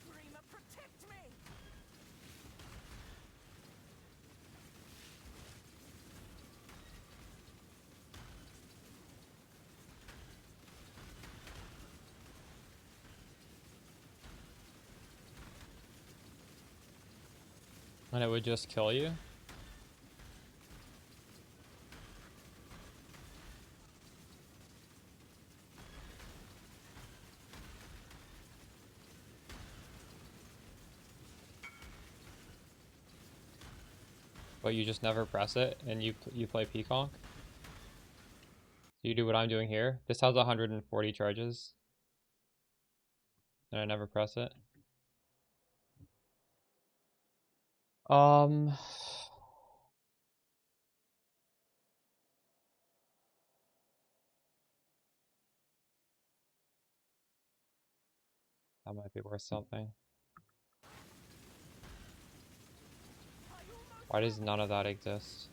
Dreamer, protect me. And it would just kill you? But you just never press it and you play PCONC? So you do what I'm doing here. This has 140 charges. And I never press it. That might be worth something. Why does none of that exist?